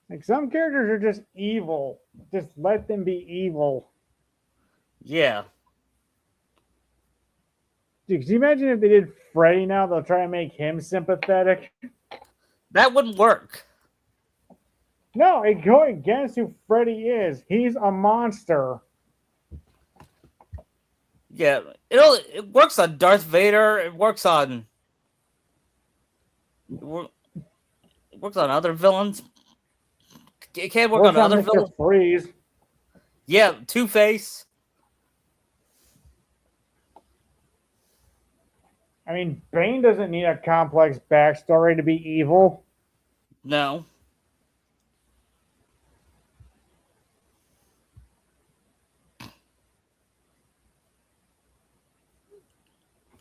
Like some characters are just evil. Just let them be evil. Yeah. Dude, could you imagine if they did Freddy now? They'll try to make him sympathetic. That wouldn't work. No, it going against who Freddy is. He's a monster. Yeah, it works on Darth Vader. It works on other villains. It can't work on other Mr. villains. Freeze. Yeah, Two-Face. I mean, Bane doesn't need a complex backstory to be evil. No.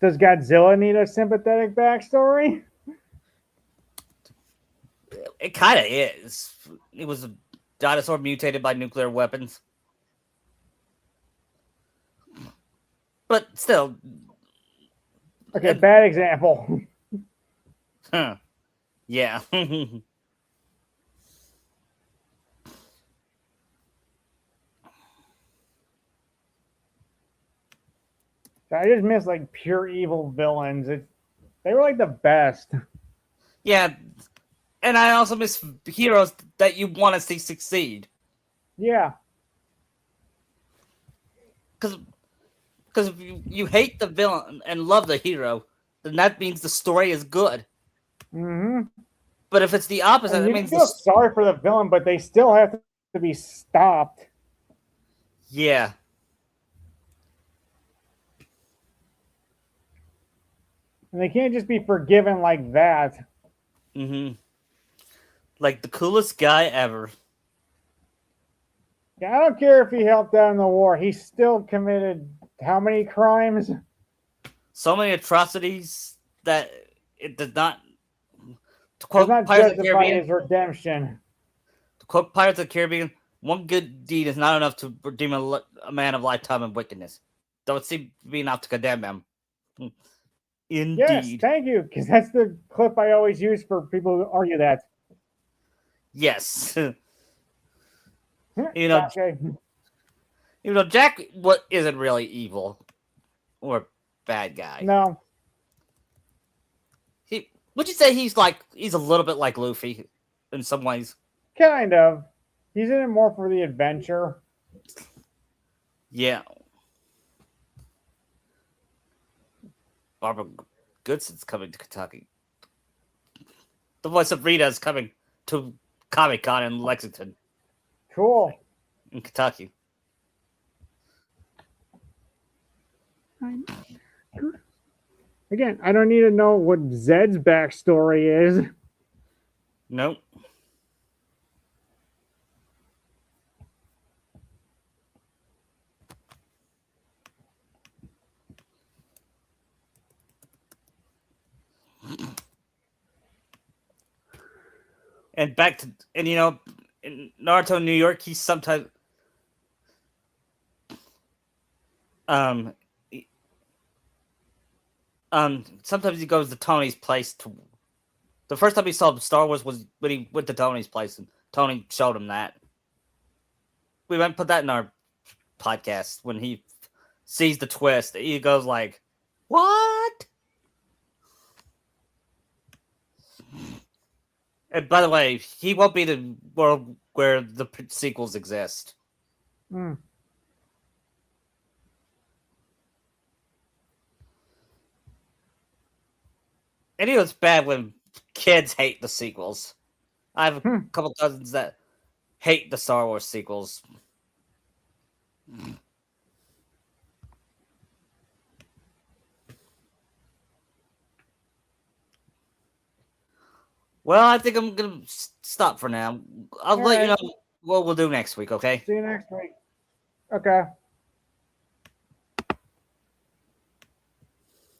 Does Godzilla need a sympathetic backstory? It kind of is. It was a dinosaur mutated by nuclear weapons. But still. Okay, bad example. Huh. Yeah. I just miss like pure evil villains. They were like the best. Yeah. And I also miss heroes that you want to see succeed. Yeah. Because if you hate the villain and love the hero, then that means the story is good. Mm-hmm. But if it's the opposite, And it you means feel sorry for the villain, but they still have to be stopped. Yeah. And they can't just be forgiven like that. Mm-hmm. Like the coolest guy ever. Yeah, I don't care if he helped out in the war. He still committed how many crimes? So many atrocities that it does not. To Does quote not Pirates of the justify Caribbean, his redemption. one good deed is not enough to redeem a man of lifetime of wickedness. Though it seems to be enough to condemn him. Indeed. Yes, thank you, because that's the clip I always use for people who argue that. Yes. Okay. Jack isn't really evil or a bad guy. No. Would you say he's a little bit like Luffy in some ways? Kind of. He's in it more for the adventure. Yeah. Barbara Goodson's coming to Kentucky. The voice of Rita is coming to Comic-Con in Lexington. Cool. In Kentucky. Again, I don't need to know what Zed's backstory is. Nope. And back to in Naruto New York, he's sometimes sometimes he goes to Tony's place to. The first time he saw Star Wars was when he went to Tony's place, and Tony showed him that. We might put that in our podcast when he sees the twist. He goes like, "What?" And by the way, he won't be the world where the sequels exist. Mm. And it's bad when kids hate the sequels. I have a couple cousins that hate the Star Wars sequels. Well, I think I'm going to stop for now. I'll let you know what we'll do next week, okay? See you next week. Okay.